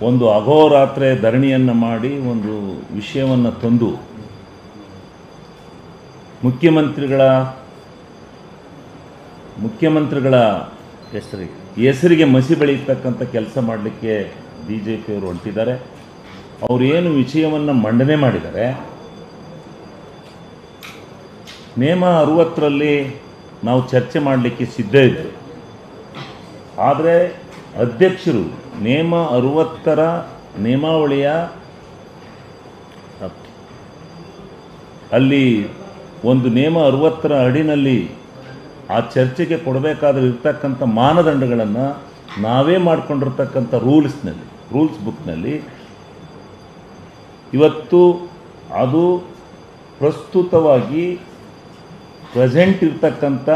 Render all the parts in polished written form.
ಒಂದು ಅಹೋರಾತ್ರೆ ಧರಣಿಯನ್ನು ಮಾಡಿ ಒಂದು ವಿಷಯವನ್ನು ತಂದು ಮುಖ್ಯಮಂತ್ರಿಗಳ ಹೆಸರಿಗೆ ಮಸಿ ಬೆಳೆಯತಕ್ಕಂಥ ಕೆಲಸ ಮಾಡಲಿಕ್ಕೆ ಬಿ ಜೆ ಪಿಯವರು ಹೊರಟಿದ್ದಾರೆ. ಅವರು ಏನು ವಿಷಯವನ್ನು ಮಂಡನೆ ಮಾಡಿದ್ದಾರೆ, ನೇಮ 60ರಲ್ಲಿ ನಾವು ಚರ್ಚೆ ಮಾಡಲಿಕ್ಕೆ ಸಿದ್ಧ ಇದ್ದರು. ಆದರೆ ಅಧ್ಯಕ್ಷರು ನೇಮ 60ರ ನೇಮಾವಳಿಯ ಅಲ್ಲಿ ಒಂದು ನೇಮ 60ರ ಅಡಿನಲ್ಲಿ ಆ ಚರ್ಚೆಗೆ ಕೊಡಬೇಕಾದ್ರೆ ಇರ್ತಕ್ಕಂಥ ಮಾನದಂಡಗಳನ್ನು ನಾವೇ ಮಾಡಿಕೊಂಡಿರ್ತಕ್ಕಂಥ ರೂಲ್ಸ್ ಬುಕ್ನಲ್ಲಿ ಇವತ್ತು ಅದು ಪ್ರಸ್ತುತವಾಗಿ ಪ್ರೆಸೆಂಟ್ ಇರ್ತಕ್ಕಂಥ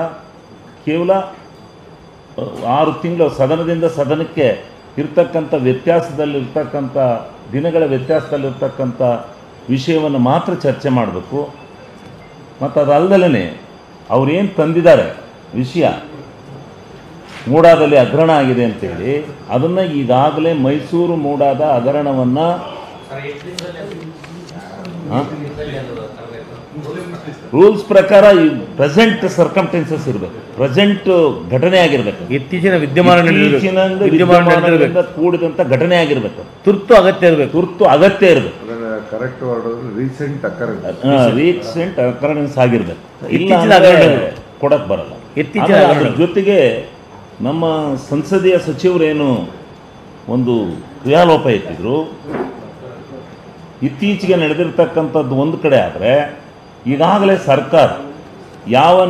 ಕೇವಲ 6 ತಿಂಗಳು ಸದನದಿಂದ ಸದನಕ್ಕೆ ಇರ್ತಕ್ಕಂಥ ವ್ಯತ್ಯಾಸದಲ್ಲಿರ್ತಕ್ಕಂಥ ದಿನಗಳ ವ್ಯತ್ಯಾಸದಲ್ಲಿರ್ತಕ್ಕಂಥ ವಿಷಯವನ್ನು ಮಾತ್ರ ಚರ್ಚೆ ಮಾಡಬೇಕು. ಮತ್ತು ಅದಲ್ಲದೇ ಅವರೇನು ತಂದಿದ್ದಾರೆ ವಿಷಯ ಮೂಡಾದಲ್ಲಿ ಹಗರಣ ಆಗಿದೆ ಅಂತೇಳಿ ಅದನ್ನು ಈಗಾಗಲೇ ಮೈಸೂರು ಮೂಡಾದ ಹಗರಣವನ್ನು ರೂಲ್ಸ್ ಪ್ರಕಾರ ಈ ಪ್ರೆಸೆಂಟ್ ಸರ್ಕಮ್ಟೆನ್ಸಸ್ ಇರಬೇಕು, ಪ್ರೆಸೆಂಟ್ ಘಟನೆ ಆಗಿರಬೇಕು, ಇತ್ತೀಚಿನ ವಿದ್ಯಮಾನಗಳಿಂದ ಕೂಡಿದಂಥ ಘಟನೆ ಆಗಿರಬೇಕು, ತುರ್ತು ಅಗತ್ಯ ಇರಬೇಕು. ಕರೆಕ್ಟ್ ವರ್ಡ್ ರೀಸೆಂಟ್ ಅಕರೆನ್ಸ್ ಆಗಿರ್ಬೇಕು, ಇಲ್ಲ ಕೊಡಕ್ ಬರಲ್ಲ. ಅದ್ರ ಜೊತೆಗೆ ನಮ್ಮ ಸಂಸದೀಯ ಸಚಿವರೇನು ಒಂದು ಕ್ರಿಯಾಲೋಪ ಎತ್ತಿದ್ರು, ಇತ್ತೀಚೆಗೆ ನಡೆದಿರ್ತಕ್ಕಂಥದ್ದು ಒಂದು ಕಡೆ ಆದರೆ ಈಗಾಗಲೇ ಸರ್ಕಾರ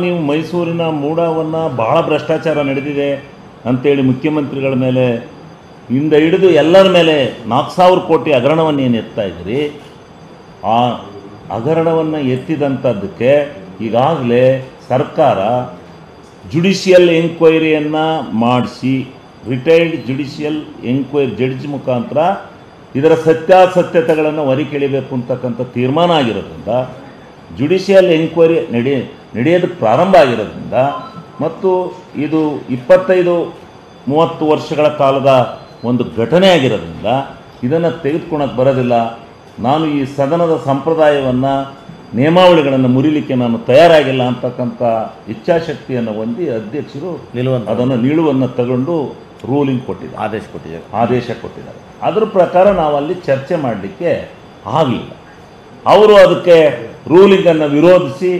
ನೀವು ಮೈಸೂರಿನ ಮೂಡವನ್ನು ಬಹಳ ಭ್ರಷ್ಟಾಚಾರ ನಡೆದಿದೆ ಅಂತೇಳಿ ಮುಖ್ಯಮಂತ್ರಿಗಳ ಮೇಲೆ ಇಂದ ಹಿಡಿದು ಎಲ್ಲರ ಮೇಲೆ 4,000 ಕೋಟಿ ಹಗರಣವನ್ನು ಏನು ಎತ್ತಾ ಇದ್ದೀರಿ, ಆ ಹಗರಣವನ್ನು ಎತ್ತಿದಂಥದ್ದಕ್ಕೆ ಈಗಾಗಲೇ ಸರ್ಕಾರ ಜುಡಿಷಿಯಲ್ ಎಂಕ್ವೈರಿಯನ್ನು ಮಾಡಿಸಿ ರಿಟೈರ್ಡ್ ಜುಡಿಷಿಯಲ್ ಎಂಕ್ವೈರಿ ಜಡ್ಜ್ ಮುಖಾಂತರ ಇದರ ಸತ್ಯಾಸತ್ಯತೆಗಳನ್ನು ಹೊರಕೆಳಿಬೇಕು ಅಂತಕ್ಕಂಥ ತೀರ್ಮಾನ ಆಗಿರೋದ್ರಿಂದ ಜುಡಿಷಿಯಲ್ ಎಂಕ್ವೈರಿ ನಡೆಯೋದಕ್ಕೆ ಪ್ರಾರಂಭ ಆಗಿರೋದ್ರಿಂದ ಮತ್ತು ಇದು 25-30 ವರ್ಷಗಳ ಕಾಲದ ಒಂದು ಘಟನೆ ಆಗಿರೋದ್ರಿಂದ ಇದನ್ನು ತೆಗೆದುಕೊಳ್ಳೋಕ್ಕೆ ಬರೋದಿಲ್ಲ. ನಾನು ಈ ಸದನದ ಸಂಪ್ರದಾಯವನ್ನು ನಿಯಮಾವಳಿಗಳನ್ನು ಮುರಿಲಿಕ್ಕೆ ನಾನು ತಯಾರಾಗಿಲ್ಲ ಅಂತಕ್ಕಂಥ ಇಚ್ಛಾಶಕ್ತಿಯನ್ನು ಹೊಂದಿ ಅಧ್ಯಕ್ಷರು ಅದನ್ನು ನಿಲುವನ್ನು ತಗೊಂಡು ರೂಲಿಂಗ್ ಕೊಟ್ಟಿದ್ದಾರೆ, ಆದೇಶ ಕೊಟ್ಟಿದ್ದಾರೆ. ಅದರ ಪ್ರಕಾರ ನಾವು ಅಲ್ಲಿ ಚರ್ಚೆ ಮಾಡಲಿಕ್ಕೆ ಆಗಲಿಲ್ಲ. ಅವರು ಅದಕ್ಕೆ ರೂಲಿಂಗನ್ನು ವಿರೋಧಿಸಿ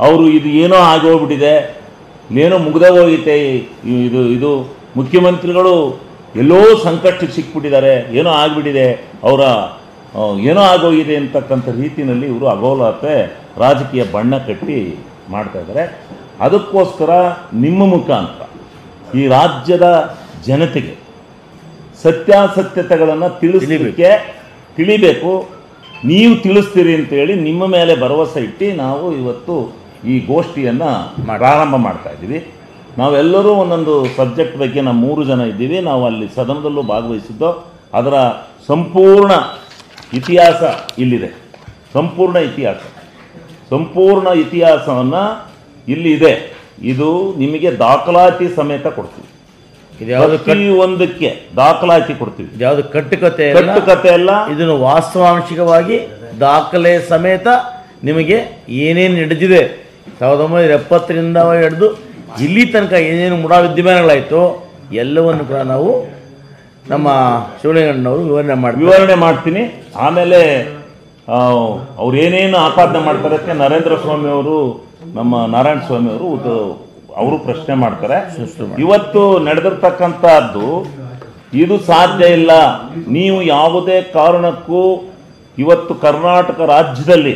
ಅವರು ಇದು ಏನೋ ಆಗೋಗ್ಬಿಟ್ಟಿದೆ, ಏನೋ ಮುಗ್ದ ಹೋಗಿದೆ, ಇದು ಮುಖ್ಯಮಂತ್ರಿಗಳು ಎಲ್ಲೋ ಸಂಕಷ್ಟಕ್ಕೆ ಸಿಕ್ಬಿಟ್ಟಿದ್ದಾರೆ, ಏನೋ ಆಗಿಬಿಟ್ಟಿದೆ, ಏನೋ ಆಗೋಗಿದೆ ಅಂತಕ್ಕಂಥ ರೀತಿಯಲ್ಲಿ ಇವರು ಅಗೋಲತೆ ರಾಜಕೀಯ ಬಣ್ಣ ಕಟ್ಟಿ ಮಾಡ್ತಾಯಿದ್ದಾರೆ. ಅದಕ್ಕೋಸ್ಕರ ನಿಮ್ಮ ಮುಖಾಂತರ ಈ ರಾಜ್ಯದ ಜನತೆಗೆ ಸತ್ಯಾಸತ್ಯತೆಗಳನ್ನು ತಿಳಿಬೇಕು, ನೀವು ತಿಳಿಸ್ತೀರಿ ಅಂತೇಳಿ ನಿಮ್ಮ ಮೇಲೆ ಭರವಸೆ ಇಟ್ಟು ನಾವು ಇವತ್ತು ಈ ಗೋಷ್ಠಿಯನ್ನು ಪ್ರಾರಂಭ ಮಾಡ್ತಾ ಇದ್ದೀವಿ. ನಾವೆಲ್ಲರೂ ಒಂದೊಂದು ಸಬ್ಜೆಕ್ಟ್ ಬಗ್ಗೆ ನಾವು 3 ಜನ ಇದ್ದೀವಿ. ನಾವು ಅಲ್ಲಿ ಸದನದಲ್ಲೂ ಭಾಗವಹಿಸಿದ್ದು, ಅದರ ಸಂಪೂರ್ಣ ಇತಿಹಾಸ ಇಲ್ಲಿದೆ. ಸಂಪೂರ್ಣ ಇತಿಹಾಸವನ್ನು ಇಲ್ಲಿ ಇದೆ. ಇದು ನಿಮಗೆ ದಾಖಲಾತಿ ಸಮೇತ ಕೊಡ್ತೀವಿ, ಒಂದಕ್ಕೆ ದಾಖಲಾತಿ ಕೊಡ್ತೀವಿ. ಯಾವುದು ಕಟ್ಟುಕತೆ ಅಲ್ಲ, ಇದನ್ನು ವಾಸ್ತವಾಂಶಿಕವಾಗಿ ದಾಖಲೆ ಸಮೇತ ನಿಮಗೆ ಏನೇನು ನಡೆದಿದೆ 1970ರಿಂದ ಹಿಡಿದು ಇಲ್ಲಿ ತನಕ ಏನೇನು ಮುಡಾ ವಿದ್ಯಮಾನಗಳಾಯಿತು ಎಲ್ಲವನ್ನು ಕೂಡ ನಾವು ನಮ್ಮ ಶಿವಲಿಂಗಣ್ಣವರು ವಿವರಣೆ ಮಾಡ್ತೀನಿ. ಆಮೇಲೆ ಅವ್ರು ಏನೇನು ಆಪಾದನೆ ಮಾಡ್ತಾರೆ ಅಂತ ನರೇಂದ್ರ ಸ್ವಾಮಿ ಅವರು, ನಮ್ಮ ನಾರಾಯಣ ಸ್ವಾಮಿ ಅವರು ಪ್ರಶ್ನೆ ಮಾಡ್ತಾರೆ. ಇವತ್ತು ನಡೆದಿರ್ತಕ್ಕಂಥದ್ದು ಇದು ಸಾಧ್ಯ ಇಲ್ಲ. ನೀವು ಯಾವುದೇ ಕಾರಣಕ್ಕೂ ಇವತ್ತು ಕರ್ನಾಟಕ ರಾಜ್ಯದಲ್ಲಿ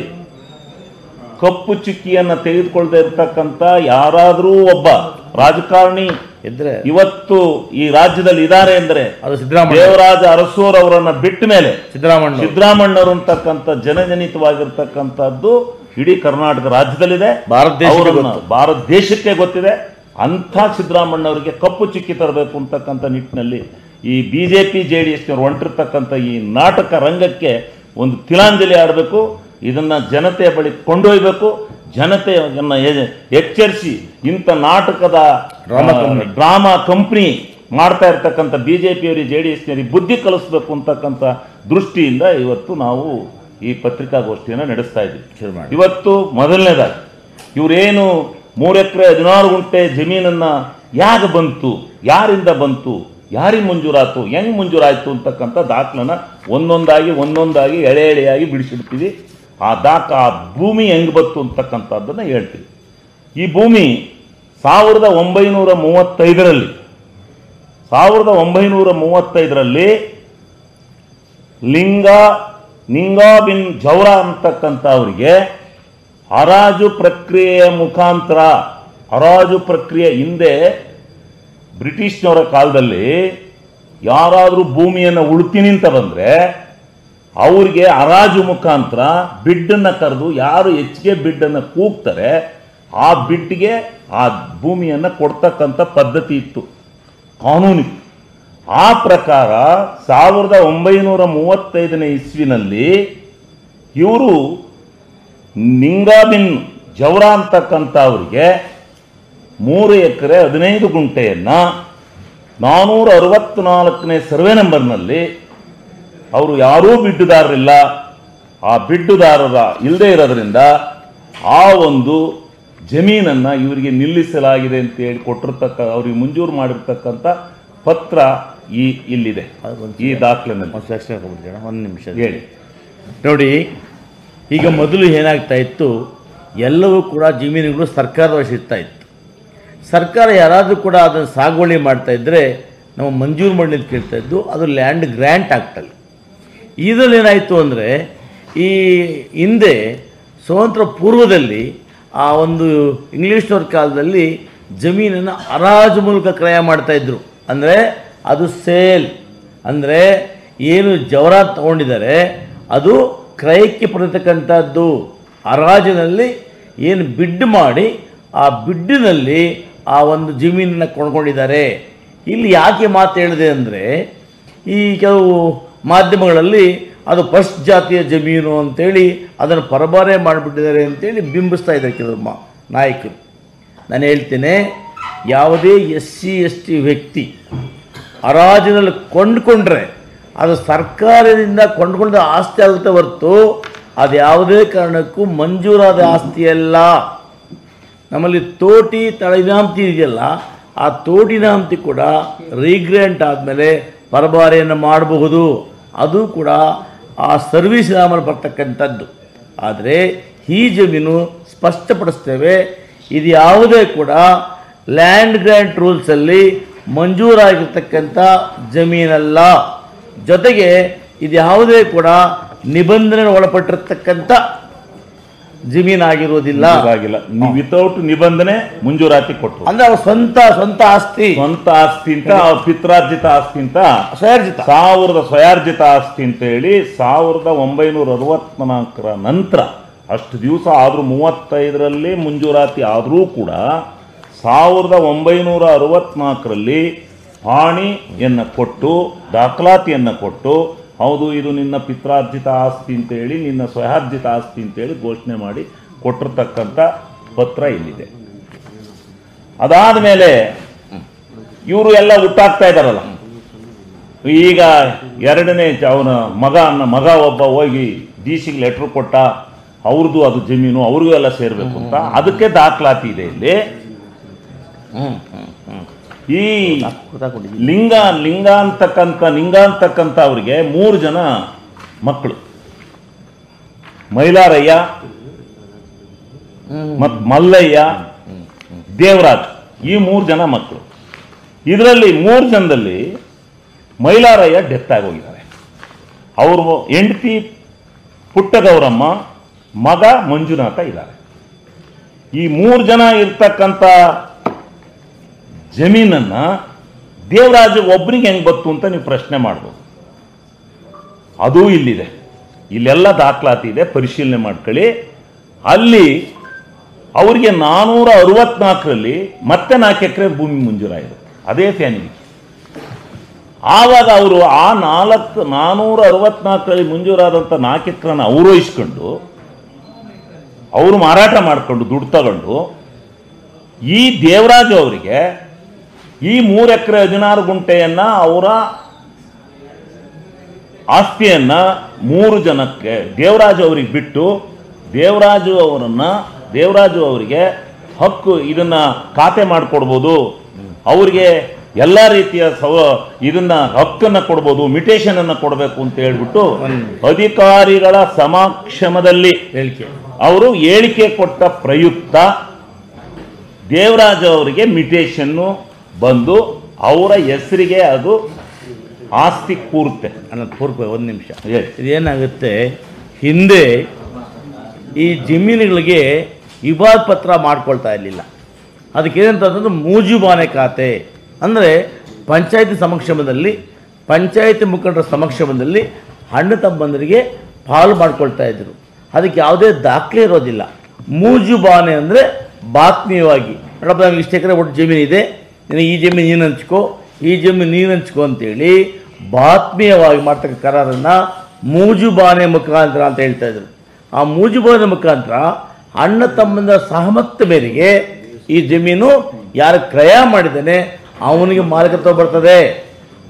ಕಪ್ಪು ಚುಕ್ಕಿಯನ್ನು ತೆಗೆದುಕೊಳ್ಳದೆ ಇರತಕ್ಕಂಥ ಯಾರಾದರೂ ಒಬ್ಬ ರಾಜಕಾರಣಿ ಇದ್ರೆ ಇವತ್ತು ಈ ರಾಜ್ಯದಲ್ಲಿ ಇದ್ದಾರೆ ಅಂದರೆ ಅದು ದೇವರಾಜ ಅರಸೂರ್ ಅವರನ್ನ ಬಿಟ್ಟ ಮೇಲೆ ಸಿದ್ದರಾಮಣ್ಣವರು ಅಂತಕ್ಕಂಥ ಜನಜನಿತವಾಗಿರ್ತಕ್ಕಂಥದ್ದು ಇಡೀ ಕರ್ನಾಟಕ ರಾಜ್ಯದಲ್ಲಿದೆ, ಭಾರತ ದೇಶಕ್ಕೆ ಗೊತ್ತಿದೆ. ಅಂಥ ಸಿದ್ದರಾಮಣ್ಣವರಿಗೆ ಕಪ್ಪು ಚುಕ್ಕಿ ತರಬೇಕು ಅಂತಕ್ಕಂಥ ನಿಟ್ಟಿನಲ್ಲಿ ಈ ಬಿಜೆಪಿ JDSನವರು ಹೊಂಟಿರ್ತಕ್ಕಂಥ ಈ ನಾಟಕ ರಂಗಕ್ಕೆ ಒಂದು ತಿಲಾಂಜಲಿ ಆಡಬೇಕು. ಇದನ್ನು ಜನತೆಯ ಬಳಿ ಕೊಂಡೊಯ್ಯಬೇಕು, ಜನತೆಯನ್ನು ಎಚ್ಚರಿಸಿ ಇಂಥ ನಾಟಕದ ಡ್ರಾಮಾ ಕಂಪ್ನಿ ಮಾಡ್ತಾ ಇರ್ತಕ್ಕಂಥ BJPಯವರಿಗೆ JDSನವರಿಗೆ ಬುದ್ಧಿ ಕಲಿಸ್ಬೇಕು ಅಂತಕ್ಕಂಥ ದೃಷ್ಟಿಯಿಂದ ಇವತ್ತು ನಾವು ಈ ಪತ್ರಿಕಾಗೋಷ್ಠಿಯನ್ನು ನಡೆಸ್ತಾ ಇದ್ದೀವಿ. ಇವತ್ತು ಮೊದಲನೇದಾಗಿ ಇವರೇನು 3 ಎಕರೆ 16 ಗುಂಟೆ ಜಮೀನನ್ನು ಯಾಕೆ ಬಂತು, ಯಾರಿಂದ ಬಂತು, ಯಾರಿಗೆ ಮಂಜೂರಾತು, ಹೆಂಗೆ ಮಂಜೂರಾಯಿತು ಅಂತಕ್ಕಂಥ ದಾಖಲನ್ನ ಒಂದೊಂದಾಗಿ ಎಳೆಯಾಗಿ ಬಿಡಿಸಿಡ್ತೀವಿ. ಆ ಭೂಮಿ ಹೆಂಗೆ ಬಂತು ಅಂತಕ್ಕಂಥದ್ದನ್ನು ಹೇಳ್ತೀವಿ. ಈ ಭೂಮಿ 1935ರಲ್ಲಿ ನಿಂಗಾ ಬಿನ್ ಜೌರಾ ಅಂತಕ್ಕಂಥ ಅವರಿಗೆ ಹರಾಜು ಪ್ರಕ್ರಿಯೆಯ ಮುಖಾಂತರ, ಹರಾಜು ಪ್ರಕ್ರಿಯೆ ಹಿಂದೆ ಬ್ರಿಟಿಷ್ನವರ ಕಾಲದಲ್ಲಿ ಯಾರಾದರೂ ಭೂಮಿಯನ್ನು ಉಳ್ತೀನಿ ಅಂತ ಬಂದರೆ ಅವ್ರಿಗೆ ಹರಾಜು ಮುಖಾಂತರ ಬಿಡ್ಡನ್ನು ಕರೆದು ಯಾರು ಹೆಚ್ಚಿಗೆ ಬಿಡ್ಡನ್ನು ಕೂಗ್ತಾರೆ ಆ ಬಿಡ್ಗೆ ಆ ಭೂಮಿಯನ್ನು ಕೊಡ್ತಕ್ಕಂಥ ಪದ್ಧತಿ ಇತ್ತು, ಕಾನೂನಿತ್ತು. ಆ ಪ್ರಕಾರ 1935ನೇ ಇಸ್ವಿನಲ್ಲಿ ಇವರು ನಿಂಗಾ ಬಿನ್ ಜೌರಾ ಅಂತಕ್ಕಂಥ ಅವರಿಗೆ 3 ಎಕರೆ 15 ಗುಂಟೆಯನ್ನು 464ನೇ ಸರ್ವೆ ನಂಬರ್ನಲ್ಲಿ ಅವರು ಯಾರೂ ಬಿಡ್ಡುದಾರರಿಲ್ಲ, ಆ ಬಿಡ್ಡುದಾರರ ಇಲ್ಲದೆ ಇರೋದ್ರಿಂದ ಆ ಒಂದು ಜಮೀನನ್ನು ಇವರಿಗೆ ನಿಲ್ಲಿಸಲಾಗಿದೆ ಅಂತೇಳಿ ಅವ್ರಿಗೆ ಮಂಜೂರು ಮಾಡಿರ್ತಕ್ಕಂಥ ಪತ್ರ ಇಲ್ಲಿದೆ, ಈ ದಾಖಲೆನಲ್ಲಿ. ಒಂದು ನಿಮಿಷ ಹೇಳಿ ನೋಡಿ. ಈಗ ಮೊದಲು ಏನಾಗ್ತಾ ಇತ್ತು, ಎಲ್ಲವೂ ಕೂಡ ಜಮೀನುಗಳು ಸರ್ಕಾರದ ವಶ ಇರ್ತಾ ಇತ್ತು. ಸರ್ಕಾರ ಯಾರಾದರೂ ಕೂಡ ಅದನ್ನು ಸಾಗುವಳಿ ಮಾಡ್ತಾಯಿದ್ರೆ ನಾವು ಮಂಜೂರು ಮಾಡಿ ಅಂತ ಕೇಳ್ತಾ ಇದ್ದು, ಅದು ಲ್ಯಾಂಡ್ ಗ್ರ್ಯಾಂಟ್ ಆಗ್ತಲ್ಲ. ಇದರಲ್ಲಿ ಏನಾಯಿತು ಅಂದರೆ, ಈ ಹಿಂದೆ ಸ್ವತಂತ್ರ ಪೂರ್ವದಲ್ಲಿ ಆ ಒಂದು ಇಂಗ್ಲೀಷ್ನವ್ರ ಕಾಲದಲ್ಲಿ ಜಮೀನನ್ನು ಹರಾಜು ಮೂಲಕ ಕ್ರಯ ಮಾಡ್ತಾಯಿದ್ರು. ಅಂದರೆ ಅದು ಸೇಲ್, ಅಂದರೆ ಏನು ಜವರ ತಗೊಂಡಿದ್ದಾರೆ ಅದು ಕ್ರಯಕ್ಕೆ ಪಡೆತಕ್ಕಂಥದ್ದು. ಹರಾಜಿನಲ್ಲಿ ಏನು ಬಿಡ್ ಮಾಡಿ ಆ ಬಿಡ್ಡಿನಲ್ಲಿ ಆ ಒಂದು ಜಮೀನನ್ನು ಕೊಂಡ್ಕೊಂಡಿದ್ದಾರೆ. ಇಲ್ಲಿ ಯಾಕೆ ಮಾತು ಹೇಳಿದೆ ಅಂದರೆ, ಈ ಕೆಲವು ಮಾಧ್ಯಮಗಳಲ್ಲಿ ಅದು ಫಸ್ಟ್ ಜಾತಿಯ ಜಮೀನು ಅಂತೇಳಿ ಅದನ್ನು ಪರಬಾರೆ ಮಾಡಿಬಿಟ್ಟಿದ್ದಾರೆ ಅಂತೇಳಿ ಬಿಂಬಿಸ್ತಾ ಇದ್ದಾರೆ ಕೆಲವು ನಾಯಕರು. ನಾನು ಹೇಳ್ತೇನೆ, ಯಾವುದೇ SC ST ವ್ಯಕ್ತಿ ಹರಾಜಿನಲ್ಲಿ ಕೊಂಡ್ಕೊಂಡ್ರೆ ಅದು ಸರ್ಕಾರದಿಂದ ಕೊಂಡ್ಕೊಂಡ ಆಸ್ತಿ ಆಗುತ್ತೆ ಹೊರತು ಅದು ಯಾವುದೇ ಕಾರಣಕ್ಕೂ ಮಂಜೂರಾದ ಆಸ್ತಿಯಲ್ಲ. ನಮ್ಮಲ್ಲಿ ತೋಟಿ ತಳಿನಾಂತಿ ಇದೆಯಲ್ಲ, ಆ ತೋಟಿನಾಂತಿ ಕೂಡ ರೀಗ್ರೆಂಟ್ ಆದಮೇಲೆ ಪರಬಾರೆಯನ್ನು ಮಾಡಬಹುದು. ಅದು ಕೂಡ ಆ ಸರ್ವಿಸ್ ನಾಮಲ್ಲಿ ಬರ್ತಕ್ಕಂಥದ್ದು. ಆದರೆ ಈ ಜಮೀನು ಸ್ಪಷ್ಟಪಡಿಸ್ತೇವೆ, ಇದು ಯಾವುದೇ ಕೂಡ ಲ್ಯಾಂಡ್ ಗ್ರ್ಯಾಂಟ್ ರೂಲ್ಸಲ್ಲಿ ಮಂಜೂರಾಗಿರ್ತಕ್ಕಂಥ ಜಮೀನಲ್ಲ. ಜೊತೆಗೆ ಇದು ಯಾವುದೇ ಕೂಡ ನಿಬಂಧನೆ ಒಳಪಟ್ಟಿರ್ತಕ್ಕಂಥ ಜಮೀನಾಗಿರೋದಿಲ್ಲ. ವಿತೌಟ್ ನಿಬಂಧನೆ ಮಂಜೂರಾತಿ ಕೊಟ್ಟರು ಅಂದ್ರೆ ಅವ್ರ ಸ್ವಂತ ಆಸ್ತಿ ಅಂತ ಪಿತ್ರಾರ್ಜಿತ ಆಸ್ತಿ ಅಂತ ಸ್ವಯಾರ್ಜಿತ ಆಸ್ತಿ ಅಂತ ಹೇಳಿ 1964ರ ನಂತರ ಅಷ್ಟು ದಿವಸ ಆದರೂ 35ರಲ್ಲಿ ಮಂಜೂರಾತಿ ಆದರೂ ಕೂಡ 1964ರಲ್ಲಿ ಪಾಣಿಯನ್ನು ಕೊಟ್ಟು ದಾಖಲಾತಿಯನ್ನು ಕೊಟ್ಟು ಹೌದು ಇದು ನಿನ್ನ ಪಿತ್ರಾರ್ಜಿತ ಆಸ್ತಿ ಅಂತೇಳಿ ನಿನ್ನ ಸ್ವಯಾರ್ಜಿತ ಆಸ್ತಿ ಅಂತೇಳಿ ಘೋಷಣೆ ಮಾಡಿ ಕೊಟ್ಟಿರ್ತಕ್ಕಂಥ ಪತ್ರ ಇಲ್ಲಿದೆ. ಅದಾದ ಮೇಲೆ ಇವರು ಎಲ್ಲ ಹುಟ್ಟಾಗ್ತಾ ಇದ್ದಾರಲ್ಲ, ಈಗ ಎರಡನೇ ಅವನ ಮಗ ಒಬ್ಬ ಹೋಗಿ DCಗೆ ಲೆಟ್ರ್ ಕೊಟ್ಟ, ಅವ್ರದ್ದು ಅದು ಜಮೀನು ಅವ್ರಿಗೂ ಎಲ್ಲ ಸೇರಬೇಕು ಅಂತ, ಅದಕ್ಕೆ ದಾಖಲಾತಿ ಇದೆ ಇಲ್ಲಿ. ಈ ಲಿಂಗ ಅಂತಕ್ಕಂಥ ಅವರಿಗೆ 3 ಜನ ಮಕ್ಕಳು, ಮೈಲಾರಯ್ಯ ಮತ್ತು ಮಲ್ಲಯ್ಯ, ದೇವರಾಜ್, ಈ 3 ಜನ ಮಕ್ಕಳು. ಇದರಲ್ಲಿ 3 ಜನದಲ್ಲಿ ಮೈಲಾರಯ್ಯ ಡೆತ್ ಆಗೋಗಿದ್ದಾರೆ. ಅವರು ಹೆಂಡತಿ ಪುಟ್ಟಗೌರಮ್ಮ, ಮಗ ಮಂಜುನಾಥ ಇದ್ದಾರೆ. ಈ 3 ಜನ ಇರ್ತಕ್ಕಂಥ ಜಮೀನನ್ನು ದೇವರಾಜ ಒಬ್ಬನಿಗೆ ಹೆಂಗೆ ಬತ್ತು ಅಂತ ನೀವು ಪ್ರಶ್ನೆ ಮಾಡ್ಬೋದು. ಅದೂ ಇಲ್ಲಿದೆ, ಇಲ್ಲೆಲ್ಲ ದಾಖಲಾತಿ ಇದೆ, ಪರಿಶೀಲನೆ ಮಾಡ್ಕೊಳ್ಳಿ. ಅಲ್ಲಿ ಅವರಿಗೆ 464ರಲ್ಲಿ ಮತ್ತೆ 4 ಎಕರೆ ಭೂಮಿ ಮಂಜೂರಾಯಿದೆ, ಅದೇ ಫ್ಯಾಮಿಲಿ. ಆವಾಗ ಅವರು ಆ 464ರಲ್ಲಿ ಮಂಜೂರಾದಂಥ 4 ಎಕರೆನ ಅವರು ಇಸ್ಕೊಂಡು ಅವರು ಮಾರಾಟ ಮಾಡಿಕೊಂಡು ದುಡ್ಡು ತಗೊಂಡು ಈ ದೇವರಾಜು ಅವರಿಗೆ ಈ 3 ಎಕರೆ 16 ಗುಂಟೆಯನ್ನ ಅವರ ಆಸ್ತಿಯನ್ನ 3 ಜನಕ್ಕೆ ದೇವರಾಜು ಅವರಿಗೆ ಬಿಟ್ಟು ದೇವರಾಜು ಅವರಿಗೆ ಹಕ್ಕು ಇದನ್ನ ಖಾತೆ ಮಾಡಿಕೊಡ್ಬೋದು, ಅವರಿಗೆ ಎಲ್ಲ ರೀತಿಯ ಇದನ್ನ ಹಕ್ಕನ್ನು ಕೊಡ್ಬೋದು, ಮಿಟೇಷನ್ ಅನ್ನು ಕೊಡಬೇಕು ಅಂತ ಹೇಳ್ಬಿಟ್ಟು ಅಧಿಕಾರಿಗಳ ಸಮಕ್ಷಮದಲ್ಲಿ ಅವರು ಹೇಳಿಕೆ ಕೊಟ್ಟ ಪ್ರಯುಕ್ತ ದೇವರಾಜು ಅವರಿಗೆ ಮಿಟೇಷನ್ನು ಬಂದು ಅವರ ಹೆಸರಿಗೆ ಅದು ಆಸ್ತಿ ಕೂರುತ್ತೆ ಅನ್ನೋದು ಪೂರ್ವ. ಒಂದು ನಿಮಿಷ, ಇದೇನಾಗುತ್ತೆ, ಹಿಂದೆ ಈ ಜಮೀನುಗಳಿಗೆ ಇಬಾದ್ ಪತ್ರ ಮಾಡ್ಕೊಳ್ತಾ ಇರಲಿಲ್ಲ. ಅದಕ್ಕೇನಂತಂದ್ರೆ ಮೂಜುಬಾನೆ ಖಾತೆ ಅಂದರೆ ಪಂಚಾಯತಿ ಸಮಕ್ಷಮದಲ್ಲಿ, ಪಂಚಾಯತಿ ಮುಖಂಡರ ಸಮಕ್ಷಮದಲ್ಲಿ ಅಣ್ಣ ತಮ್ಮಂದರಿಗೆ ಪಾಲು ಮಾಡ್ಕೊಳ್ತಾ ಇದ್ರು. ಅದಕ್ಕೆ ಯಾವುದೇ ದಾಖಲೆ ಇರೋದಿಲ್ಲ. ಮೂಜುಬಾನೆ ಅಂದರೆ ಬಾತ್ಮೀಯವಾಗಿ, ನೋಡಪ್ಪ ನಮಗೆ ಇಷ್ಟು ಎಕರೆ ಒಟ್ಟು ಜಮೀನಿದೆ, ನಿನಗೆ ಈ ಜಮೀನು ನೀನು ಹಂಚ್ಕೋ, ಈ ಜಮೀನು ನೀನು ಹಂಚ್ಕೋ ಅಂತೇಳಿ ಬಾತ್ಮೀಯವಾಗಿ ಮಾಡ್ತಕ್ಕ ಕರಾರನ್ನು ಮೂಜುಬಾನೆ ಮುಖಾಂತರ ಅಂತ ಹೇಳ್ತಾ ಇದ್ರು. ಆ ಮೂಜುಬಾನೆ ಮುಖಾಂತರ ಅಣ್ಣ ತಮ್ಮಂದರ ಸಹಮತ ಮೇರೆಗೆ ಈ ಜಮೀನು ಯಾರು ಕ್ರಯ ಮಾಡಿದ್ದಾನೆ ಅವನಿಗೆ ಮಾಲೀಕತ್ವ ಬರ್ತದೆ.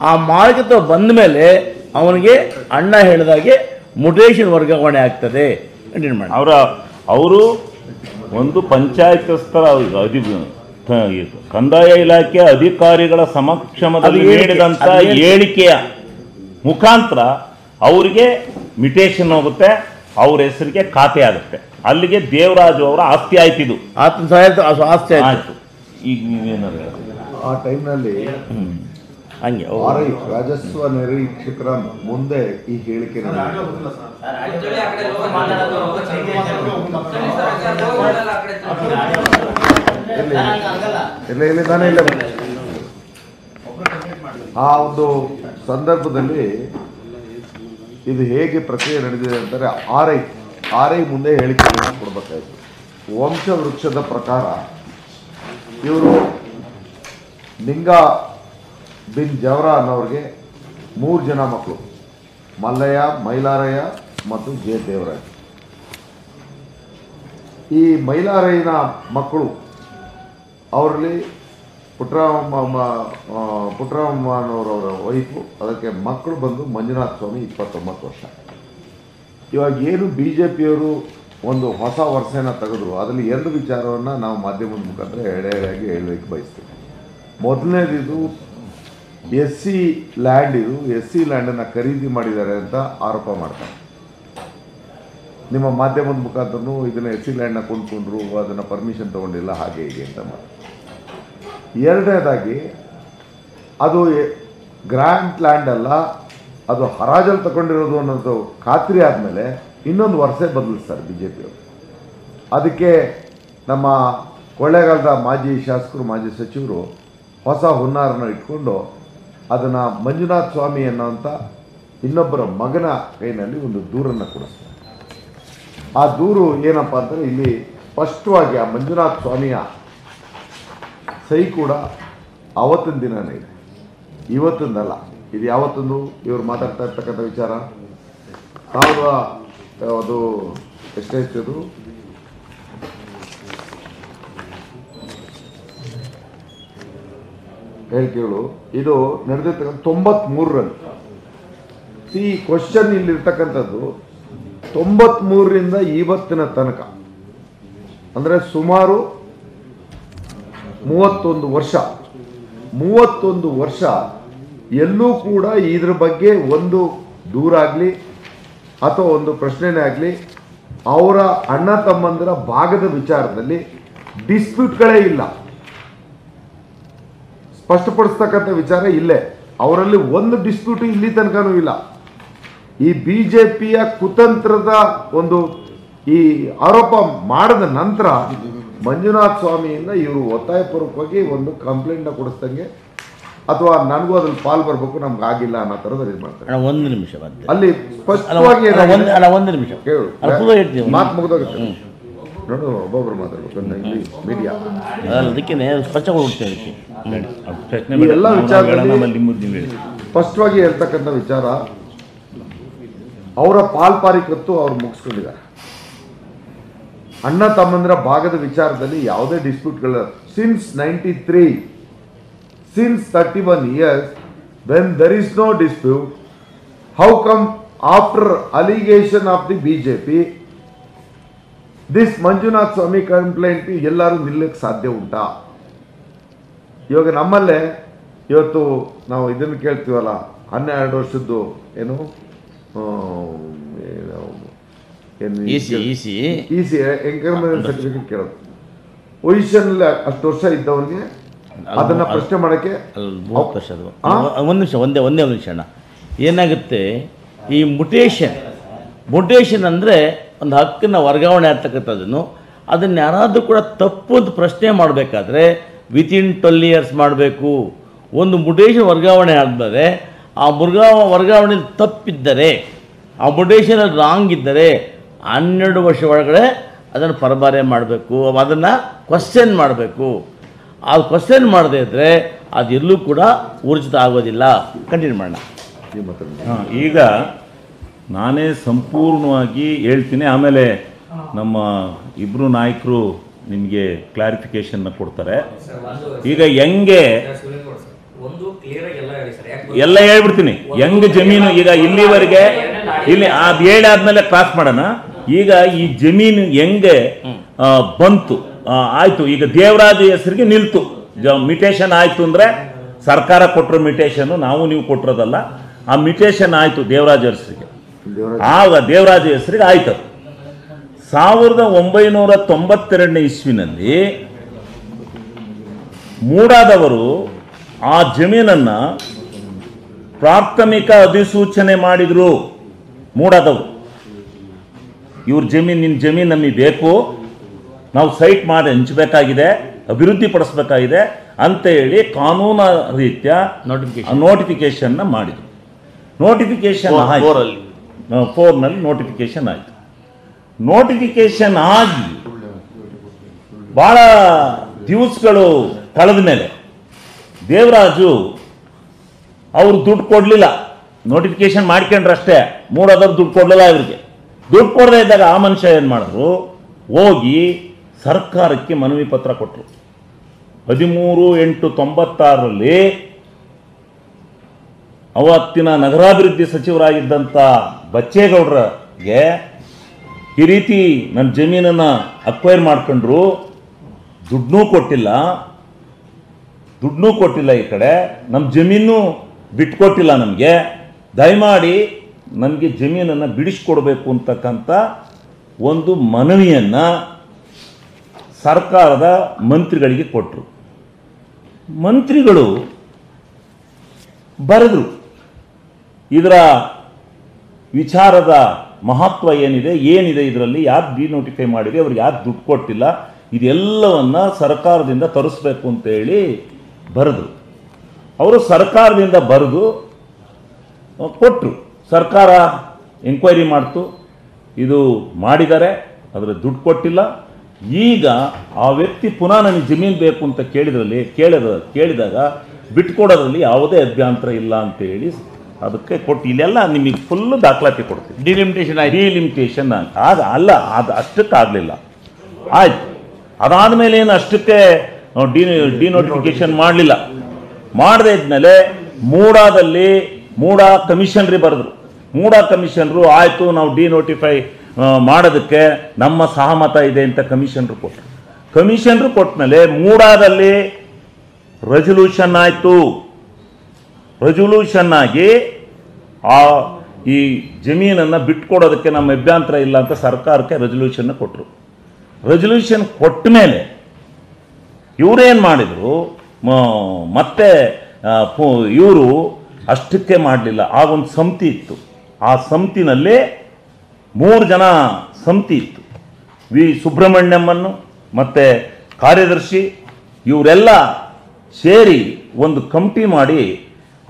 ಆ ಮಾಲೀಕತ್ವ ಬಂದ ಮೇಲೆ ಅವನಿಗೆ ಅಣ್ಣ ಹೇಳಿದಾಗೆ ಮುಟೇಶನ್ ವರ್ಗಾವಣೆ ಆಗ್ತದೆ. ಅವರು ಒಂದು ಪಂಚಾಯತಸ್ಥರ ಕಂದಾಯ ಇಲಾಖೆ ಅಧಿಕಾರಿಗಳ ಸಮಕ್ಷಮದಲ್ಲಿ ನೀಡಿದಂಥ ಹೇಳಿಕೆಯ ಮುಖಾಂತರ ಅವರಿಗೆ ಮಿಟೇಷನ್ ಹೋಗುತ್ತೆ, ಅವ್ರ ಹೆಸರಿಗೆ ಖಾತೆ ಆಗುತ್ತೆ. ಅಲ್ಲಿಗೆ ದೇವರಾಜು ಅವರ ಆಸ್ತಿ ಆಯ್ತಿದು, ಆಸ್ತಿ ಆಯ್ತು. ಈಗ ನೀವೇನಾದ್ರು ಆ ಟೈಮ್ನಲ್ಲಿ ಹಂಗೆ ರಾಜಸ್ವ ನಿರೀಕ್ಷಕರ ಮುಂದೆ ಈ ಹೇಳಿಕೆ ಆ ಒಂದು ಸಂದರ್ಭದಲ್ಲಿ ಇದು ಹೇಗೆ ಪ್ರಕ್ರಿಯೆ ನಡೆದಿದೆ ಅಂತಾರೆ, ಆರ್ ಐ ಮುಂದೆ ಹೇಳಿಕೆ ಕೊಡಬೇಕಾಯಿತು. ವಂಶವೃಕ್ಷದ ಪ್ರಕಾರ ಇವರು ನಿಂಗಾ ಬಿನ್ ಜವರ ಅನ್ನೋರಿಗೆ 3 ಜನ ಮಕ್ಕಳು, ಮಲ್ಲಯ್ಯ, ಮೈಲಾರಯ್ಯ ಮತ್ತು ಜೆ ದೇವರಾಜ್. ಈ ಮೈಲಾರಯ್ಯನ ಮಕ್ಕಳು ಅವರಲ್ಲಿ ಪುಟ್ಟರಾಮನವರವರ ವೈಫು, ಅದಕ್ಕೆ ಮಕ್ಕಳು ಬಂದು ಮಂಜುನಾಥ ಸ್ವಾಮಿ 29 ವರ್ಷ. ಇವಾಗ ಏನು BJPಯವರು ಒಂದು ಹೊಸ ವರ್ಷನ ತೆಗೆದ್ರು, ಅದರಲ್ಲಿ 2 ವಿಚಾರವನ್ನು ನಾವು ಮಾಧ್ಯಮದ ಮುಖಾಂತರ ಎಡೆಯಾಗಿ ಹೇಳಲಿಕ್ಕೆ ಬಯಸ್ತೀವಿ. ಮೊದಲನೇದು SC ಲ್ಯಾಂಡ್, ಇದು SC ಲ್ಯಾಂಡನ್ನು ಖರೀದಿ ಮಾಡಿದ್ದಾರೆ ಅಂತ ಆರೋಪ ಮಾಡ್ತಾರೆ. ನಿಮ್ಮ ಮಾಧ್ಯಮದ ಮುಖಾಂತರನೂ ಇದನ್ನು SC ಲ್ಯಾಂಡ್ನ ಕೊಂಡ್ಕೊಂಡ್ರು, ಅದನ್ನು ಪರ್ಮಿಷನ್ ತೊಗೊಂಡಿಲ್ಲ, ಹಾಗೆ ಹೀಗೆ ಅಂತ ಮಾಡಿ. ಎರಡನೇದಾಗಿ ಅದು ಗ್ರ್ಯಾಂಟ್ ಲ್ಯಾಂಡ್ ಅಲ್ಲ, ಅದು ಹರಾಜಲ್ಲಿ ತಗೊಂಡಿರೋದು ಅನ್ನೋದು ಖಾತ್ರಿ ಆದಮೇಲೆ ಇನ್ನೊಂದು ವರ್ಷ ಬದಲಿಸ್ತಾರೆ BJPಯವರು. ಅದಕ್ಕೆ ನಮ್ಮ ಕೊಳ್ಳೇಗಾಲದ ಮಾಜಿ ಶಾಸಕರು, ಮಾಜಿ ಸಚಿವರು ಹೊಸ ಹುನ್ನಾರನ ಇಟ್ಕೊಂಡು ಅದನ್ನು ಮಂಜುನಾಥ ಸ್ವಾಮಿ ಅನ್ನೋಂಥ ಇನ್ನೊಬ್ಬರ ಮಗನ ಕೈನಲ್ಲಿ ಒಂದು ದೂರನ್ನು ಕೊಡಿಸ್ತಾರೆ. ಆ ದೂರು ಏನಪ್ಪ ಅಂದರೆ ಇಲ್ಲಿ ಸ್ಪಷ್ಟವಾಗಿ ಆ ಮಂಜುನಾಥ ಸ್ವಾಮಿಯ ಸಹಿ ಕೂಡ ಆವತ್ತಿನ ದಿನನೇ ಇದೆ, ಇವತ್ತೊಂದಲ್ಲ. ಇದು ಯಾವತ್ತೊಂದು ಇವರು ಮಾತಾಡ್ತಾ ಇರ್ತಕ್ಕಂಥ ವಿಚಾರ ಅದು ಎಷ್ಟಾಯ್ತದು, ಹೇಳಿಕೆಗಳು ಇದು ನಡೆದಿರ್ತಕ್ಕಂಥ 93ರಲ್ಲಿ. ಈ ಕ್ವಶನ್ ಇಲ್ಲಿರ್ತಕ್ಕಂಥದ್ದು 93ರಿಂದ ಇವತ್ತಿನ ತನಕ ಅಂದರೆ ಸುಮಾರು 31 ವರ್ಷ. 31 ವರ್ಷ ಎಲ್ಲೂ ಕೂಡ ಇದ್ರ ಬಗ್ಗೆ ಒಂದು ದೂರಾಗಲಿ ಅಥವಾ ಒಂದು ಪ್ರಶ್ನೆನೇ ಆಗಲಿ ಅವರ ಅಣ್ಣ ತಮ್ಮಂದಿರ ಭಾಗದ ವಿಚಾರದಲ್ಲಿ ಡಿಸ್ಪ್ಯೂಟ್ಗಳೇ ಇಲ್ಲ. ಸ್ಪಷ್ಟಪಡಿಸ್ತಕ್ಕಂಥ ವಿಚಾರ ಇಲ್ಲೇ, ಅವರಲ್ಲಿ ಒಂದು ಡಿಸ್ಪ್ಯೂಟ್ ಇಲ್ಲಿ ತನಕನೂ ಇಲ್ಲ. ಈ BJPಯ ಕುತಂತ್ರದ ಒಂದು ಈ ಆರೋಪ ಮಾಡಿದ ನಂತರ ಮಂಜುನಾಥ ಸ್ವಾಮಿಯಿಂದ ಇವರು ಒತ್ತಾಯಪೂರ್ವಕವಾಗಿ ಒಂದು ಕಂಪ್ಲೇಂಟ್ನ ಕೊಡಿಸ್ದಂಗೆ ಅಥವಾ ನನಗೂ ಅದ್ರಲ್ಲಿ ಪಾಲ್ ಬರಬೇಕು, ನಮ್ಗೆ ಆಗಿಲ್ಲ ಅನ್ನೋ ಥರದ ಇದು ಮಾಡ್ತಾರೆ. ಒಂದು ನಿಮಿಷ ಅಲ್ಲಿ ಸ್ಪಷ್ಟವಾಗಿ ಒಂದು ನಿಮಿಷ ಕೇಳು, ಮಾತು ಮುಗಿದೋಗುತ್ತೆ ನೋಡು, ಒಬ್ಬೊಬ್ರು ಮಾತಾಡ್ಬೇಕು ಇಲ್ಲಿ ಮೀಡಿಯಾ. ಅದಕ್ಕೆ ಸ್ಪಷ್ಟಗೊಳ್ಬಿಡ್ತೇವೆ. ಎಲ್ಲ ವಿಚಾರದಲ್ಲಿ ಸ್ಪಷ್ಟವಾಗಿ ಹೇಳ್ತಕ್ಕಂಥ ವಿಚಾರ, ಅವರ ಪಾಲ್ಪಾರಿಕತ್ತು ಅವ್ರು ಮುಗಿಸ್ಕೊಂಡಿದ್ದಾರೆ. ಅಣ್ಣ ತಮ್ಮಂದಿರ ಭಾಗದ ವಿಚಾರದಲ್ಲಿ ಯಾವುದೇ ಡಿಸ್ಪ್ಯೂಟ್ಗಳ since since 31 years, when there is no dispute, how come after allegation of the BJP, this Manjunath Swamy complaint ಎಲ್ಲರೂ ನಿಲ್ಲಕ್ಕೆ ಸಾಧ್ಯ ಉಂಟಾ? ಇವಾಗ ನಮ್ಮಲ್ಲೇ ಇವತ್ತು ನಾವು ಇದನ್ನು ಕೇಳ್ತೀವಲ್ಲ, 12 ವರ್ಷದ್ದು ಏನು ಈಸಿ ಎಂಕರೇಜ್ಮೆಂಟ್ ಸರ್ಟಿಫಿಕೇಟ್ ಕೇಳೋದು. ಪೊಸಿಷನ್ ಅಷ್ಟು ವರ್ಷ ಇದ್ದವನಿಗೆ ಅದನ್ನ ಪ್ರಶ್ನೆ ಮಾಡಕ್ಕೆ 30 ವರ್ಷ. ಒಂದು ನಿಮಿಷ, ಒಂದೇ ನಿಮಿಷ ಅಣ್ಣ. ಏನಾಗುತ್ತೆ ಈ ಮುಟೇಷನ್ ಅಂದರೆ ಒಂದು ಹಕ್ಕನ್ನು ವರ್ಗಾವಣೆ ಆಗ್ತಕ್ಕಂಥದ್ದನ್ನು, ಅದನ್ನು ಯಾರಾದರೂ ಕೂಡ ತಪ್ಪು ಅಂತ ಪ್ರಶ್ನೆ ಮಾಡಬೇಕಾದ್ರೆ ವಿತಿನ್ 12 years ಮಾಡಬೇಕು. ಒಂದು ಮುಟೇಷನ್ ವರ್ಗಾವಣೆ ಆದಮೇಲೆ ಆ ವರ್ಗಾವಣೆ ತಪ್ಪಿದ್ದರೆ, ಆ ಮುಟೇಷನಲ್ಲಿ ರಾಂಗ್ ಇದ್ದರೆ 12 ವರ್ಷ ಒಳಗಡೆ ಅದನ್ನು ಪರಭಾರೆ ಮಾಡಬೇಕು, ಅದನ್ನು ಕ್ವಶನ್ ಮಾಡಬೇಕು. ಆ ಕ್ವಶನ್ ಮಾಡದೇ ಇದ್ದರೆ ಅದೆಲ್ಲೂ ಕೂಡ ಊರ್ಜಿತ ಆಗೋದಿಲ್ಲ. ಕಂಟಿನ್ಯೂ ಮಾಡೋಣ. ಈಗ ನಾನೇ ಸಂಪೂರ್ಣವಾಗಿ ಹೇಳ್ತೀನಿ, ಆಮೇಲೆ ನಮ್ಮ ಇಬ್ಬರು ನಾಯಕರು ನಿಮಗೆ ಕ್ಲಾರಿಫಿಕೇಶನ್ನ ಕೊಡ್ತಾರೆ. ಈಗ ಹೆಂಗೆ ಎಲ್ಲ ಹೇಳ್ಬಿಡ್ತೀನಿ, ಹೆಂಗ್ ಜಮೀನು ಈಗ ಇಲ್ಲಿವರೆಗೆ ಇಲ್ಲಿ ಅದು ಹೇಳಾದ್ಮೇಲೆ ಕ್ರಾಸ್ ಮಾಡೋಣ. ಈಗ ಈ ಜಮೀನು ಹೆಂಗೆ ಬಂತು ಆಯ್ತು, ಈಗ ದೇವರಾಜ ಹೆಸರಿಗೆ ನಿಲ್ತು, ಮಿಟೇಷನ್ ಆಯ್ತು ಅಂದ್ರೆ ಸರ್ಕಾರ ಕೊಟ್ಟರು ಮಿಟೇಷನ್, ನಾವು ನೀವು ಕೊಟ್ಟಿರೋದಲ್ಲ. ಆ ಮಿಟೇಷನ್ ಆಯ್ತು ದೇವರಾಜ ಹೆಸರಿಗೆ, ಆಗ ದೇವರಾಜ ಹೆಸರಿಗೆ ಆಯ್ತು. 1992 ಇಸ್ವಿನಲ್ಲಿ ಮೂಡಾದವರು ಆ ಜಮೀನನ್ನು ಪ್ರಾಥಮಿಕ ಅಧಿಸೂಚನೆ ಮಾಡಿದ್ರು. ಮೂಡಾದವರು ಇವ್ರ ನಿನ್ನ ಜಮೀನು ನಮಗೆ ಬೇಕು, ನಾವು ಸೈಟ್ ಮಾಡಿ ಹಂಚಬೇಕಾಗಿದೆ, ಅಭಿವೃದ್ಧಿ ಪಡಿಸ್ಬೇಕಾಗಿದೆ ಅಂತ ಹೇಳಿ ಕಾನೂನು ರೀತ್ಯ ನೋಟಿಫಿಕೇಶನ್ನ ಮಾಡಿದ್ರು. ನೋಟಿಫಿಕೇಶನ್ 4ನಲ್ಲಿ ನೋಟಿಫಿಕೇಶನ್ ಆಯಿತು. ನೋಟಿಫಿಕೇಶನ್ ಆಗಿ ಭಾಳ ದಿವಸಗಳು ಕಳೆದ ಮೇಲೆ ದೇವರಾಜು ಅವರು ದುಡ್ಡು ಕೊಡಲಿಲ್ಲ. ನೋಟಿಫಿಕೇಶನ್ ಮಾಡ್ಕೊಂಡ್ರಷ್ಟೇ, ಮೂಡೋದವ್ರು ದುಡ್ಡು ಕೊಡಲಿಲ್ಲ. ಇವರಿಗೆ ದುಡ್ಡು ಕೊಡದೇ ಇದ್ದಾಗ ಆ ಮನುಷ್ಯ ಏನು ಮಾಡಿದ್ರು, ಹೋಗಿ ಸರ್ಕಾರಕ್ಕೆ ಮನವಿ ಪತ್ರ ಕೊಟ್ಟರು. 13/8/96ರಲ್ಲಿ ಅವತ್ತಿನ ನಗರಾಭಿವೃದ್ಧಿ ಸಚಿವರಾಗಿದ್ದಂಥ ಬಚ್ಚೇಗೌಡರಿಗೆ ಈ ರೀತಿ ನನ್ನ ಜಮೀನನ್ನು ಅಕ್ವೈರ್ ಮಾಡ್ಕೊಂಡ್ರು, ದುಡ್ಡನ್ನೂ ಕೊಟ್ಟಿಲ್ಲ, ಈ ಕಡೆ ನಮ್ಮ ಜಮೀನು ಬಿಟ್ಕೊಟ್ಟಿಲ್ಲ, ನಮಗೆ ದಯಮಾಡಿ ನನಗೆ ಜಮೀನನ್ನು ಬಿಡಿಸ್ಕೊಡ್ಬೇಕು ಅಂತಕ್ಕಂಥ ಒಂದು ಮನವಿಯನ್ನು ಸರ್ಕಾರದ ಮಂತ್ರಿಗಳಿಗೆ ಕೊಟ್ಟರು. ಮಂತ್ರಿಗಳು ಬರೆದ್ರು, ಇದರ ವಿಚಾರದ ಮಹತ್ವ ಏನಿದೆ ಇದರಲ್ಲಿ, ಯಾರು ಡಿನೋಟಿಫೈ ಮಾಡಿದೆ, ಅವ್ರಿಗೆ ಯಾರು ದುಡ್ಡು ಕೊಟ್ಟಿಲ್ಲ, ಇದೆಲ್ಲವನ್ನು ಸರ್ಕಾರದಿಂದ ತರಿಸ್ಬೇಕು ಅಂತೇಳಿ ಬರೆದ್ರು. ಅವರು ಸರ್ಕಾರದಿಂದ ಬರೆದು ಕೊಟ್ಟರು. ಸರ್ಕಾರ ಎಂಕ್ವೈರಿ ಮಾಡ್ತು, ಇದು ಮಾಡಿದ್ದಾರೆ, ಅದರ ದುಡ್ಡು ಕೊಟ್ಟಿಲ್ಲ. ಈಗ ಆ ವ್ಯಕ್ತಿ ಪುನಃ ನನಗೆ ಜಮೀನು ಬೇಕು ಅಂತ ಕೇಳಿದಾಗ ಬಿಟ್ಕೊಡೋದ್ರಲ್ಲಿ ಯಾವುದೇ ಅಭ್ಯಂತರ ಇಲ್ಲ ಅಂತೇಳಿ ಅದಕ್ಕೆ ಕೊಟ್ಟು ಇಲ್ಲೆಲ್ಲ ನಿಮಗೆ ಫುಲ್ಲು ದಾಖಲಾತಿ ಕೊಡ್ತೀವಿ. ಡಿಲಿಮಿಟೇಷನ್ ಆಗ ಅಲ್ಲ, ಅದು ಅಷ್ಟಕ್ಕಾಗಲಿಲ್ಲ. ಆಯ್ತು, ಅದಾದಮೇಲೆ ಏನು ಅಷ್ಟಕ್ಕೆ ಡಿನೋಟಿಫಿಕೇಶನ್ ಮಾಡಲಿಲ್ಲ. ಮಾಡದೇ ಇದ್ಮೇಲೆ ಮೂಡಾ ಕಮಿಷನರಿ ಬರೆದ್ರು. ಮೂಡಾ ಕಮಿಷನರು ಆಯಿತು, ನಾವು ಡಿನೋಟಿಫೈ ಮಾಡೋದಕ್ಕೆ ನಮ್ಮ ಸಹಮತ ಇದೆ ಅಂತ ಕಮಿಷನರು ಕೊಟ್ಟರು. ಕಮಿಷನರು ಕೊಟ್ಟಮೇಲೆ ಮೂಡಾದಲ್ಲಿ ರೆಸಲ್ಯೂಷನ್ ಆಯಿತು. ರೆಸಲ್ಯೂಷನ್ ಆಗಿ ಈ ಜಮೀನನ್ನು ಬಿಟ್ಕೊಡೋದಕ್ಕೆ ನಮ್ಮ ಅಭ್ಯಂತರ ಇಲ್ಲ ಅಂತ ಸರ್ಕಾರಕ್ಕೆ ರೆಸಲ್ಯೂಷನ್ನ ಕೊಟ್ಟರು. ರೆಸಲ್ಯೂಷನ್ ಕೊಟ್ಟ ಮೇಲೆ ಇವರೇನು ಮಾಡಿದರು, ಮತ್ತೆ ಇವರು ಅಷ್ಟಕ್ಕೆ ಮಾಡಲಿಲ್ಲ. ಆಗೊಂದು ಸಮಿತಿ ಇತ್ತು, ಆ ಸಮಿತಿನಲ್ಲಿ 3 ಜನ ಸಮಿತಿ ಇತ್ತು. ವಿ ಸುಬ್ರಹ್ಮಣ್ಯಮ್ಮನ್ನು ಮತ್ತು ಕಾರ್ಯದರ್ಶಿ ಇವರೆಲ್ಲ ಸೇರಿ ಒಂದು ಕಮಿಟಿ ಮಾಡಿ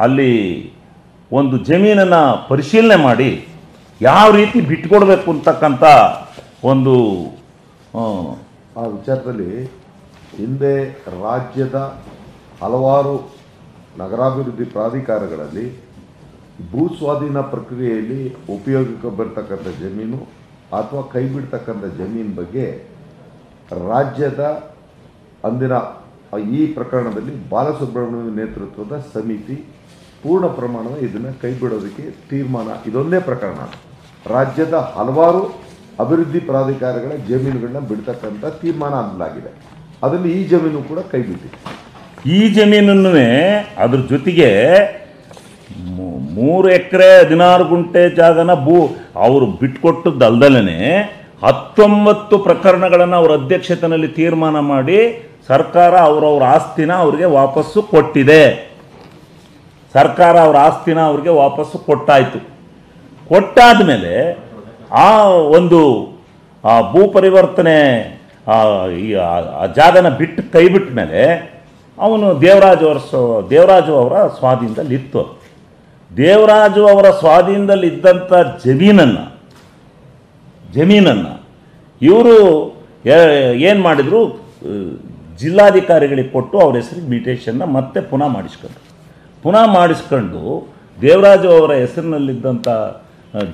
ಅಲ್ಲಿ ಒಂದು ಜಮೀನನ್ನು ಪರಿಶೀಲನೆ ಮಾಡಿ ಯಾವ ರೀತಿ ಬಿಟ್ಕೊಡ್ಬೇಕು ಅಂತಕ್ಕಂಥ ಒಂದು ಆ ವಿಚಾರದಲ್ಲಿ ಹಿಂದೆ ರಾಜ್ಯದ ಹಲವಾರು ನಗರಾಭಿವೃದ್ಧಿ ಪ್ರಾಧಿಕಾರಗಳಲ್ಲಿ ಭೂ ಸ್ವಾಧೀನ ಪ್ರಕ್ರಿಯೆಯಲ್ಲಿ ಉಪಯೋಗಕ್ಕೆ ಬರ್ತಕ್ಕಂಥ ಜಮೀನು ಅಥವಾ ಕೈ ಬಿಡ್ತಕ್ಕಂಥ ಜಮೀನು ಬಗ್ಗೆ ರಾಜ್ಯದ ಅಂದಿನ ಈ ಪ್ರಕರಣದಲ್ಲಿ ಬಾಲಸುಬ್ರಹ್ಮಣ್ಯ ನೇತೃತ್ವದ ಸಮಿತಿ ಪೂರ್ಣ ಪ್ರಮಾಣದ ಇದನ್ನು ಕೈಬಿಡೋದಕ್ಕೆ ತೀರ್ಮಾನ, ಇದೊಂದೇ ಪ್ರಕರಣ, ರಾಜ್ಯದ ಹಲವಾರು ಅಭಿವೃದ್ಧಿ ಪ್ರಾಧಿಕಾರಗಳ ಜಮೀನುಗಳನ್ನ ಬಿಡ್ತಕ್ಕಂಥ ತೀರ್ಮಾನ ಅನ್ನಲಾಗಿದೆ. ಅದರಲ್ಲಿ ಈ ಜಮೀನು ಕೂಡ ಕೈಬಿಟ್ಟಿದೆ. ಈ ಜಮೀನನ್ನು ಅದ್ರ ಜೊತೆಗೆ 3 ಎಕರೆ 16 ಗುಂಟೆ ಜಾಗನ ಅವರು ಬಿಟ್ಕೊಟ್ಟದ್ದಲ್ದಲೇ 19 ಪ್ರಕರಣಗಳನ್ನು ಅವ್ರ ಅಧ್ಯಕ್ಷತೆಯಲ್ಲಿ ತೀರ್ಮಾನ ಮಾಡಿ ಸರ್ಕಾರ ಅವರವ್ರ ಆಸ್ತಿನ ಅವ್ರಿಗೆ ವಾಪಸ್ಸು ಕೊಟ್ಟಿದೆ. ಸರ್ಕಾರ ಅವ್ರ ಆಸ್ತಿನ ಅವ್ರಿಗೆ ವಾಪಸ್ಸು ಕೊಟ್ಟಾಯಿತು. ಕೊಟ್ಟಾದ ಮೇಲೆ ಆ ಒಂದು ಭೂ ಪರಿವರ್ತನೆ ಈ ಜಾಗನ ಬಿಟ್ಟು ಕೈ ಬಿಟ್ಟ ಮೇಲೆ ಅವನು ದೇವರಾಜು ಅವರ ಸ್ವಾಧೀನದಲ್ಲಿತ್ತು. ದೇವರಾಜು ಅವರ ಸ್ವಾಧೀನದಲ್ಲಿದ್ದಂಥ ಜಮೀನನ್ನು ಇವರು ಏನು ಮಾಡಿದರು, ಜಿಲ್ಲಾಧಿಕಾರಿಗಳಿಗೆ ಕೊಟ್ಟು ಅವ್ರ ಹೆಸರಿಗೆ ಮ್ಯೂಟೇಷನ್ನ ಮತ್ತೆ ಪುನಃ ಮಾಡಿಸ್ಕೊಂಡು ದೇವರಾಜು ಅವರ ಹೆಸರಿನಲ್ಲಿದ್ದಂಥ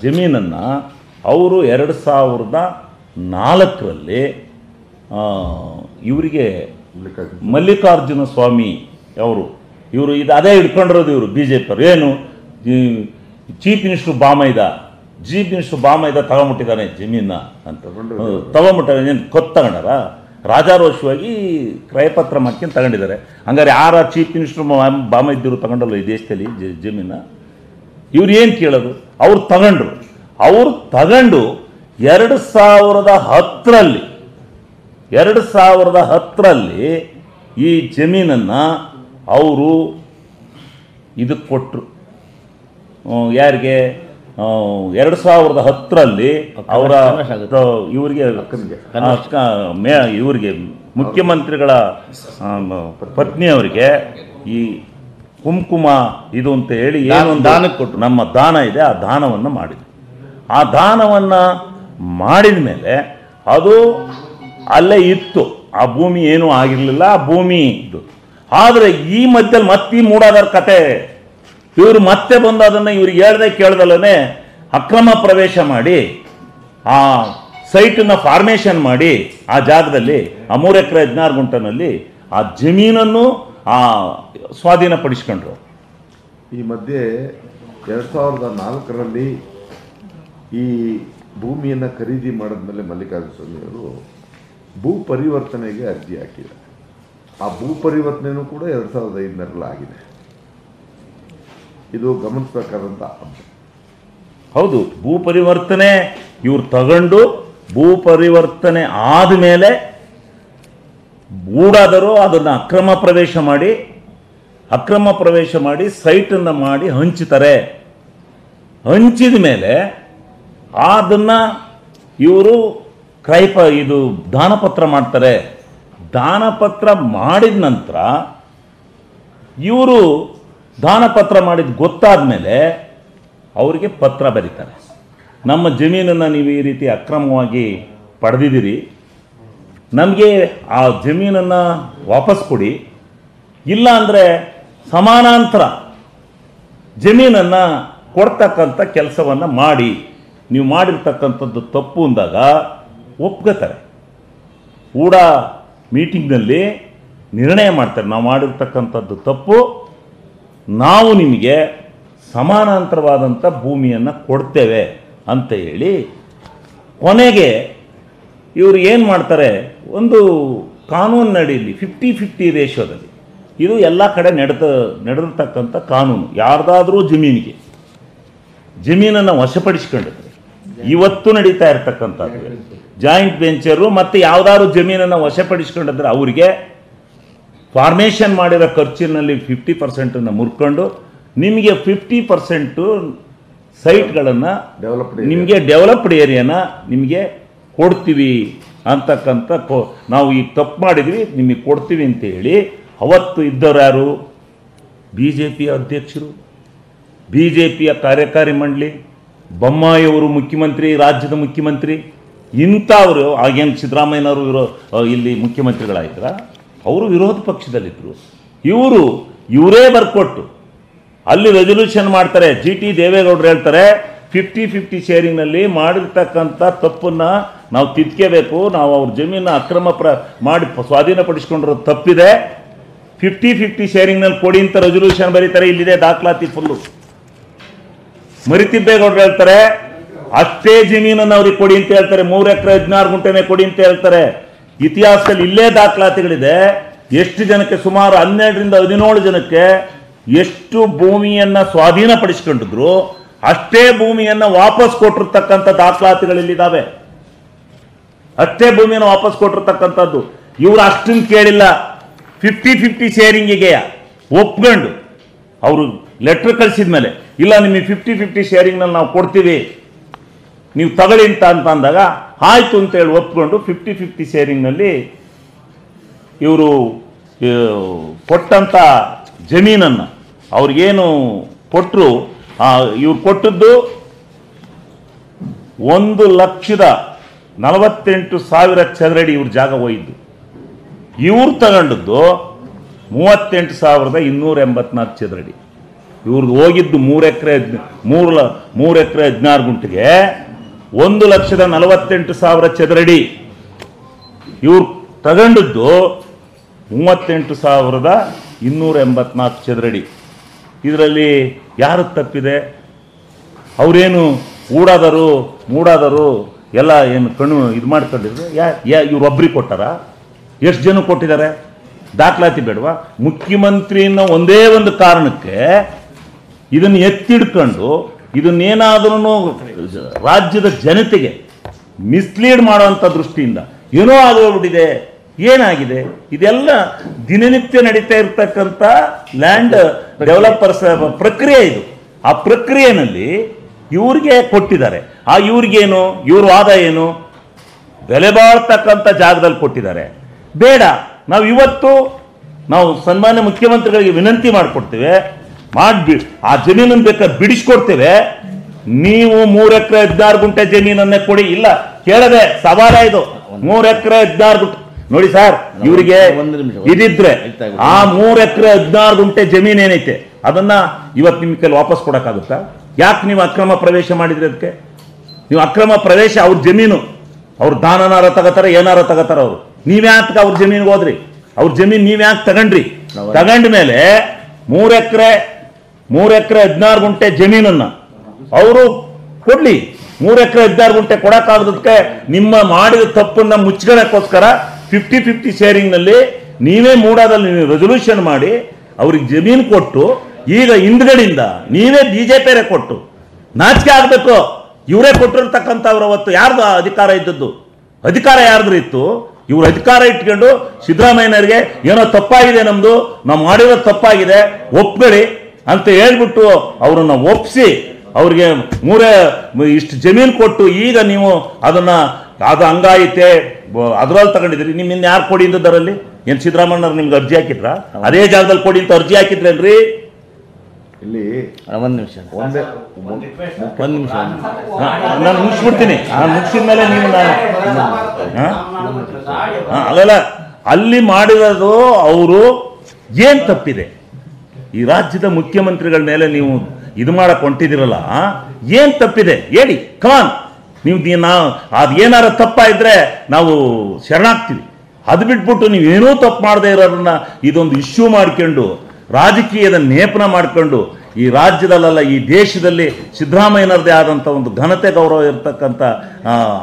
ಜಮೀನನ್ನು ಅವರು 2004ರಲ್ಲಿ ಇವರಿಗೆ ಮಲ್ಲಿಕಾರ್ಜುನ ಸ್ವಾಮಿ ಇವರು ಇದು ಅದೇ ಹಿಡ್ಕೊಂಡಿರೋದು. ಇವರು ಬಿ ಜೆ ಪಿಯವರು ಏನು ಚೀಫ್ ಮಿನಿಸ್ಟ್ರು ಬಾಮೈದ ತಗೊಂಬಿಟ್ಟಿದ್ದಾನೆ ಜಮೀನ ಅಂತ ತಗೊಂಬಿಟ್ಟಾರೆ. ಏನು ಕೊತ್ತು ತಗೊಂಡಾರ, ರಾಜಾರೋಷವಾಗಿ ಕ್ರಯಪತ್ರ ಮಾಡ್ಕೊಂಡು ತಗೊಂಡಿದ್ದಾರೆ. ಹಂಗಾರೆ ಯಾರ ಚೀಫ್ ಮಿನಿಸ್ಟ್ರು ಬಾಮೈದ್ದರು ತಗೊಂಡಲ್ಲ ಈ ದೇಶದಲ್ಲಿ ಜಮೀನ? ಇವ್ರು ಏನು ಕೇಳೋದು? ಅವ್ರು ತಗೊಂಡು 2010ರಲ್ಲಿ ಈ ಜಮೀನನ್ನು ಅವರು ಇದಕ್ಕೆ ಕೊಟ್ಟರು. ಯಾರಿಗೆ? 2010ರಲ್ಲಿ ಅವರ ಇವರಿಗೆ ಮುಖ್ಯಮಂತ್ರಿಗಳ ಪತ್ನಿಯವರಿಗೆ ಈ ಕುಂಕುಮ ಇದು ಅಂತ ಹೇಳಿ ಏನೊಂದು ದಾನಕ್ಕೆ ಕೊಟ್ಟು, ನಮ್ಮ ದಾನ ಇದೆ, ಆ ದಾನವನ್ನು ಮಾಡಿದ್ರು. ಆ ದಾನವನ್ನು ಮಾಡಿದ ಮೇಲೆ ಅದು ಅಲ್ಲೇ ಇತ್ತು, ಆ ಭೂಮಿ ಏನೂ ಆಗಿರಲಿಲ್ಲ, ಆ ಭೂಮಿ ಇದು. ಆದರೆ ಈ ಮಧ್ಯದಲ್ಲಿ ಮತ್ತೆ ಈ ಮೂಡಾದರ ಕತೆ, ಇವರು ಮತ್ತೆ ಬಂದು ಅದನ್ನು ಇವ್ರಿಗೆ ಹೇಳ್ದೆ ಕೇಳ್ದಲ್ಲೇ ಅಕ್ರಮ ಪ್ರವೇಶ ಮಾಡಿ ಆ ಸೈಟನ್ನು ಫಾರ್ಮೇಷನ್ ಮಾಡಿ ಆ ಜಾಗದಲ್ಲಿ ಆ 3 ಎಕರೆ 16 ಗುಂಟನಲ್ಲಿ ಆ ಜಮೀನನ್ನು ಸ್ವಾಧೀನಪಡಿಸ್ಕೊಂಡ್ರು. ಈ ಮಧ್ಯೆ 2004ರಲ್ಲಿ ಈ ಭೂಮಿಯನ್ನು ಖರೀದಿ ಮಾಡಿದ್ಮೇಲೆ ಮಲ್ಲಿಕಾರ್ಜುನ ಸ್ವಾಮಿಯವರು ಭೂ ಪರಿವರ್ತನೆಗೆ ಅರ್ಜಿ ಹಾಕಿದ್ದಾರೆ. ಆ ಭೂ ಪರಿವರ್ತನೆಯೂ ಕೂಡ 2005ರಲ್ಲಿ ಆಗಿದೆ. ಇದು ಗಮನಿಸಬೇಕಾದಂಥ ಅಂಶ. ಹೌದು, ಭೂ ಪರಿವರ್ತನೆ ಇವ್ರು ತಗೊಂಡು ಭೂ ಪರಿವರ್ತನೆ ಆದಮೇಲೆ ಗೂಡಾದರೂ ಅದನ್ನು ಅಕ್ರಮ ಪ್ರವೇಶ ಮಾಡಿ ಸೈಟನ್ನು ಮಾಡಿ ಹಂಚುತ್ತಾರೆ. ಹಂಚಿದ ಮೇಲೆ ಅದನ್ನು ಇವರು ಇದು ದಾನಪತ್ರ ಮಾಡ್ತಾರೆ. ದಾನಪತ್ರ ಮಾಡಿದ ನಂತರ ಇವರು ದಾನಪತ್ರ ಮಾಡಿದ ಗೊತ್ತಾದ ಮೇಲೆ ಅವರಿಗೆ ಪತ್ರ ಬರೀತಾರೆ. ನಮ್ಮ ಜಮೀನನ್ನು ನೀವು ಈ ರೀತಿ ಅಕ್ರಮವಾಗಿ ಪಡೆದಿದ್ದೀರಿ, ನಮಗೆ ಆ ಜಮೀನನ್ನು ವಾಪಸ್ ಕೊಡಿ, ಇಲ್ಲ ಅಂದರೆ ಸಮಾನಾಂತರ ಜಮೀನನ್ನು ಕೊಡ್ತಕ್ಕಂಥ ಕೆಲಸವನ್ನು ಮಾಡಿ, ನೀವು ಮಾಡಿರ್ತಕ್ಕಂಥದ್ದು ತಪ್ಪು ಅಂದಾಗ ಒಪ್ಕೋತಾರೆ. ಕೂಡ ಮೀಟಿಂಗ್ನಲ್ಲಿ ನಿರ್ಣಯ ಮಾಡ್ತಾರೆ, ನಾವು ಮಾಡಿರ್ತಕ್ಕಂಥದ್ದು ತಪ್ಪು, ನಾವು ನಿಮಗೆ ಸಮಾನಾಂತರವಾದಂಥ ಭೂಮಿಯನ್ನು ಕೊಡ್ತೇವೆ ಅಂತ ಹೇಳಿ ಕೊನೆಗೆ ಇವರು ಏನು ಮಾಡ್ತಾರೆ, ಒಂದು ಕಾನೂನಿನಡಿಯಲ್ಲಿ 50-50 ರೇಷೋದಲ್ಲಿ, ಇದು ಎಲ್ಲ ಕಡೆ ನಡೆದಿರ್ತಕ್ಕಂಥ ಕಾನೂನು. ಯಾರ್ದಾದ್ರೂ ಜಮೀನನ್ನು ವಶಪಡಿಸ್ಕೊಂಡಿದ್ರೆ ಇವತ್ತು ನಡೀತಾ ಇರ್ತಕ್ಕಂಥದ್ದು ಜಾಯಿಂಟ್ ವೆಂಚರು, ಮತ್ತು ಯಾವುದಾದ್ರು ಜಮೀನನ್ನು ವಶಪಡಿಸ್ಕೊಂಡಿದ್ರೆ ಅವರಿಗೆ ಫಾರ್ಮೇಷನ್ ಮಾಡಿರೋ ಖರ್ಚಿನಲ್ಲಿ 50% ಮುರ್ಕೊಂಡು ನಿಮಗೆ 50% ಸೈಟ್ಗಳನ್ನು ನಿಮಗೆ ಡೆವಲಪ್ಡ್ ಏರಿಯಾನ ನಿಮಗೆ ಕೊಡ್ತೀವಿ ಅಂತಕ್ಕಂಥ ನಾವು ಈಗ ತಪ್ಪು ಮಾಡಿದ್ವಿ ನಿಮಗೆ ಕೊಡ್ತೀವಿ ಅಂತ ಹೇಳಿ ಅವತ್ತು ಇದ್ದವರು ಯಾರು? BJPಯ ಅಧ್ಯಕ್ಷರು, BJPಯ ಕಾರ್ಯಕಾರಿ ಮಂಡಳಿ, ಬೊಮ್ಮಾಯಿಯವರು ಮುಖ್ಯಮಂತ್ರಿ, ರಾಜ್ಯದ ಮುಖ್ಯಮಂತ್ರಿ. ಇಂಥವರು ಆಗೇನು ಸಿದ್ದರಾಮಯ್ಯನವರು ಇಲ್ಲಿ ಮುಖ್ಯಮಂತ್ರಿಗಳಾಗಿದ್ರ? ಅವರು ವಿರೋಧ ಪಕ್ಷದಲ್ಲಿದ್ದರು. ಇವರೇ ಬರ್ಕೊಟ್ಟು ಅಲ್ಲಿ ರೆಸಲ್ಯೂಷನ್ ಮಾಡ್ತಾರೆ. GT ದೇವೇಗೌಡರು ಹೇಳ್ತಾರೆ 50-50 ಶೇರಿಂಗ್ನಲ್ಲಿ ಮಾಡಿರ್ತಕ್ಕಂಥ ತಪ್ಪನ್ನು ನಾವು ತಿದ್ಕೋಬೇಕು, ನಾವು ಅವ್ರ ಜಮೀನ ಅಕ್ರಮ ಮಾಡಿ ಸ್ವಾಧೀನಪಡಿಸ್ಕೊಂಡಿರೋದು ತಪ್ಪಿದೆ, 50-50 ಶೇರಿಂಗ್ನಲ್ಲಿ ಕೊಡಿ ಅಂತ ರೆಸೊಲ್ಯೂಷನ್ ಬರೀತಾರೆ. ಇಲ್ಲಿದೆ ದಾಖಲಾತಿ ಫುಲ್ಲು. ಮರಿತಿಬ್ಬೇಗೌಡರು ಹೇಳ್ತಾರೆ ಅಷ್ಟೇ ಜಮೀನನ್ನು ಅವ್ರಿಗೆ ಕೊಡಿ ಅಂತ ಹೇಳ್ತಾರೆ. 3 ಎಕರೆ 16 ಗುಂಟೆನೇ ಕೊಡಿ ಅಂತ ಹೇಳ್ತಾರೆ. ಇತಿಹಾಸದಲ್ಲಿ ಇಲ್ಲೇ ದಾಖಲಾತಿಗಳಿದೆ. ಎಷ್ಟು ಜನಕ್ಕೆ, ಸುಮಾರು 12ರಿಂದ 17 ಜನಕ್ಕೆ ಎಷ್ಟು ಭೂಮಿಯನ್ನ ಸ್ವಾಧೀನಪಡಿಸ್ಕೊಂಡಿದ್ರು ಅಷ್ಟೇ ಭೂಮಿಯನ್ನ ವಾಪಸ್ ಕೊಟ್ಟಿರ್ತಕ್ಕಂಥ ದಾಖಲಾತಿಗಳಿಲ್ಲಿದ್ದಾವೆ. ಅಷ್ಟೇ ಭೂಮಿಯನ್ನು ವಾಪಸ್ ಕೊಟ್ಟಿರ್ತಕ್ಕಂಥದ್ದು. ಇವರು ಅಷ್ಟನ್ನು ಕೇಳಿಲ್ಲ. 50-50 ಶೇರಿಂಗಿಗೆ ಒಪ್ಕೊಂಡು ಅವರು ಲೆಟ್ರ್ ಕಳಿಸಿದ ಮೇಲೆ ಇಲ್ಲ ನಿಮಗೆ 50-50 ಶೇರಿಂಗ್ನಲ್ಲಿ ನಾವು ಕೊಡ್ತೀವಿ, ನೀವು ತಗೊಳ್ಳಿ ಅಂತ ಅಂದಾಗ ಆಯಿತು ಅಂತೇಳಿ ಒಪ್ಕೊಂಡು 50-50 ಶೇರಿಂಗ್ನಲ್ಲಿ ಇವರು ಕೊಟ್ಟಂಥ ಜಮೀನನ್ನು ಅವ್ರಿಗೇನು ಕೊಟ್ಟರು, ಇವ್ರು ಕೊಟ್ಟದ್ದು 1,48,000 ಚದರಡಿ ಇವ್ರ ಜಾಗ ಹೋಯಿದ್ದು. ಇವ್ರು ತಗೊಂಡದ್ದು 38,284 ಚದರಡಿ. ಇವ್ರದ್ದು ಹೋಗಿದ್ದು 3 ಎಕರೆ 16 ಗುಂಟೆಗೆ 1,48,000 ಚದರಡಿ. ಇವ್ರು ತಗೊಂಡದ್ದು 38,284 ಚದರಡಿ. ಇದರಲ್ಲಿ ಯಾರು ತಪ್ಪಿದೆ? ಅವರೇನು ಮೂಡಾದರು ಎಲ್ಲ ಏನು ಕಣ್ಣು ಇದು ಮಾಡ್ಕೊಂಡಿದ್ರು. ಇವ್ರು ಒಬ್ರಿಗೆ ಕೊಟ್ಟಾರ? ಎಷ್ಟು ಜನ ಕೊಟ್ಟಿದ್ದಾರೆ? ದಾಖಲಾತಿ ಬೇಡವಾ? ಮುಖ್ಯಮಂತ್ರಿನ ಒಂದೇ ಒಂದು ಕಾರಣಕ್ಕೆ ಇದನ್ನು ಎತ್ತಿಡ್ಕೊಂಡು ಇದನ್ನೇನಾದ್ರೂ ರಾಜ್ಯದ ಜನತೆಗೆ ಮಿಸ್ಲೀಡ್ ಮಾಡುವಂಥ ದೃಷ್ಟಿಯಿಂದ ಏನೋ ಆಗೋಗ್ಬಿಟ್ಟಿದೆ. ಏನಾಗಿದೆ? ಇದೆಲ್ಲ ದಿನನಿತ್ಯ ನಡೀತಾ ಇರ್ತಕ್ಕಂಥ ಲ್ಯಾಂಡ್ ಡೆವಲಪರ್ಸ್ ಪ್ರಕ್ರಿಯೆ ಇದು. ಆ ಪ್ರಕ್ರಿಯೆಯಲ್ಲಿ ಇವ್ರಿಗೆ ಕೊಟ್ಟಿದ್ದಾರೆ. ಇವ್ರಿಗೇನು, ಇವ್ರ ವಾದ ಏನು? ಬೆಲೆ ಬಾಳ್ತಕ್ಕಂಥ ಜಾಗದಲ್ಲಿ ಕೊಟ್ಟಿದ್ದಾರೆ. ಬೇಡ, ನಾವು ಸನ್ಮಾನ್ಯ ಮುಖ್ಯಮಂತ್ರಿಗಳಿಗೆ ವಿನಂತಿ ಮಾಡಿಕೊಡ್ತೇವೆ, ಆ ಜಮೀನನ್ನು ಬೇಕಾದ್ರೆ ಬಿಡಿಸ್ಕೊಡ್ತೇವೆ. ನೀವು 3 ಎಕರೆ 16 ಗುಂಟೆ ಜಮೀನನ್ನೇ ಕೊಡಿ. ಇಲ್ಲ ಕೇಳದೆ ಸವಾಲ ಇದು. 3 ಎಕರೆ 16 ಗುಂಟೆ ನೋಡಿ ಸರ್, ಇವರಿಗೆ ಇದಿದ್ರೆ ಆ 3 ಎಕರೆ 16 ಗುಂಟೆ ಜಮೀನ್ ಏನೈತೆ ಅದನ್ನ ಇವತ್ತು ನಿಮ್ಮ ಕೈಲಿ ವಾಪಸ್ ಕೊಡಕ್ಕಾಗುತ್ತಾ? ಯಾಕೆ ನೀವು ಅಕ್ರಮ ಪ್ರವೇಶ ಮಾಡಿದ್ರಿ? ಅದಕ್ಕೆ ನೀವು ಅಕ್ರಮ ಪ್ರವೇಶ, ಅವ್ರ ಜಮೀನು, ಅವ್ರ ದಾನನಾರ ತಗೋತಾರ, ಏನಾರ ತಗೋತಾರ. ಅವರು ನೀವ್ಯಾಕೆ ಅವ್ರ ಜಮೀನ್ಗೆ ಹೋದ್ರಿ? ಅವ್ರ ಜಮೀನ್ ನೀವ್ಯಾಕೆ ತಗೊಂಡ್ರಿ? ತಗೊಂಡ ಮೇಲೆ 3 ಎಕರೆ 16 ಗುಂಟೆ ಜಮೀನನ್ನ ಅವರು ಕೊಡ್ಲಿ. 3 ಎಕರೆ 16 ಗುಂಟೆ ಕೊಡಕ್ಕಾಗದಕ್ಕೆ ನಿಮ್ಮ ಮಾಡಿದ ತಪ್ಪನ್ನ ಮುಚ್ಕೊಳ್ಳೋಕ್ಕೋಸ್ಕರ 50-50 ಶೇರಿಂಗ್ನಲ್ಲಿ ನೀವೇ ಮೂಡಾದಲ್ಲಿ ರೆಸೊಲ್ಯೂಷನ್ ಮಾಡಿ ಅವ್ರಿಗೆ ಜಮೀನು ಕೊಟ್ಟು, ಈಗ ಹಿಂದ್ಗಡೆಯಿಂದ ನೀವೇ ಬಿಜೆಪಿಯರೇ ಕೊಟ್ಟು ನಾಚಿಕೆ ಆಗಬೇಕು. ಇವರೇ ಕೊಟ್ಟಿರ್ತಕ್ಕಂಥವ್ರು ಅವತ್ತು ಯಾರ್ದು ಅಧಿಕಾರ ಇದ್ದದ್ದು? ಅಧಿಕಾರ ಯಾರ್ದು ಇತ್ತು? ಇವ್ರು ಅಧಿಕಾರ ಇಟ್ಕೊಂಡು ಸಿದ್ದರಾಮಯ್ಯನವರಿಗೆ ಏನೋ ತಪ್ಪಾಗಿದೆ, ನಮ್ದು ನಾವು ಮಾಡಿರೋ ತಪ್ಪಾಗಿದೆ, ಒಪ್ಕೊಳ್ಳಿ ಅಂತ ಹೇಳ್ಬಿಟ್ಟು ಅವರನ್ನ ಒಪ್ಪಿಸಿ ಅವ್ರಿಗೆ ಇಷ್ಟು ಜಮೀನು ಕೊಟ್ಟು ಈಗ ನೀವು ಅದು ಹಂಗಾಯಿತೆ ಅದ್ರಲ್ಲಿ ತಗೊಂಡಿದ್ರಿ. ನಿಮ್ಮಿಂದ ಯಾರು ಕೊಡಿ ಅಂದರಲ್ಲಿ? ಏನು ಸಿದ್ದರಾಮಯ್ಯನವ್ರು ನಿಮ್ಗೆ ಅರ್ಜಿ ಹಾಕಿದ್ರ? ಅದೇ ಜಾಗದಲ್ಲಿ ಕೊಡಿ ಅಂತ ಅರ್ಜಿ ಹಾಕಿದ್ರೇನ್ರಿ? ಇಲ್ಲಿ ಒಂದು ನಿಮಿಷ ನಾನು ಮುಗಿಸ್ಬಿಡ್ತೀನಿ. ನಾನು ಮುಗಿಸಿದ ಮೇಲೆ ನೀವು ಅಲ್ಲಲ್ಲ, ಅಲ್ಲಿ ಮಾಡಿರೋದು ಅವರು ಏನು ತಪ್ಪಿದೆ? ಈ ರಾಜ್ಯದ ಮುಖ್ಯಮಂತ್ರಿಗಳ ಮೇಲೆ ನೀವು ಇದು ಮಾಡಕ್ಕೆ ಹೊಂಟಿದಿರಲ್ಲ, ಏನು ತಪ್ಪಿದೆ ಹೇಳಿ? ಕಮಾನ್, ನೀವು ಅದೇನಾರ ತಪ್ಪಾಯಿದ್ರೆ ನಾವು ಶರಣಾಗ್ತೀವಿ. ಅದು ಬಿಟ್ಬಿಟ್ಟು ನೀವೇನೂ ತಪ್ಪು ಮಾಡದೇ ಇರೋರನ್ನ ಇದೊಂದು ಇಶ್ಯೂ ಮಾಡ್ಕೊಂಡು ರಾಜಕೀಯದ ನೇಪನ ಮಾಡ್ಕೊಂಡು ಈ ರಾಜ್ಯದಲ್ಲ ಈ ದೇಶದಲ್ಲಿ ಸಿದ್ದರಾಮಯ್ಯನವ್ರದೇ ಆದಂಥ ಒಂದು ಘನತೆ ಗೌರವ ಇರತಕ್ಕಂಥ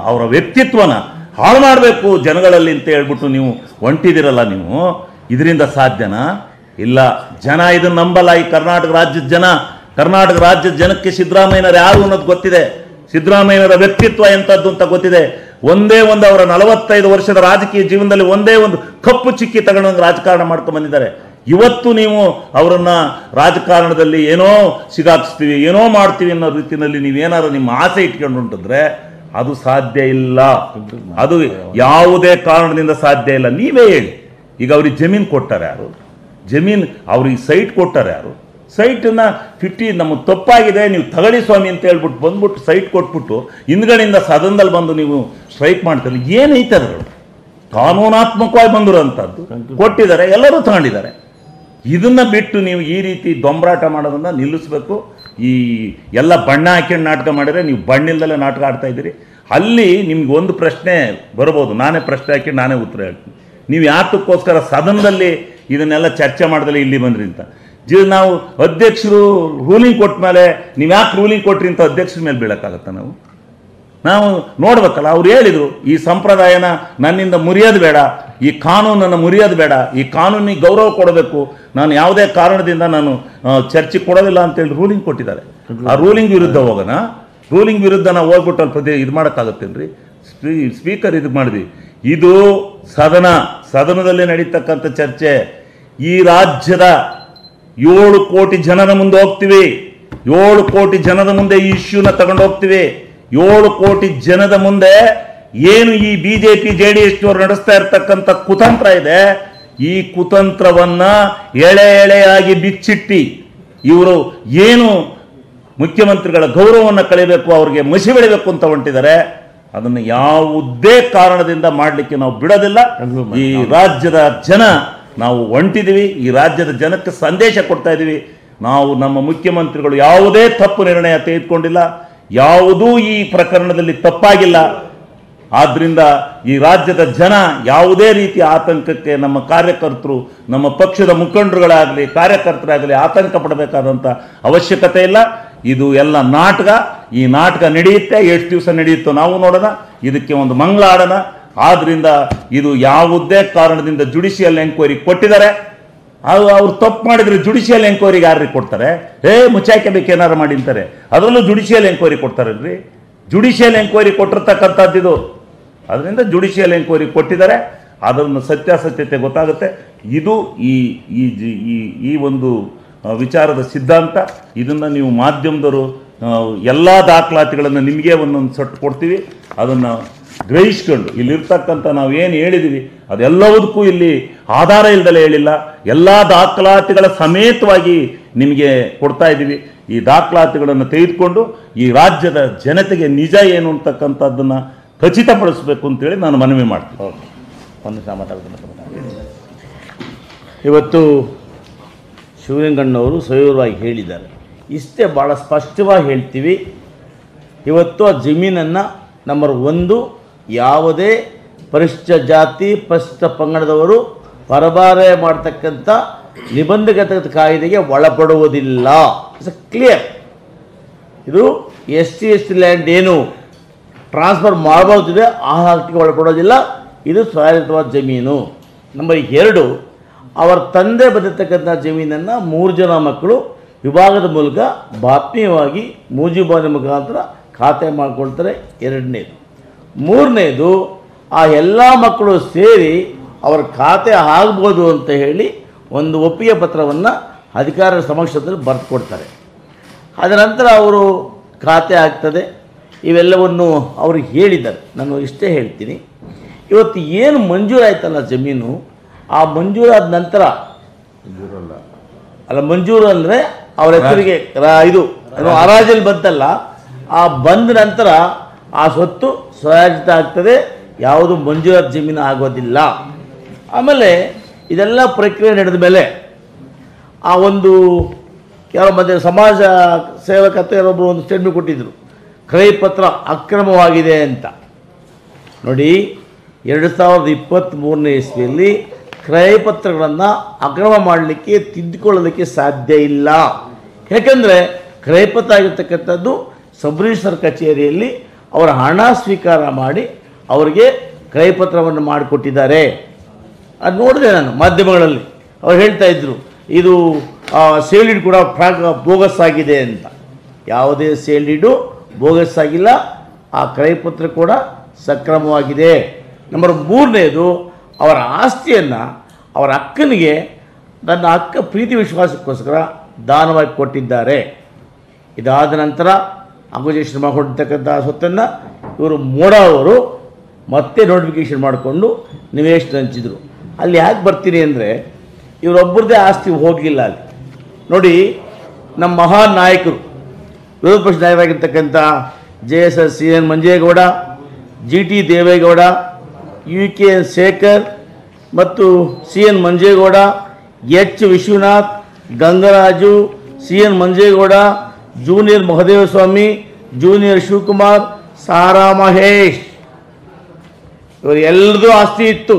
ಅವರ ವ್ಯಕ್ತಿತ್ವನ ಹಾಳು ಮಾಡಬೇಕು ಜನಗಳಲ್ಲಿ ಅಂತ ಹೇಳ್ಬಿಟ್ಟು ನೀವು ಹೊಂಟಿದಿರಲ್ಲ. ನೀವು ಇದರಿಂದ ಸಾಧ್ಯನಾ? ಇಲ್ಲ. ಜನ ಇದನ್ನು ನಂಬಲ್ಲ. ಈ ಕರ್ನಾಟಕ ರಾಜ್ಯದ ಜನಕ್ಕೆ ಸಿದ್ದರಾಮಯ್ಯನವ್ರು ಯಾರು ಅನ್ನೋದು ಗೊತ್ತಿದೆ. ಸಿದ್ದರಾಮಯ್ಯನವರ ವ್ಯಕ್ತಿತ್ವ ಎಂಥದ್ದು ಅಂತ ಗೊತ್ತಿದೆ. ಒಂದೇ ಒಂದು ಅವರ 45 ವರ್ಷದ ರಾಜಕೀಯ ಜೀವನದಲ್ಲಿ ಒಂದೇ ಒಂದು ಕಪ್ಪು ಚಿಕ್ಕಿ ತಗೊಂಡು ರಾಜಕಾರಣ ಮಾಡ್ಕೊಂಡು ಬಂದಿದ್ದಾರೆ. ಇವತ್ತು ನೀವು ಅವರನ್ನ ರಾಜಕಾರಣದಲ್ಲಿ ಏನೋ ಸಿಗಾಕ್ಸ್ತೀವಿ, ಏನೋ ಮಾಡ್ತೀವಿ ಅನ್ನೋ ರೀತಿಯಲ್ಲಿ ನೀವೇನಾದ್ರು ನಿಮ್ಮ ಆಸೆ ಇಟ್ಕೊಂಡು ಹೊಂಟಿದ್ರೆ ಅದು ಸಾಧ್ಯ ಇಲ್ಲ. ಅದು ಯಾವುದೇ ಕಾರಣದಿಂದ ಸಾಧ್ಯ ಇಲ್ಲ. ನೀವೇ ಹೇಳಿ. ಈಗ ಅವ್ರಿಗೆ ಜಮೀನು ಕೊಟ್ಟಾರೆ ಯಾರು? ಜಮೀನು ಅವ್ರಿಗೆ ಸೈಟ್ ಕೊಟ್ಟಾರೆ ಯಾರು? ಸೈಟನ್ನು 50 ನಮಗೆ ತಪ್ಪಾಗಿದೆ ನೀವು ತಗೊಳ್ಳಿ ಸ್ವಾಮಿ ಅಂತ ಹೇಳ್ಬಿಟ್ಟು ಬಂದ್ಬಿಟ್ಟು ಸೈಟ್ ಕೊಟ್ಬಿಟ್ಟು ಹಿಂದ್ಗಡೆಯಿಂದ ಸದನದಲ್ಲಿ ಬಂದು ನೀವು ಸ್ಟ್ರೈಕ್ ಮಾಡ್ತಾರೆ. ಏನೈತೆ ಅದರಲ್ಲಿ? ಕಾನೂನಾತ್ಮಕವಾಗಿ ಬಂದಿರೋಂಥದ್ದು ಕೊಟ್ಟಿದ್ದಾರೆ, ಎಲ್ಲರೂ ತಗೊಂಡಿದ್ದಾರೆ. ಇದನ್ನು ಬಿಟ್ಟು ನೀವು ಈ ರೀತಿ ದೊಂಬರಾಟ ಮಾಡೋದನ್ನು ನಿಲ್ಲಿಸಬೇಕು. ಈ ಎಲ್ಲ ಬಣ್ಣ ಹಾಕೊಂಡು ನಾಟಕ ಮಾಡಿದರೆ ನೀವು ಬಣ್ಣಿಲ್ದಲ್ಲೇ ನಾಟಕ ಆಡ್ತಾ ಇದ್ದೀರಿ. ಅಲ್ಲಿ ನಿಮ್ಗೆ ಒಂದು ಪ್ರಶ್ನೆ ಬರ್ಬೋದು, ನಾನೇ ಪ್ರಶ್ನೆ ಹಾಕಿ ನಾನೇ ಉತ್ತರ ಹೇಳ್ತೀನಿ. ನೀವು ಯಾತಕ್ಕೋಸ್ಕರ ಸದನದಲ್ಲಿ ಇದನ್ನೆಲ್ಲ ಚರ್ಚೆ ಮಾಡ್ದಲೆ ಇಲ್ಲಿ ಬಂದ್ರಿ ಅಂತ. ನಾವು ಅಧ್ಯಕ್ಷರು ರೂಲಿಂಗ್ ಕೊಟ್ಟ ಮೇಲೆ ನೀವು ಯಾಕೆ ರೂಲಿಂಗ್ ಕೊಟ್ರಿ ಅಂತ ಅಧ್ಯಕ್ಷರ ಮೇಲೆ ಬೀಳಕ್ಕಾಗತ್ತ? ನಾವು ನೋಡ್ಬೇಕಲ್ಲ. ಅವ್ರು ಹೇಳಿದರು ಈ ಸಂಪ್ರದಾಯನ ನನ್ನಿಂದ ಮುರಿಯೋದು ಬೇಡ, ಈ ಕಾನೂನನ್ನು ಮುರಿಯೋದು ಬೇಡ, ಈ ಕಾನೂನಿಗೆ ಗೌರವ ಕೊಡಬೇಕು, ನಾನು ಯಾವುದೇ ಕಾರಣದಿಂದ ನಾನು ಚರ್ಚೆಗೆ ಕೊಡೋದಿಲ್ಲ ಅಂತೇಳಿ ರೂಲಿಂಗ್ ಕೊಟ್ಟಿದ್ದಾರೆ. ಆ ರೂಲಿಂಗ್ ವಿರುದ್ಧ ಹೋಗೋಣ. ರೂಲಿಂಗ್ ವಿರುದ್ಧ ನಾವು ಹೋಗ್ಬಿಟ್ಟು ಅಲ್ಲಿ ಇದು ಮಾಡೋಕ್ಕಾಗತ್ತೇನ್ರಿ? ಸ್ಪೀಕರ್ ಇದು ಮಾಡಿದ್ವಿ. ಇದು ಸದನದಲ್ಲಿ ನಡೀತಕ್ಕಂಥ ಚರ್ಚೆ. ಈ ರಾಜ್ಯದ 7 ಕೋಟಿ ಜನರ ಮುಂದೆ ಹೋಗ್ತೀವಿ. 7 ಕೋಟಿ ಜನದ ಮುಂದೆ ಈ ಇಶ್ಯೂನ ತಗೊಂಡು ಹೋಗ್ತೀವಿ. 7 ಕೋಟಿ ಜನದ ಮುಂದೆ ಏನು ಈ ಬಿಜೆಪಿ JDS ನಡೆಸ್ತಾ ಇರ್ತಕ್ಕಂಥ ಕುತಂತ್ರ ಇದೆ, ಈ ಕುತಂತ್ರವನ್ನ ಎಳೆಯಾಗಿ ಬಿಚ್ಚಿಟ್ಟಿ ಇವರು ಏನು ಮುಖ್ಯಮಂತ್ರಿಗಳ ಗೌರವವನ್ನು ಕಳೆಯಬೇಕು, ಅವ್ರಿಗೆ ಮಸಿ ಬೆಳಿಬೇಕು ಅಂತ ಹೊಂಟಿದ್ದಾರೆ. ಅದನ್ನು ಯಾವುದೇ ಕಾರಣದಿಂದ ಮಾಡಲಿಕ್ಕೆ ನಾವು ಬಿಡೋದಿಲ್ಲ. ಈ ರಾಜ್ಯದ ಜನ ನಾವು ಹೊಂಟಿದ್ದೀವಿ. ಈ ರಾಜ್ಯದ ಜನಕ್ಕೆ ಸಂದೇಶ ಕೊಡ್ತಾ ಇದ್ದೀವಿ. ನಾವು ನಮ್ಮ ಮುಖ್ಯಮಂತ್ರಿಗಳು ಯಾವುದೇ ತಪ್ಪು ನಿರ್ಣಯ ತೆಗೆದುಕೊಂಡಿಲ್ಲ, ಯಾವುದೂ ಈ ಪ್ರಕರಣದಲ್ಲಿ ತಪ್ಪಾಗಿಲ್ಲ. ಆದ್ದರಿಂದ ಈ ರಾಜ್ಯದ ಜನ ಯಾವುದೇ ರೀತಿಯ ಆತಂಕಕ್ಕೆ ನಮ್ಮ ಕಾರ್ಯಕರ್ತರು, ನಮ್ಮ ಪಕ್ಷದ ಮುಖಂಡರುಗಳಾಗಲಿ ಕಾರ್ಯಕರ್ತರಾಗಲಿ ಆತಂಕ ಪಡಬೇಕಾದಂಥ ಅವಶ್ಯಕತೆ ಇಲ್ಲ. ಇದು ಎಲ್ಲ ನಾಟಕ. ಈ ನಾಟಕ ನಡೆಯುತ್ತೆ. ಎಷ್ಟು ದಿವಸ ನಡೆಯುತ್ತೋ ನಾವು ನೋಡೋಣ. ಇದಕ್ಕೆ ಒಂದು ಮಂಗಳ ಆಡೋಣ. ಆದ್ದರಿಂದ ಇದು ಯಾವುದೇ ಕಾರಣದಿಂದ ಜುಡಿಷಿಯಲ್ ಎಂಕ್ವೈರಿ ಕೊಟ್ಟಿದ್ದಾರೆ. ಅವ್ರು ತಪ್ಪು ಮಾಡಿದ್ರೆ ಜುಡಿಷಿಯಲ್ ಎಂಕ್ವೈರಿಗೆ ಯಾರಿಗೆ ಕೊಡ್ತಾರೆ? ಮುಚ್ಚಾಕೆ ಬೇಕು ಏನಾರು ಮಾಡಿ ಅಂತಾರೆ. ಅದರಲ್ಲೂ ಜುಡಿಷಿಯಲ್ ಎಂಕ್ವೈರಿ ಕೊಡ್ತಾರಲ್ರಿ. ಜುಡಿಷಿಯಲ್ ಎಂಕ್ವೈರಿ ಕೊಟ್ಟಿರ್ತಕ್ಕಂಥದ್ದಿದು. ಅದರಿಂದ ಜುಡಿಷಿಯಲ್ ಎಂಕ್ವೈರಿ ಕೊಟ್ಟಿದ್ದಾರೆ. ಅದನ್ನು ಸತ್ಯಾಸತ್ಯತೆ ಗೊತ್ತಾಗುತ್ತೆ. ಇದು ಈ ಒಂದು ವಿಚಾರದ ಸಿದ್ಧಾಂತ. ಇದನ್ನು ನೀವು ಮಾಧ್ಯಮದವರು ಎಲ್ಲ ದಾಖಲಾತಿಗಳನ್ನು ನಿಮಗೆ ಒಂದೊಂದು ಸೊಟ್ಟು ಕೊಡ್ತೀವಿ. ಅದನ್ನು ಗ್ರಹಿಸ್ಕೊಂಡು ಇಲ್ಲಿರ್ತಕ್ಕಂಥ ನಾವು ಏನು ಹೇಳಿದ್ದೀವಿ ಅದೆಲ್ಲದಕ್ಕೂ ಇಲ್ಲಿ ಆಧಾರ ಇಲ್ಲದಲೇ ಹೇಳಿಲ್ಲ. ಎಲ್ಲ ದಾಖಲಾತಿಗಳ ಸಮೇತವಾಗಿ ನಿಮಗೆ ಕೊಡ್ತಾ ಇದ್ದೀವಿ. ಈ ದಾಖಲಾತಿಗಳನ್ನು ತೆಗೆದುಕೊಂಡು ಈ ರಾಜ್ಯದ ಜನತೆಗೆ ನಿಜ ಏನು ಅಂತಕ್ಕಂಥದ್ದನ್ನು ಖಚಿತಪಡಿಸಬೇಕು ಅಂತೇಳಿ ನಾನು ಮನವಿ ಮಾಡ್ತೀನಿ. ಓಕೆ, ಒಂದು ನಿಮಿಷ ಮಾತಾಡ್ತೀನಿ. ಇವತ್ತು ಶಿವಲಿಂಗಣ್ಣವರು ಸವಿವರವಾಗಿ ಹೇಳಿದ್ದಾರೆ. ಇಷ್ಟೇ ಭಾಳ ಸ್ಪಷ್ಟವಾಗಿ ಹೇಳ್ತೀವಿ. ಇವತ್ತು ಆ ಜಮೀನನ್ನು ನಂಬರ್ 1 ಯಾವುದೇ ಪರಿಶಿಷ್ಟ ಜಾತಿ ಪರಿಶಿಷ್ಟ ಪಂಗಡದವರು ಪರಭಾರೆ ಮಾಡ್ತಕ್ಕಂಥ ನಿಬಂಧಗತ ಕಾಯ್ದೆಗೆ ಒಳಪಡುವುದಿಲ್ಲ. It's clear. ಇದು SC ಲ್ಯಾಂಡ್ ಏನು ಟ್ರಾನ್ಸ್ಫರ್ ಮಾಡಬಹುದಿದೆ ಆ ಹಕ್ಕಿಗೆ ಒಳಪಡೋದಿಲ್ಲ. ಇದು ಸ್ವಾಯತ್ತವಾದ ಜಮೀನು. ನಂಬರ್ 2, ಅವರ ತಂದೆ ಬಂದಿರತಕ್ಕಂಥ ಜಮೀನನ್ನು 3 ಜನ ಮಕ್ಕಳು ವಿಭಾಗದ ಮೂಲಕ ಬಾತ್ಮೀಯವಾಗಿ ಮೂಜುಬಾನಿ ಮುಖಾಂತರ ಖಾತೆ ಮಾಡಿಕೊಳ್ತಾರೆ. 2ನೇದು. 3ನೇದು, ಆ ಎಲ್ಲ ಮಕ್ಕಳು ಸೇರಿ ಅವರ ಖಾತೆ ಆಗ್ಬೋದು ಅಂತ ಹೇಳಿ ಒಂದು ಒಪ್ಪಿಗೆ ಪತ್ರವನ್ನು ಅಧಿಕಾರಿಗಳ ಸಮಕ್ಷಮದಲ್ಲಿ ಬರೆದು ಕೊಡ್ತಾರೆ. ಅದರ ನಂತರ ಅವರು ಖಾತೆ ಆಗ್ತದೆ. ಇವೆಲ್ಲವನ್ನು ಅವರು ಹೇಳಿದ್ದಾರೆ. ನಾನು ಇಷ್ಟೇ ಹೇಳ್ತೀನಿ, ಇವತ್ತು ಏನು ಮಂಜೂರಾಯ್ತಲ್ಲ ಜಮೀನು, ಆ ಮಂಜೂರಾದ ನಂತರ ಮಂಜೂರು ಅಂದರೆ ಅವರ ಹೆಸರಿಗೆ ಇದು ಹರಾಜಲ್ಲಿ ಬಂತಲ್ಲ, ಆ ಬಂದ ನಂತರ ಆ ಸ್ವತ್ತು ಸ್ವಯಾಜಿತ ಆಗ್ತದೆ. ಯಾವುದು ಮಂಜೂರಾದ ಜಮೀನು ಆಗೋದಿಲ್ಲ. ಆಮೇಲೆ ಇದೆಲ್ಲ ಪ್ರಕ್ರಿಯೆ ನಡೆದ ಮೇಲೆ ಆ ಒಂದು ಯಾರೋ ಮಧ್ಯೆ ಸಮಾಜ ಸೇವಕತೆ ಯಾರೊಬ್ಬರು ಒಂದು ಸ್ಟೇಟ್ಮೆಂಟ್ ಕೊಟ್ಟಿದ್ದರು, ಕ್ರಯ ಪತ್ರ ಅಕ್ರಮವಾಗಿದೆ ಅಂತ. ನೋಡಿ, 2023ನೇ ಇಸ್ವಿಯಲ್ಲಿ ಕ್ರಯ ಪತ್ರಗಳನ್ನು ಅಕ್ರಮ ಮಾಡಲಿಕ್ಕೆ ತಿದ್ದುಕೊಳ್ಳಲಿಕ್ಕೆ ಸಾಧ್ಯ ಇಲ್ಲ. ಯಾಕೆಂದರೆ ಕ್ರಯಪತ್ರ ಆಗಿರ್ತಕ್ಕಂಥದ್ದು ಸಬ್ ರಿಜಿಸ್ಟ್ರಾರ್ ಕಚೇರಿಯಲ್ಲಿ ಅವರ ಹಣ ಸ್ವೀಕಾರ ಮಾಡಿ ಅವರಿಗೆ ಕ್ರಯಪತ್ರವನ್ನು ಮಾಡಿಕೊಟ್ಟಿದ್ದಾರೆ. ಅದು ನೋಡಿದೆ ನಾನು ಮಾಧ್ಯಮಗಳಲ್ಲಿ. ಅವ್ರು ಹೇಳ್ತಾ ಇದ್ದರು ಇದು ಸೇಲ್ಡೀಡ್ ಕೂಡ ಬೋಗಸ್ ಆಗಿದೆ ಅಂತ. ಯಾವುದೇ ಸೇಲ್ಡೀಡು ಬೋಗಸ್ ಆಗಿಲ್ಲ. ಆ ಕ್ರಯಪತ್ರ ಕೂಡ ಸಕ್ರಮವಾಗಿದೆ. ನಂಬರ್ 3ನೇದು, ಅವರ ಆಸ್ತಿಯನ್ನು ಅವರ ಅಕ್ಕನಿಗೆ ನನ್ನ ಅಕ್ಕ ಪ್ರೀತಿ ವಿಶ್ವಾಸಕ್ಕೋಸ್ಕರ ದಾನವಾಗಿ ಕೊಟ್ಟಿದ್ದಾರೆ. ಇದಾದ ನಂತರ ಅಕ್ವಿಜಿಷನ್ ಮಾಡಿಕೊಂಡಿರ್ತಕ್ಕಂಥ ಸ್ವತ್ತನ್ನು ಇವರು ಮೋಡಾ ಅವರು ಮತ್ತೆ ನೋಟಿಫಿಕೇಷನ್ ಮಾಡಿಕೊಂಡು ನಿವೇಶನ ಹಂಚಿದ್ರು. ಅಲ್ಲಿ ಯಾಕೆ ಬರ್ತೀನಿ ಅಂದರೆ ಇವರೊಬ್ಬರದೇ ಆಸ್ತಿ ಹೋಗಲಿಲ್ಲ ಅಲ್ಲಿ. ನೋಡಿ, ನಮ್ಮ ಮಹಾನ್ ನಾಯಕರು ವಿರೋಧ ಪಕ್ಷ ನಾಯಕರಾಗಿರ್ತಕ್ಕಂಥ JSS CN Manjegowda, GT Deve Gowda, UKN Shekhar ಮತ್ತು CN Manjegowda, H Vishwanath, Gangaraju, CN Manjegowda, junior Mahadevaswamy, junior Shivakumar, Sara Mahesh, ಇವರು ಎಲ್ಲರದು ಆಸ್ತಿ ಇತ್ತು.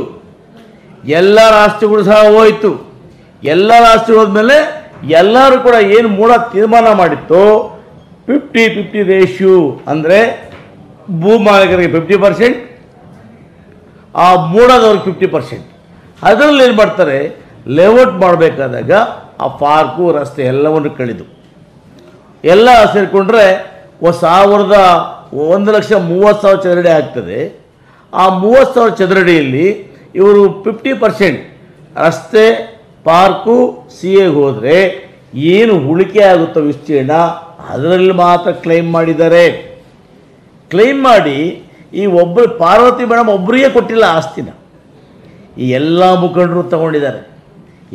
ಎಲ್ಲರ ಆಸ್ತಿಗಳು ಸಹ ಹೋಯಿತು. ಎಲ್ಲರ ಆಸ್ತಿ ಹೋದ್ಮೇಲೆ ಎಲ್ಲರೂ ಕೂಡ ಏನು ಮೂಲ ತೀರ್ಮಾನ ಮಾಡಿತ್ತು 50-50 ರೇಷಿಯೋ, ಅಂದರೆ ಭೂಮಾಲೀಕರಿಗೆ 50%, ಆ ಮೂಡದವ್ರಿಗೆ 50%. ಅದರಲ್ಲಿ ಏನು ಮಾಡ್ತಾರೆ, ಲೇಔಟ್ ಮಾಡಬೇಕಾದಾಗ ಆ ಪಾರ್ಕು ರಸ್ತೆ ಎಲ್ಲವನ್ನು ಕಳೆದು ಎಲ್ಲ ಸೇರಿಕೊಂಡ್ರೆ 1,30,000 ಚದರಡಿ ಆಗ್ತದೆ. ಆ 30,000 ಚದರಡಿಯಲ್ಲಿ ಇವರು 50% ರಸ್ತೆ ಪಾರ್ಕು CA ಹೋದರೆ ಏನು ಉಳಿಕೆ ಆಗುತ್ತೋ ವಿಸ್ತೀರ್ಣ ಅದರಲ್ಲಿ ಮಾತ್ರ ಕ್ಲೈಮ್ ಮಾಡಿದ್ದಾರೆ. ಕ್ಲೈಮ್ ಮಾಡಿ ಈ ಒಬ್ಬರು ಪಾರ್ವತಿ ಮೇಡಮ್ ಒಬ್ಬರಿಗೆ ಕೊಟ್ಟಿಲ್ಲ ಆಸ್ತಿನ, ಈ ಎಲ್ಲ ಮುಖಂಡರು ತಗೊಂಡಿದ್ದಾರೆ.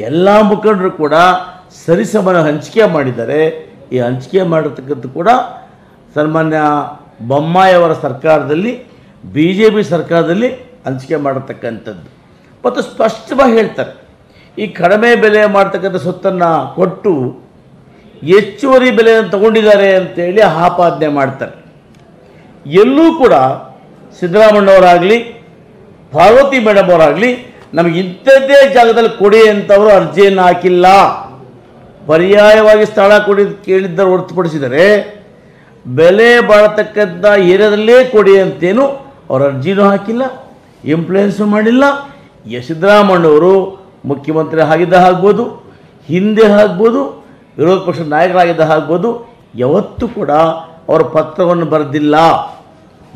ಎಲ್ಲ ಮುಖಂಡರು ಕೂಡ ಸರಿಸಮನ ಹಂಚಿಕೆ ಮಾಡಿದ್ದಾರೆ. ಈ ಹಂಚಿಕೆ ಮಾಡಿರ್ತಕ್ಕಂಥ ಕೂಡ ಸನ್ಮಾನ್ಯ ಬೊಮ್ಮಾಯಿಯವರ ಸರ್ಕಾರದಲ್ಲಿ BJP ಸರ್ಕಾರದಲ್ಲಿ ಹಂಚಿಕೆ ಮಾಡಿರ್ತಕ್ಕಂಥದ್ದು. ಮತ್ತು ಸ್ಪಷ್ಟವಾಗಿ ಹೇಳ್ತಾರೆ, ಈ ಕಡಿಮೆ ಬೆಲೆ ಮಾಡ್ತಕ್ಕಂಥ ಸೊತ್ತನ್ನು ಕೊಟ್ಟು ಹೆಚ್ಚುವರಿ ಬೆಲೆಯನ್ನು ತಗೊಂಡಿದ್ದಾರೆ ಅಂತೇಳಿ ಆಪಾದನೆ ಮಾಡ್ತಾರೆ. ಎಲ್ಲೂ ಕೂಡ ಸಿದ್ದರಾಮಣ್ಣವರಾಗಲಿ ಪಾರ್ವತಿ ಮೇಡಮ್ ಅವರಾಗಲಿ ನಮಗೆ ಇಂಥದ್ದೇ ಜಾಗದಲ್ಲಿ ಕೊಡಿ ಅಂತವರು ಅರ್ಜಿಯನ್ನು ಹಾಕಿಲ್ಲ. ಪರ್ಯಾಯವಾಗಿ ಸ್ಥಳ ಕೊಡಿ ಕೇಳಿದ್ದರು ಹೊರತುಪಡಿಸಿದರೆ ಬೆಲೆ ಬಾಳತಕ್ಕಂಥ ಏರಿಯಾದಲ್ಲೇ ಕೊಡಿ ಅಂತೇನು ಅವ್ರ ಅರ್ಜಿನೂ ಹಾಕಿಲ್ಲ, ಇಂಪ್ಲೂಯೆನ್ಸು ಮಾಡಿಲ್ಲ. ಸಿದ್ದರಾಮಣ್ಣವರು ಮುಖ್ಯಮಂತ್ರಿ ಆಗಿದ್ದ ಆಗ್ಬೋದು, ಹಿಂದೆ ಆಗ್ಬೋದು, ವಿರೋಧ ಪಕ್ಷದ ನಾಯಕರಾಗಿದ್ದ ಆಗ್ಬೋದು, ಯಾವತ್ತೂ ಕೂಡ ಅವರ ಪತ್ರವನ್ನು ಬರೆದಿಲ್ಲ.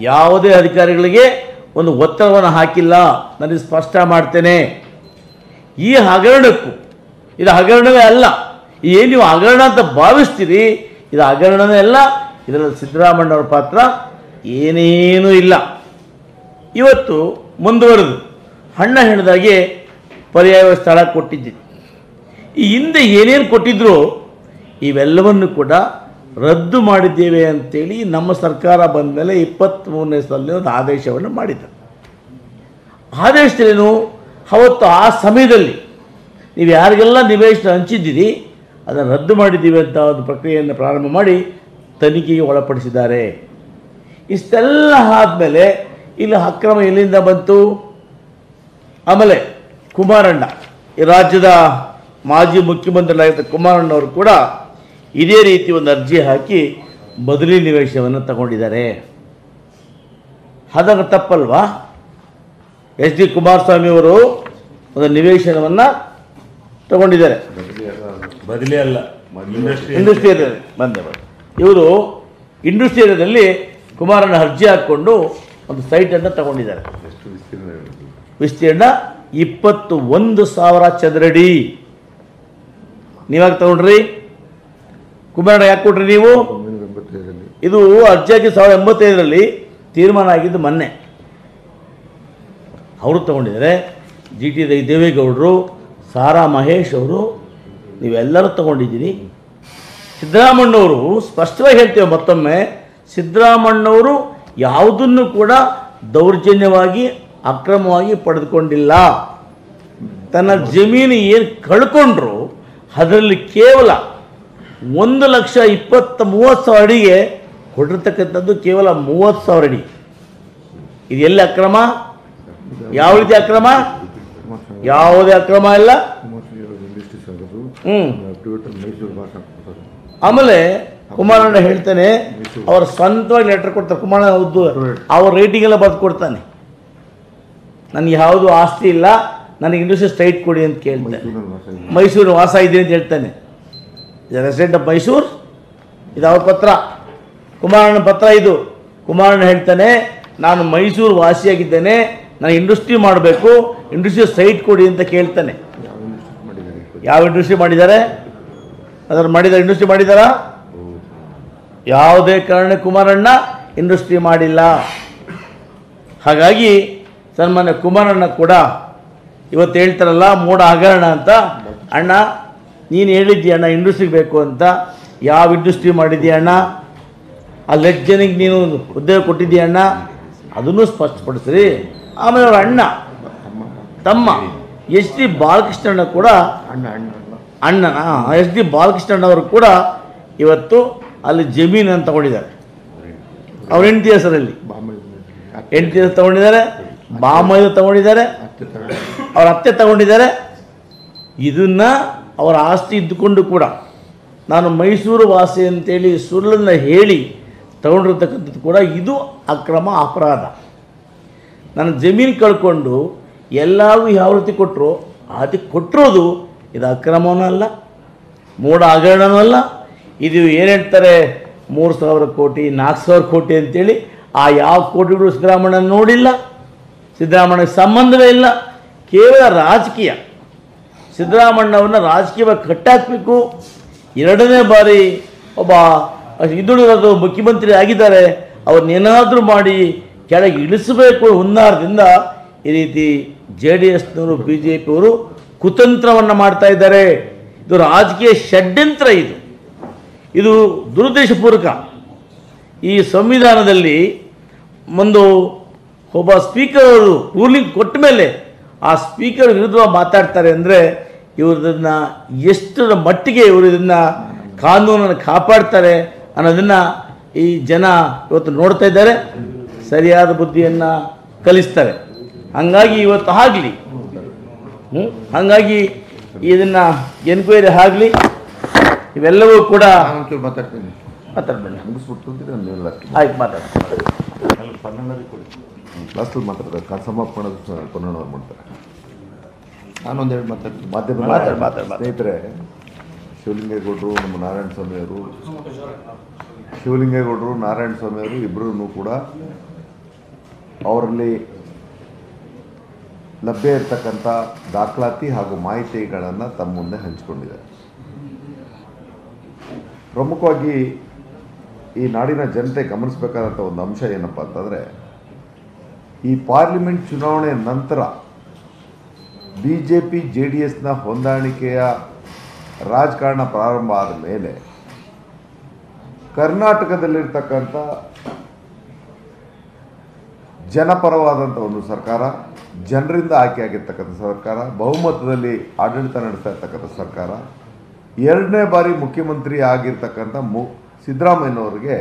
ಯಾವುದೇ ಅಧಿಕಾರಿಗಳಿಗೆ ಒಂದು ಒತ್ತಡವನ್ನು ಹಾಕಿಲ್ಲ. ನನಗೆ ಸ್ಪಷ್ಟ ಮಾಡ್ತೇನೆ, ಈ ಹಗರಣಕ್ಕೂ ಇದು ಹಗರಣವೇ ಅಲ್ಲ. ಏನು ನೀವು ಹಗರಣ ಅಂತ ಭಾವಿಸ್ತೀರಿ, ಇದು ಹಗರಣವೇ ಅಲ್ಲ. ಇದರಲ್ಲಿ ಸಿದ್ದರಾಮಣ್ಣವ್ರ ಪಾತ್ರ ಏನೇನೂ ಇಲ್ಲ. ಇವತ್ತು ಮುಂದುವರೆದು ಅಣ್ಣ ಹೇಳಿದಾಗೆ ಪರ್ಯಾಯ ಸ್ಥಳ ಕೊಟ್ಟಿದ್ದೀನಿ. ಈ ಹಿಂದೆ ಏನೇನು ಕೊಟ್ಟಿದ್ರು ಇವೆಲ್ಲವನ್ನು ಕೂಡ ರದ್ದು ಮಾಡಿದ್ದೇವೆ ಅಂತೇಳಿ ನಮ್ಮ ಸರ್ಕಾರ ಬಂದ ಮೇಲೆ 23ನೇ ಸಾಲಿನ ಒಂದು ಆದೇಶವನ್ನು ಮಾಡಿದ್ದಾರೆ. ಆದೇಶದಲ್ಲೇನು ಅವತ್ತು ಆ ಸಮಯದಲ್ಲಿ ನೀವು ಯಾರಿಗೆಲ್ಲ ನಿವೇಶನ ಹಂಚಿದ್ದೀರಿ ಅದನ್ನು ರದ್ದು ಮಾಡಿದ್ದೀವಿ ಅಂತ ಒಂದು ಪ್ರಕ್ರಿಯೆಯನ್ನು ಪ್ರಾರಂಭ ಮಾಡಿ ತನಿಖೆಗೆ ಒಳಪಡಿಸಿದ್ದಾರೆ. ಇಷ್ಟೆಲ್ಲ ಆದಮೇಲೆ ಇಲ್ಲಿ ಅಕ್ರಮ ಎಲ್ಲಿಂದ ಬಂತು? ಆಮೇಲೆ ಕುಮಾರಣ್ಣ, ಈ ರಾಜ್ಯದ ಮಾಜಿ ಮುಖ್ಯಮಂತ್ರಿಗಳಾಗಿದ್ದ ಕುಮಾರಣ್ಣವರು ಕೂಡ ಇದೇ ರೀತಿ ಒಂದು ಅರ್ಜಿ ಹಾಕಿ ಬದಲಿ ನಿವೇಶನವನ್ನು ತಗೊಂಡಿದ್ದಾರೆ. ಹಾಗಾದ್ರೆ ತಪ್ಪಲ್ವಾ? HD ಕುಮಾರಸ್ವಾಮಿ ಅವರು ಒಂದು ನಿವೇಶನವನ್ನು ತಗೊಂಡಿದ್ದಾರೆ. ಬದಲಿ ಅಲ್ಲ, ಇಂಡಸ್ಟ್ರಿ ಏರಿಯಾದಲ್ಲಿ ಬಂದೆ. ಇವರು ಇಂಡಸ್ಟ್ರಿ ಏರಿಯಾದಲ್ಲಿ ಕುಮಾರಣ್ಣ ಅರ್ಜಿ ಹಾಕ್ಕೊಂಡು ಒಂದು ಸೈಟನ್ನು ತಗೊಂಡಿದ್ದಾರೆ. ವಿಸ್ತೀರ್ಣ 21,000 ಚದರಡಿ. ನೀವಾಗ ತಗೊಂಡ್ರಿ? ಕುಮಾರಣ್ಣ ಯಾಕೆ ಕೊಟ್ರಿ ನೀವು? ಇದು ಅರ್ಜಿಯಾಗಿ 1985ರಲ್ಲಿ ತೀರ್ಮಾನ ಆಗಿದ್ದು ಮೊನ್ನೆ. ಅವರು ತಗೊಂಡಿದ್ದಾರೆ. GT ದೇವೇಗೌಡರು, ಸಾರಾ ಮಹೇಶ್ ಅವರು, ನೀವೆಲ್ಲರೂ ತಗೊಂಡಿದ್ದೀರಿ. ಸಿದ್ದರಾಮಣ್ಣವರು ಸ್ಪಷ್ಟವಾಗಿ ಹೇಳ್ತೇವೆ ಮತ್ತೊಮ್ಮೆ, ಸಿದ್ದರಾಮಣ್ಣವರು ಯಾವುದನ್ನು ಕೂಡ ದೌರ್ಜನ್ಯವಾಗಿ ಅಕ್ರಮವಾಗಿ ಪಡೆದುಕೊಂಡಿಲ್ಲ. ತನ್ನ ಜಮೀನು ಏನು ಕಳ್ಕೊಂಡ್ರು ಅದರಲ್ಲಿ ಕೇವಲ 1,20,30,000 ಅಡಿಗೆ ಕೊಟ್ಟಿರ್ತಕ್ಕಂಥದ್ದು ಕೇವಲ 30,000 ಅಡಿ. ಇದು ಎಲ್ಲಿ ಅಕ್ರಮ? ಯಾವ ರೀತಿ ಅಕ್ರಮ? ಯಾವುದೇ ಅಕ್ರಮ ಇಲ್ಲ. ಆಮೇಲೆ ಕುಮಾರಣ್ಣ ಹೇಳ್ತಾನೆ, ಅವ್ರ ಸ್ವಂತವಾಗಿ ಲೆಟರ್ ಕೊಡ್ತಾರೆ. ಕುಮಾರಣ್ಣ ಹೌದು, ಅವ್ರ ರೇಟಿಂಗ್ ಎಲ್ಲ ಬರೆದು ಕೊಡ್ತಾನೆ. ನನಗೆ ಯಾವುದು ಆಸ್ತಿ ಇಲ್ಲ, ನನಗೆ ಇಂಡಸ್ಟ್ರಿ ಸ್ಟ್ರೈಟ್ ಕೊಡಿ ಅಂತ ಕೇಳ್ತಾನೆ. ಮೈಸೂರು ವಾಸ ಇದೆ ಅಂತ ಹೇಳ್ತಾನೆ. ರೆಸಿಡೆಂಟ್ ಆಫ್ ಮೈಸೂರು, ಇದು ಅವ್ರ ಪತ್ರ, ಕುಮಾರಣ್ಣ ಪತ್ರ ಇದು. ಕುಮಾರಣ್ಣ ಹೇಳ್ತಾನೆ, ನಾನು ಮೈಸೂರು ವಾಸಿಯಾಗಿದ್ದೇನೆ, ನಾನು ಇಂಡಸ್ಟ್ರಿ ಮಾಡಬೇಕು, ಇಂಡಸ್ಟ್ರಿ ಸೈಟ್ ಕೊಡಿ ಅಂತ ಕೇಳ್ತಾನೆ. ಯಾವ ಇಂಡಸ್ಟ್ರಿ ಮಾಡಿದ್ದಾರೆ? ಅದನ್ನು ಮಾಡಿದ್ದಾರೆ, ಇಂಡಸ್ಟ್ರಿ ಮಾಡಿದಾರಾ? ಯಾವುದೇ ಕಾರಣ ಕುಮಾರಣ್ಣ ಇಂಡಸ್ಟ್ರಿ ಮಾಡಿಲ್ಲ. ಹಾಗಾಗಿ ಸನ್ಮಾನ್ಯ ಕುಮಾರಣ್ಣ ಕೂಡ ಇವತ್ತು ಹೇಳ್ತಾರಲ್ಲ ಮೋಡ ಹಗರಣ ಅಂತ. ಅಣ್ಣ ನೀನು ಹೇಳಿದ್ದೀಯ ಅಣ್ಣ ಇಂಡಸ್ಟ್ರಿಗೆ ಬೇಕು ಅಂತ, ಯಾವ ಇಂಡಸ್ಟ್ರಿ ಮಾಡಿದ್ದೀಯ ಅಣ್ಣ? ಅಲ್ಲಿ ಎಷ್ಟು ಜನಕ್ಕೆ ನೀನು ಉದ್ಯೋಗ ಕೊಟ್ಟಿದ್ದೀಯ ಅಣ್ಣ? ಅದನ್ನು ಸ್ಪಷ್ಟಪಡಿಸ್ರಿ. ಆಮೇಲೆ ಅವ್ರ ಅಣ್ಣ ತಮ್ಮ SD ಬಾಲಕೃಷ್ಣಣ್ಣ ಕೂಡ ಅಣ್ಣನ SD ಬಾಲಕೃಷ್ಣಣ್ಣವರು ಕೂಡ ಇವತ್ತು ಅಲ್ಲಿ ಜಮೀನನ್ನು ತಗೊಂಡಿದ್ದಾರೆ. ಅವ್ರ ಹೆಂಡತಿ ಹೆಸರಲ್ಲಿ ಹೆಂಡತಿ ಹೆಸರು ತಗೊಂಡಿದ್ದಾರೆ, ಬಾಮಯ್ಯ ತಗೊಂಡಿದ್ದಾರೆ, ಅವ್ರ ಅತ್ತೆ ತಗೊಂಡಿದ್ದಾರೆ. ಇದನ್ನ ಅವರ ಆಸ್ತಿ ಇದ್ದುಕೊಂಡು ಕೂಡ ನಾನು ಮೈಸೂರು ವಾಸಿ ಅಂತೇಳಿ ಸುಳ್ಳನ್ನು ಹೇಳಿ ತಗೊಂಡಿರ್ತಕ್ಕಂಥದ್ದು ಕೂಡ ಇದು ಅಕ್ರಮ ಅಪರಾಧ. ನಾನು ಜಮೀನು ಕಳ್ಕೊಂಡು ಎಲ್ಲರಿಗೂ ಯಾವ ರೀತಿ ಕೊಟ್ಟರು ಅದಕ್ಕೆ ಕೊಟ್ಟಿರೋದು ಇದು ಅಕ್ರಮವೂ ಅಲ್ಲ, ಮೂಢ ಹಗರಣವೂ ಅಲ್ಲ. ಇದು ಏನು ಹೇಳ್ತಾರೆ 3,000 ಕೋಟಿ 4,000 ಕೋಟಿ ಅಂತೇಳಿ ಆ ಯಾವ ಕೋಟಿಗಳು ಸಿದ್ದರಾಮಯ್ಯ ನೋಡಿಲ್ಲ, ಸಿದ್ದರಾಮಯ್ಯಗೆ ಸಂಬಂಧವೇ ಇಲ್ಲ. ಕೇವಲ ರಾಜಕೀಯ, ಸಿದ್ದರಾಮಯ್ಯವನ್ನು ರಾಜಕೀಯವಾಗಿ ಕಟ್ಟಾಕಬೇಕು. 2ನೇ ಬಾರಿ ಒಬ್ಬ ಹಿಂದುಳಿದವರು ಮುಖ್ಯಮಂತ್ರಿ ಆಗಿದ್ದಾರೆ, ಅವ್ರನ್ನೇನಾದರೂ ಮಾಡಿ ಕೆಳಗೆ ಇಳಿಸಬೇಕು ಹುನ್ನಾರದಿಂದ ಈ ರೀತಿ JDSನವರು BJPಯವರು ಕುತಂತ್ರವನ್ನು ಮಾಡ್ತಾ ಇದ್ದಾರೆ. ಇದು ರಾಜಕೀಯ ಷಡ್ಯಂತ್ರ, ಇದು ದುರುದ್ದೇಶಪೂರ್ವಕ. ಈ ಸಂವಿಧಾನದಲ್ಲಿ ಒಬ್ಬ ಸ್ಪೀಕರ್ ಅವರು ರೂಲಿಂಗ್ ಕೊಟ್ಟ ಮೇಲೆ ಆ ಸ್ಪೀಕರ್ ವಿರುದ್ಧ ಮಾತಾಡ್ತಾರೆ ಅಂದರೆ ಇವರದನ್ನು ಎಷ್ಟರ ಮಟ್ಟಿಗೆ ಇವರು ಇದನ್ನು ಕಾನೂನನ್ನು ಕಾಪಾಡ್ತಾರೆ ಅನ್ನೋದನ್ನು ಈ ಜನ ಇವತ್ತು ನೋಡ್ತಾ ಇದ್ದಾರೆ, ಸರಿಯಾದ ಬುದ್ಧಿಯನ್ನು ಕಲಿಸ್ತಾರೆ. ಹಾಗಾಗಿ ಇವತ್ತು ಆಗಲಿ, ಹಾಗಾಗಿ ಇದನ್ನು ಎನ್ಕ್ವೈರಿ ಆಗಲಿ, ಇವೆಲ್ಲವೂ ಕೂಡ ಮಾತಾಡ್ತೀನಿ. ಮಾತಾಡಬೇಡ, ಮುಗಿಸ್ಬಿಟ್ಟು ಆಯ್ತು ಮಾತಾಡ ಲಾಸ್ಟಲ್ಲಿ ಮಾತಾಡ್ತಾರೆ, ಸಮಾಪನ ಪನ್ನಣ್ಣವ್ರು ಮಾಡ್ತಾರೆ. ನಾನೊಂದೆರಡು ಮಾತಾಡ್ತೀನಿ. ಮಾಧ್ಯಮ ಸ್ನೇಹಿತರೆ, ಶಿವಲಿಂಗೇಗೌಡರು ನಮ್ಮ ನಾರಾಯಣ ಸ್ವಾಮಿಯವರು ಇಬ್ಬರೂ ಕೂಡ ಅವರಲ್ಲಿ ಲಭ್ಯ ಇರತಕ್ಕಂಥ ದಾಖಲಾತಿ ಹಾಗೂ ಮಾಹಿತಿಗಳನ್ನು ತಮ್ಮ ಮುಂದೆ ಹಂಚಿಕೊಂಡಿದ್ದಾರೆ. ಪ್ರಮುಖವಾಗಿ ಈ ನಾಡಿನ ಜನತೆ ಗಮನಿಸಬೇಕಾದಂಥ ಒಂದು ಅಂಶ ಏನಪ್ಪ ಅಂತಂದರೆ, ಈ ಪಾರ್ಲಿಮೆಂಟ್ ಚುನಾವಣೆ ನಂತರ BJP JDSನ ಹೊಂದಾಣಿಕೆಯ ರಾಜಕಾರಣ ಪ್ರಾರಂಭ ಆದ ಮೇಲೆ ಕರ್ನಾಟಕದಲ್ಲಿರ್ತಕ್ಕಂಥ ಜನಪರವಾದಂಥ ಒಂದು ಸರ್ಕಾರ, ಜನರಿಂದ ಆಯ್ಕೆಯಾಗಿರ್ತಕ್ಕಂಥ ಸರ್ಕಾರ, ಬಹುಮತದಲ್ಲಿ ಆಡಳಿತ ನಡೆಸ್ತಾ ಇರ್ತಕ್ಕಂಥ ಸರ್ಕಾರ, 2ನೇ ಬಾರಿ ಮುಖ್ಯಮಂತ್ರಿ ಆಗಿರ್ತಕ್ಕಂಥ ಸಿದ್ದರಾಮಯ್ಯನವ್ರಿಗೆ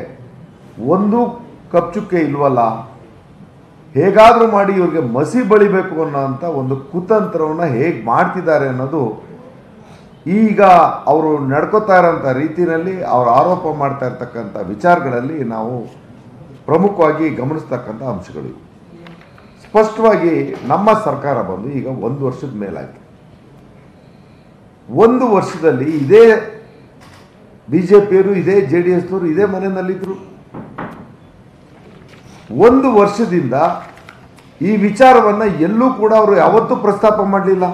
ಒಂದು ಕಪ್ಚುಕ್ಕೆ ಇಲ್ವಲ್ಲ, ಹೇಗಾದರೂ ಮಾಡಿ ಇವ್ರಿಗೆ ಮಸಿ ಬಳಿಬೇಕು ಅನ್ನೋಂಥ ಒಂದು ಕುತಂತ್ರವನ್ನು ಹೇಗೆ ಮಾಡ್ತಿದ್ದಾರೆ ಅನ್ನೋದು ಈಗ ಅವರು ನಡ್ಕೋತಾ ಇರೋಂಥ ರೀತಿಯಲ್ಲಿ ಅವರು ಆರೋಪ ಮಾಡ್ತಾ ಇರ್ತಕ್ಕಂಥ ವಿಚಾರಗಳಲ್ಲಿ ನಾವು ಪ್ರಮುಖವಾಗಿ ಗಮನಿಸ್ತಕ್ಕಂಥ ಅಂಶಗಳು. ಸ್ಪಷ್ಟವಾಗಿ ನಮ್ಮ ಸರ್ಕಾರ ಬಂದು ಈಗ 1 ವರ್ಷದ ಮೇಲಾಗಿದೆ. 1 ವರ್ಷದಲ್ಲಿ ಇದೇ BJPಯವರು, ಇದೇ JDSನವರು ಇದೇ ಮನೆಯಲ್ಲಿದ್ದರು. 1 ವರ್ಷದಿಂದ ಈ ವಿಚಾರವನ್ನು ಎಲ್ಲೂ ಕೂಡ ಅವರು ಯಾವತ್ತೂ ಪ್ರಸ್ತಾಪ ಮಾಡಲಿಲ್ಲ.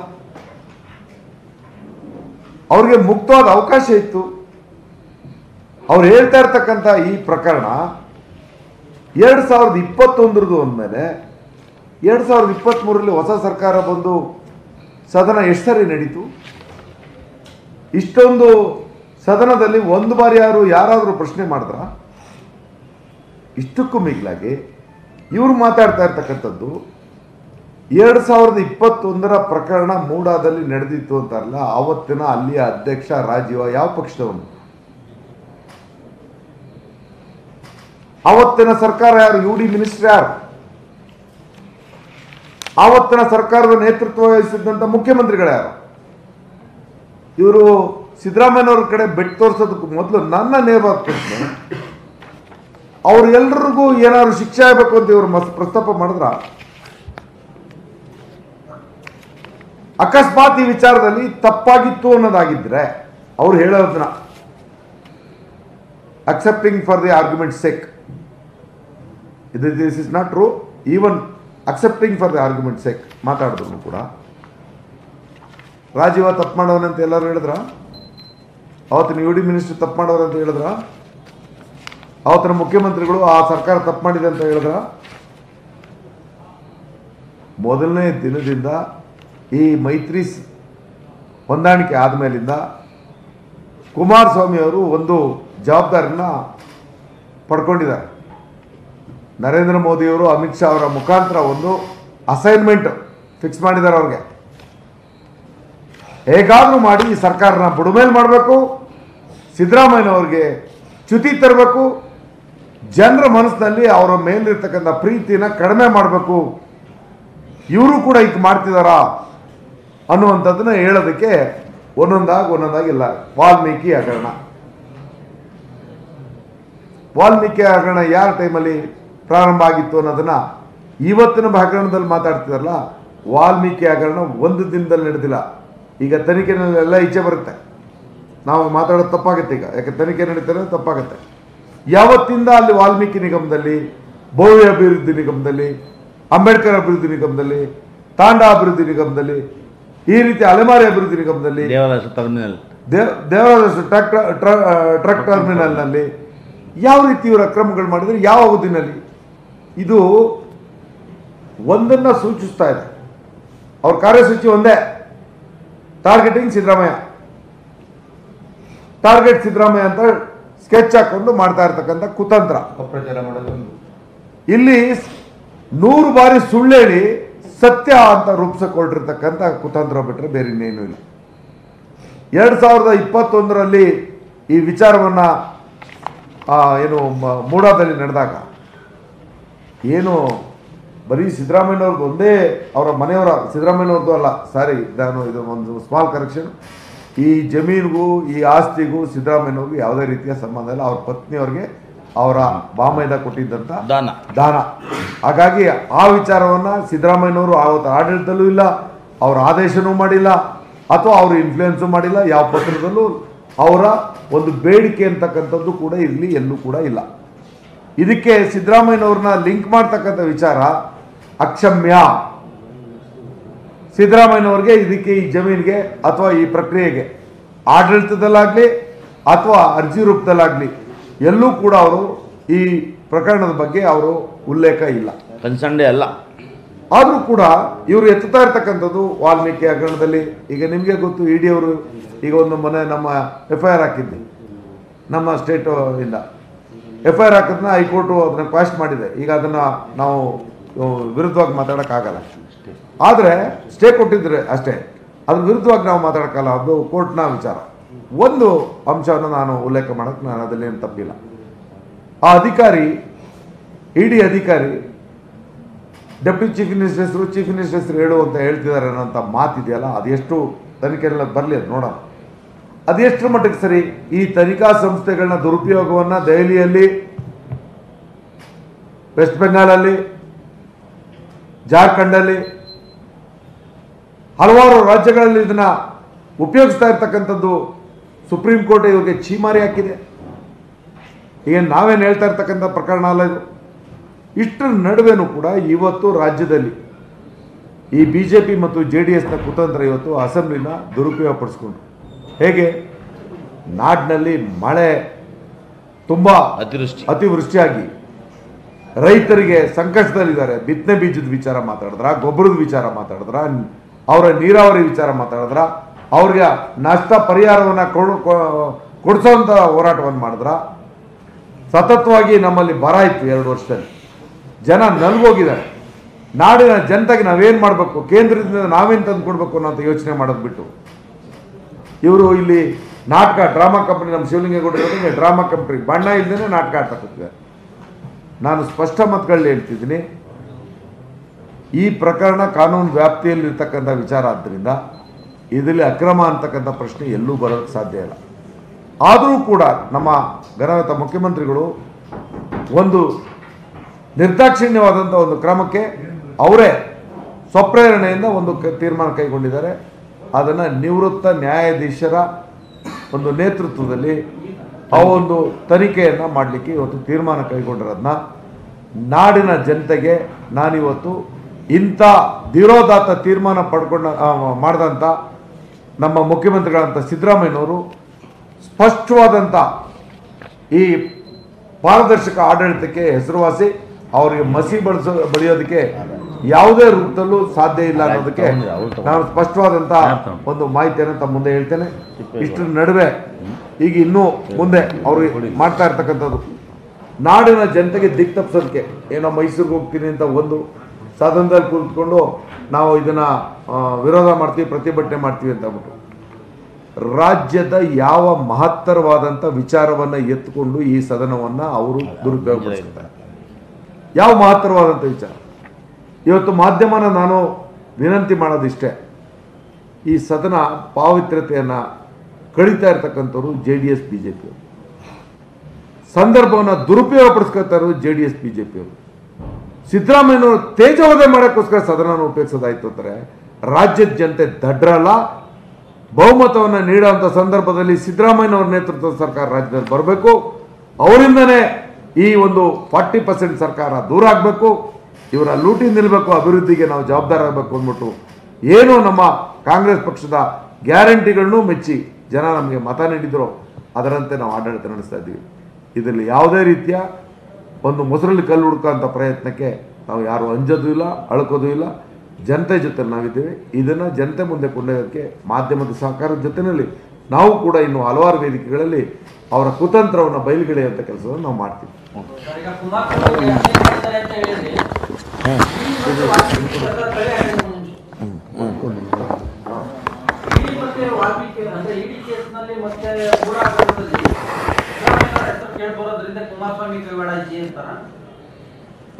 ಅವ್ರಿಗೆ ಮುಕ್ತವಾದ ಅವಕಾಶ ಇತ್ತು. ಅವ್ರು ಹೇಳ್ತಾ ಇರ್ತಕ್ಕಂಥ ಈ ಪ್ರಕರಣ 2021 ಅಂದಮೇಲೆ 2023ರಲ್ಲಿ ಹೊಸ ಸರ್ಕಾರ ಬಂದು ಸದನ ಎಷ್ಟು ಸರಿ ನಡೀತು? ಇಷ್ಟೊಂದು ಸದನದಲ್ಲಿ ಒಂದು ಬಾರಿ ಯಾರಾದರೂ ಪ್ರಶ್ನೆ ಮಾಡಿದ್ರ? ಇಷ್ಟಕ್ಕೂ ಮಿಗಿಲಾಗಿ ಇವರು ಮಾತಾಡ್ತಾ ಇರ್ತಕ್ಕಂಥದ್ದು 2021ರ ಪ್ರಕರಣ ಮೂಡಾದಲ್ಲಿ ನಡೆದಿತ್ತು ಅಂತಾರಲ್ಲ, ಆವತ್ತಿನ ಅಲ್ಲಿಯ ಅಧ್ಯಕ್ಷ ರಾಜೀವ ಯಾವ ಪಕ್ಷದವನು? ಆವತ್ತಿನ ಸರ್ಕಾರ ಯಾರು? UD ಮಿನಿಸ್ಟರ್ ಯಾರು? ಆವತ್ತಿನ ಸರ್ಕಾರದ ನೇತೃತ್ವ ವಹಿಸಿದ್ದಂಥ ಮುಖ್ಯಮಂತ್ರಿಗಳು ಯಾರು? ಇವರು ಸಿದ್ದರಾಮಯ್ಯನವ್ರ ಕಡೆ ಬೆಟ್ಟು ತೋರಿಸೋದಕ್ಕೂ ಮೊದಲು ನನ್ನ ನೇರವಾದ ಪ್ರಶ್ನೆ, ಅವ್ರು ಎಲ್ರಿಗೂ ಏನಾದ್ರು ಶಿಕ್ಷೆ ಆಗಬೇಕು ಅಂತ ಇವರು ಪ್ರಸ್ತಾಪ ಮಾಡಿದ್ರ? ಅಕಸ್ಮಾತ್ ಈ ವಿಚಾರದಲ್ಲಿ ತಪ್ಪಾಗಿತ್ತು ಅನ್ನೋದಾಗಿದ್ರೆ ಅವ್ರು ಹೇಳೋದನ್ನ accepting for the argument sake, this is not true, even accepting for the argument sake ಮಾತಾಡಿದ್ರು ಕೂಡ ರಾಜೀವ ತಪ್ಪು ಮಾಡೋನಂತ ಎಲ್ಲರೂ ಹೇಳಿದ್ರ? ಅವತ್ತಿನ UD ಮಿನಿಸ್ಟರ್ ತಪ್ಪು ಮಾಡೋರಂತ ಹೇಳಿದ್ರ? ಅವತ್ತಿನ ಮುಖ್ಯಮಂತ್ರಿಗಳು ಆ ಸರ್ಕಾರ ತಪ್ಪು ಮಾಡಿದೆ ಅಂತ ಹೇಳಿದ್ರ? ಮೊದಲನೇ ದಿನದಿಂದ ಈ ಮೈತ್ರಿ ಹೊಂದಾಣಿಕೆ ಆದಮೇಲಿಂದ ಕುಮಾರಸ್ವಾಮಿ ಅವರು ಒಂದು ಜವಾಬ್ದಾರಿನ ಪಡ್ಕೊಂಡಿದ್ದಾರೆ. ನರೇಂದ್ರ ಮೋದಿಯವರು ಅಮಿತ್ ಶಾ ಅವರ ಮುಖಾಂತರ ಒಂದು ಅಸೈನ್ಮೆಂಟ್ ಫಿಕ್ಸ್ ಮಾಡಿದ್ದಾರೆ. ಅವ್ರಿಗೆ ಹೇಗಾದರೂ ಮಾಡಿ ಈ ಸರ್ಕಾರನ ಬುಡಮೇಲೆ ಮಾಡಬೇಕು, ಸಿದ್ದರಾಮಯ್ಯನವ್ರಿಗೆ ಚ್ಯುತಿ ತರಬೇಕು, ಜನರ ಮನಸ್ಸಿನಲ್ಲಿ ಅವರ ಮೇಲಿರ್ತಕ್ಕಂಥ ಪ್ರೀತಿನ ಕಡಿಮೆ ಮಾಡಬೇಕು, ಇವರು ಕೂಡ ಈಗ ಮಾಡ್ತಿದ್ದಾರಾ ಅನ್ನುವಂಥದ್ದನ್ನ ಹೇಳೋದಕ್ಕೆ ಒಂದೊಂದಾಗಿ ಇಲ್ಲ. ವಾಲ್ಮೀಕಿ ಹಗರಣ ಯಾರ ಟೈಮಲ್ಲಿ ಪ್ರಾರಂಭ ಆಗಿತ್ತು ಅನ್ನೋದನ್ನ ಇವತ್ತಿನ ಹಗರಣದಲ್ಲಿ ಮಾತಾಡ್ತಿದಾರಲ್ಲ, ವಾಲ್ಮೀಕಿ ಹಗರಣ ಒಂದು ದಿನದಲ್ಲಿ ನಡೆದಿಲ್ಲ. ಈಗ ತನಿಖೆನಲ್ಲೆಲ್ಲ ಈಚೆ ಬರುತ್ತೆ, ನಾವು ಮಾತಾಡೋದು ತಪ್ಪಾಗುತ್ತೆ ಈಗ, ಯಾಕೆ ತನಿಖೆ ನಡೀತಾರೆ ತಪ್ಪಾಗುತ್ತೆ. ಯಾವತ್ತಿಂದ ಅಲ್ಲಿ ವಾಲ್ಮೀಕಿ ನಿಗಮದಲ್ಲಿ, ಭವ್ಯ ಅಭಿವೃದ್ಧಿ ನಿಗಮದಲ್ಲಿ, ಅಂಬೇಡ್ಕರ್ ಅಭಿವೃದ್ಧಿ ನಿಗಮದಲ್ಲಿ, ತಾಂಡಾ ಅಭಿವೃದ್ಧಿ ನಿಗಮದಲ್ಲಿ, ಈ ರೀತಿ ಅಲೆಮಾರಿ ಅಭಿವೃದ್ಧಿ ನಿಗಮದಲ್ಲಿ, ದೇವರಾಜ ಟ್ರಕ್ ಟರ್ಮಿನಲ್ನಲ್ಲಿ ಯಾವ ರೀತಿ ಇವರು ಅಕ್ರಮಗಳು ಮಾಡಿದರೆ ಯಾವ ಅವಧಿನಲ್ಲಿ, ಇದು ಒಂದನ್ನು ಸೂಚಿಸ್ತಾ ಇದೆ. ಅವ್ರ ಕಾರ್ಯಸೂಚಿ ಒಂದೇ, ಟಾರ್ಗೆಟಿಂಗ್ ಸಿದ್ದರಾಮಯ್ಯ, ಟಾರ್ಗೆಟ್ ಸಿದ್ದರಾಮಯ್ಯ ಅಂತ ಸ್ಕೆಚ್ ಹಾಕೊಂಡು ಮಾಡ್ತಾ ಇರ್ತಕ್ಕಂಥ ಕುತಂತ್ರ. ಅಪಪ್ರಚಾರ ಮಾಡೋದು. ಇಲ್ಲಿ 100 ಬಾರಿ ಸುಳ್ಳೇಳಿ ಸತ್ಯ ಅಂತ ರೂಪಿಸಿಕೊಂಡಿರ್ತಕ್ಕಂಥ ಕುತಂತ್ರ ಬಿಟ್ಟರೆ ಬೇರೆ ಇನ್ನೇನು ಇಲ್ಲ. 2021ರಲ್ಲಿ ಈ ವಿಚಾರವನ್ನ ಏನು ಮೂಡಾದಲ್ಲಿ ನಡೆದಾಗ ಏನು ಬರೀ ಸಿದ್ದರಾಮಯ್ಯನವ್ರದ್ದು ಒಂದೇ, ಅವರ ಮನೆಯವರ, ಸಿದ್ದರಾಮಯ್ಯನವ್ರದ್ದು ಅಲ್ಲ, ಸಾರಿ, ನಾನು ಇದು ಒಂದು ಸ್ಮಾಲ್ ಕರೆಕ್ಷನ್, ಈ ಜಮೀನಿಗೂ ಈ ಆಸ್ತಿಗೂ ಸಿದ್ದರಾಮಯ್ಯನವ್ರಿಗೂ ಯಾವುದೇ ರೀತಿಯ ಸಂಬಂಧ ಇಲ್ಲ. ಅವ್ರ ಪತ್ನಿಯವ್ರಿಗೆ ಅವರ ಬಾಮೈದ ಕೊಟ್ಟಿದ್ದಂಥ ದಾನ. ಹಾಗಾಗಿ ಆ ವಿಚಾರವನ್ನು ಸಿದ್ದರಾಮಯ್ಯನವರು ಆವತ್ತು ಆಡಳಿತದಲ್ಲೂ ಇಲ್ಲ, ಅವರ ಆದೇಶನೂ ಮಾಡಿಲ್ಲ, ಅಥವಾ ಅವರು ಇನ್ಫ್ಲೂಯೆನ್ಸು ಮಾಡಿಲ್ಲ. ಯಾವ ಪತ್ರದಲ್ಲೂ ಅವರ ಒಂದು ಬೇಡಿಕೆ ಅಂತಕ್ಕಂಥದ್ದು ಕೂಡ ಇರಲಿ, ಎಲ್ಲೂ ಕೂಡ ಇಲ್ಲ. ಇದಕ್ಕೆ ಸಿದ್ದರಾಮಯ್ಯನವ್ರನ್ನ ಲಿಂಕ್ ಮಾಡ್ತಕ್ಕಂಥ ವಿಚಾರ ಅಕ್ಷಮ್ಯ. ಸಿದ್ದರಾಮಯ್ಯನವ್ರಿಗೆ ಇದಕ್ಕೆ, ಈ ಜಮೀನಿಗೆ ಅಥವಾ ಈ ಪ್ರಕ್ರಿಯೆಗೆ ಆಡಳಿತದಲ್ಲಾಗಲಿ ಅಥವಾ ಅರ್ಜಿ ರೂಪದಲ್ಲಾಗಲಿ ಎಲ್ಲೂ ಕೂಡ ಅವರು ಈ ಪ್ರಕರಣದ ಬಗ್ಗೆ ಅವರು ಉಲ್ಲೇಖ ಇಲ್ಲ, ಕನ್ಸಂಡೇ ಅಲ್ಲ. ಆದರೂ ಕೂಡ ಇವರು ಎತ್ತುತ್ತಾ ಇರ್ತಕ್ಕಂಥದ್ದು ವಾಲ್ಮೀಕಿ ಹಗರಣದಲ್ಲಿ. ಈಗ ನಿಮಗೆ ಗೊತ್ತು, ಇಡಿ ಅವರು ಈಗ ಒಂದು ಮೊನ್ನೆ ನಮ್ಮ FIR ಹಾಕಿದ್ವಿ, ನಮ್ಮ ಸ್ಟೇಟ್ ಇಂದ FIR ಹಾಕಿದ್ನ ಹೈಕೋರ್ಟು ಅದನ್ನ ಕ್ವಾಶ್ ಮಾಡಿದೆ. ಈಗ ಅದನ್ನು ನಾವು ವಿರುದ್ಧವಾಗಿ ಮಾತಾಡೋಕ್ಕಾಗಲ್ಲ, ಆದರೆ ಸ್ಟೇ ಕೊಟ್ಟಿದ್ರೆ ಅಷ್ಟೇ, ಅದ್ರ ವಿರುದ್ಧವಾಗಿ ನಾವು ಮಾತಾಡೋಕ್ಕಲ್ಲ, ಅದು ಕೋರ್ಟ್ನ ವಿಚಾರ. ಒಂದು ಅಂಶವನ್ನು ನಾನು ಉಲ್ಲೇಖ ಮಾಡೋಕ್ಕೆ ನಾನು ಅದರಲ್ಲೇನು ತಪ್ಪಿಲ್ಲ. ಆ ಅಧಿಕಾರಿ, ಇಡಿ ಅಧಿಕಾರಿ, ಡೆಪ್ಯೂಟಿ ಚೀಫ್ ಮಿನಿಸ್ಟರ್ ಹೆಸರು ಹೇಳು ಅಂತ ಹೇಳ್ತಿದ್ದಾರೆ ಅನ್ನೋಂಥ ಮಾತಿದೆಯಲ್ಲ, ಅದೆಷ್ಟು ತನಿಖೆಲ್ಲ ಬರಲಿ, ಅದು ನೋಡೋಣ ಅದೆಷ್ಟರ ಮಟ್ಟಿಗೆ ಸರಿ. ಈ ತನಿಖಾ ಸಂಸ್ಥೆಗಳನ್ನ ದುರುಪಯೋಗವನ್ನು ದೆಹಲಿಯಲ್ಲಿ, ವೆಸ್ಟ್ ಬೆಂಗಾಲಲ್ಲಿ, ಜಾರ್ಖಂಡಲ್ಲಿ, ಹಲವಾರು ರಾಜ್ಯಗಳಲ್ಲಿ ಇದನ್ನ ಉಪಯೋಗಿಸ್ತಾ ಇರ್ತಕ್ಕಂಥದ್ದು ಸುಪ್ರೀಂ ಕೋರ್ಟ್ ಇವ್ರಿಗೆ ಛೀಮಾರಿ ಹಾಕಿದೆ. ಏನು ನಾವೇನು ಹೇಳ್ತಾ ಇರ್ತಕ್ಕಂಥ ಪ್ರಕರಣ ಅಲ್ಲ ಇದು. ಇಷ್ಟರ ನಡುವೆನೂ ಕೂಡ ಇವತ್ತು ರಾಜ್ಯದಲ್ಲಿ ಈ BJP ಮತ್ತು JDSನ ಕುತಂತ್ರ ಇವತ್ತು ಅಸೆಂಬ್ಲಿನ ದುರುಪಯೋಗ ಪಡಿಸ್ಕೊಂಡು, ಹೇಗೆ ನಾಡಿನಲ್ಲಿ ಮಳೆ ತುಂಬ ಅತಿವೃಷ್ಟಿಯಾಗಿ ರೈತರಿಗೆ ಸಂಕಷ್ಟದಲ್ಲಿದ್ದಾರೆ, ಬಿತ್ತನೆ ಬೀಜದ ವಿಚಾರ ಮಾತಾಡಿದ್ರ, ಗೊಬ್ಬರದ ವಿಚಾರ ಮಾತಾಡಿದ್ರ, ಅವರ ನೀರಾವರಿ ವಿಚಾರ ಮಾತಾಡಿದ್ರ, ಅವ್ರಿಗೆ ನಷ್ಟ ಪರಿಹಾರವನ್ನು ಕೊಡಿಸೋಂಥ ಹೋರಾಟವನ್ನು ಮಾಡಿದ್ರ, ಸತತವಾಗಿ ನಮ್ಮಲ್ಲಿ ಬರ ಇತ್ತು 2 ವರ್ಷದಲ್ಲಿ, ಜನ ನಲ್ಗೋಗಿದ್ದಾರೆ. ನಾಡಿನ ಜನತೆಗೆ ನಾವೇನು ಮಾಡಬೇಕು, ಕೇಂದ್ರದಿಂದ ನಾವೇನು ತಂದು ಕೊಡಬೇಕು ಅನ್ನೋಂಥ ಯೋಚನೆ ಮಾಡೋದು ಬಿಟ್ಟು ಇವರು ಇಲ್ಲಿ ನಾಟಕ, ಡ್ರಾಮಾ ಕಂಪನಿ, ನಮ್ಮ ಶಿವಲಿಂಗೇಗೌಡರಿಗೆ ಡ್ರಾಮಾ ಕಂಪನಿ ಬಣ್ಣ ಇಲ್ಲದೇ ನಾಟಕ ಆಡ್ತಾ ಕೂತಿದ್ದಾರೆ. ನಾನು ಸ್ಪಷ್ಟ ಮತಗಳಲ್ಲಿ ಹೇಳ್ತಿದ್ದೀನಿ, ಈ ಪ್ರಕರಣ ಕಾನೂನು ವ್ಯಾಪ್ತಿಯಲ್ಲಿರ್ತಕ್ಕಂಥ ವಿಚಾರ ಆದ್ದರಿಂದ ಇದರಲ್ಲಿ ಅಕ್ರಮ ಅಂತಕ್ಕಂಥ ಪ್ರಶ್ನೆ ಎಲ್ಲೂ ಬರೋಕ್ಕೆ ಸಾಧ್ಯ ಇಲ್ಲ. ಆದರೂ ಕೂಡ ನಮ್ಮ ಘನತ ಮುಖ್ಯಮಂತ್ರಿಗಳು ಒಂದು ನಿರ್ದಾಕ್ಷಿಣ್ಯವಾದಂಥ ಒಂದು ಕ್ರಮಕ್ಕೆ ಅವರೇ ಸ್ವಪ್ರೇರಣೆಯಿಂದ ಒಂದು ತೀರ್ಮಾನ ಕೈಗೊಂಡಿದ್ದಾರೆ. ಅದನ್ನು ನಿವೃತ್ತ ನ್ಯಾಯಾಧೀಶರ ಒಂದು ನೇತೃತ್ವದಲ್ಲಿ ಆ ಒಂದು ತನಿಖೆಯನ್ನು ಮಾಡಲಿಕ್ಕೆ ಇವತ್ತು ತೀರ್ಮಾನ ಕೈಗೊಂಡಿರೋದನ್ನ ನಾಡಿನ ಜನತೆಗೆ ನಾನಿವತ್ತು ಇಂಥ ಧೀರೋದಾತ್ತ ತೀರ್ಮಾನ ಮಾಡಿದಂಥ ನಮ್ಮ ಮುಖ್ಯಮಂತ್ರಿಗಳಂಥ ಸಿದ್ದರಾಮಯ್ಯನವರು ಸ್ಪಷ್ಟವಾದಂಥ ಈ ಪಾರದರ್ಶಕ ಆಡಳಿತಕ್ಕೆ ಹೆಸರುವಾಸಿ, ಅವರಿಗೆ ಮಸಿ ಬಳಿಯೋದಕ್ಕೆ ಯಾವುದೇ ರೂಪದಲ್ಲೂ ಸಾಧ್ಯ ಇಲ್ಲ ಅನ್ನೋದಕ್ಕೆ ನಾನು ಸ್ಪಷ್ಟವಾದಂಥ ಒಂದು ಮಾಹಿತಿಯನ್ನು ತಮ್ಮ ಮುಂದೆ ಹೇಳ್ತೇನೆ. ಇಷ್ಟರ ನಡುವೆ ಈಗ ಇನ್ನೂ ಮುಂದೆ ಅವರು ಮಾಡ್ತಾ ಇರ್ತಕ್ಕಂಥದ್ದು ನಾಡಿನ ಜನತೆಗೆ ದಿಕ್ ತಪ್ಪಿಸೋದಕ್ಕೆ, ಏನೋ ಮೈಸೂರಿಗೆ ಹೋಗ್ತೀನಿ ಅಂತ ಒಂದು ಸದನದಲ್ಲಿ ಕೂತ್ಕೊಂಡು ನಾವು ಇದನ್ನು ವಿರೋಧ ಮಾಡ್ತೀವಿ, ಪ್ರತಿಭಟನೆ ಮಾಡ್ತೀವಿ ಅಂತ ಅಂದ್ಬಿಟ್ಟು ರಾಜ್ಯದ ಯಾವ ಮಹತ್ತರವಾದಂಥ ವಿಚಾರವನ್ನು ಎತ್ತುಕೊಂಡು ಈ ಸದನವನ್ನು ಅವರು ದುರುಪಯೋಗಪಡಿಸ್ತಾರೆ. ಯಾವ ಮಹತ್ತರವಾದಂಥ ವಿಚಾರ? ಇವತ್ತು ಮಾಧ್ಯಮನ ನಾನು ವಿನಂತಿ ಮಾಡೋದಿಷ್ಟೇ, ಈ ಸದನ ಪಾವಿತ್ರ್ಯತೆಯನ್ನು ಕಳೀತಾ ಇರ್ತಕ್ಕಂಥವ್ರು JDS BJP ಅವರು, ಸಂದರ್ಭವನ್ನು ದುರುಪಯೋಗ ಪಡಿಸ್ಕೊಳ್ತಾರೋ JDS BJP ಅವರು. ಸಿದ್ದರಾಮಯ್ಯನವರು ತೇಜೋವಧೆ ಮಾಡೋಕ್ಕೋಸ್ಕರ ಸದನನ ಉಪಯೋಗಿಸೋದಾಯ್ತು ಅಂತಾರೆ. ರಾಜ್ಯದ ಜನತೆ ದಡ್ರಲ್ಲ. ಬಹುಮತವನ್ನು ನೀಡುವಂಥ ಸಂದರ್ಭದಲ್ಲಿ ಸಿದ್ದರಾಮಯ್ಯನವರ ನೇತೃತ್ವದ ಸರ್ಕಾರ ರಾಜ್ಯದಲ್ಲಿ ಬರಬೇಕು. ಅವರಿಂದನೇ ಈ ಒಂದು 40% ಸರ್ಕಾರ ದೂರ ಆಗಬೇಕು. ಇವರ ಲೂಟಿ ನಿಲ್ಲಬೇಕು, ಅಭಿವೃದ್ಧಿಗೆ ನಾವು ಜವಾಬ್ದಾರ ಆಗಬೇಕು ಅಂದ್ಬಿಟ್ಟು ಏನು ನಮ್ಮ ಕಾಂಗ್ರೆಸ್ ಪಕ್ಷದ ಗ್ಯಾರಂಟಿಗಳನ್ನು ಮೆಚ್ಚಿ ಜನ ನಮಗೆ ಮತ ನೀಡಿದ್ರು, ಅದರಂತೆ ನಾವು ಆಡಳಿತ ನಡೆಸ್ತಾ ಇದ್ದೀವಿ. ಇದರಲ್ಲಿ ಯಾವುದೇ ರೀತಿಯ ಒಂದು ಮೊಸರಲ್ಲಿ ಕಲ್ಲು ಹುಡುಕುವಂಥ ಪ್ರಯತ್ನಕ್ಕೆ ನಾವು ಯಾರು ಅಂಜೋದು ಇಲ್ಲ, ಅಳ್ಕೋದು ಇಲ್ಲ. ಜನತೆ ಜೊತೆ ನಾವಿದ್ದೇವೆ. ಇದನ್ನು ಜನತೆ ಮುಂದೆ ಕೊಂಡೊಯ್ಯೋಕ್ಕೆ ಮಾಧ್ಯಮದ ಸಹಕಾರದ ಜೊತೆಯಲ್ಲಿ ನಾವು ಕೂಡ ಇನ್ನು ಹಲವಾರು ವೇದಿಕೆಗಳಲ್ಲಿ ಅವರ ಕುತಂತ್ರವನ್ನು ಬಯಲುಗೆಳೆಯುವಂಥ ಕೆಲಸವನ್ನು ನಾವು ಮಾಡ್ತೀವಿ.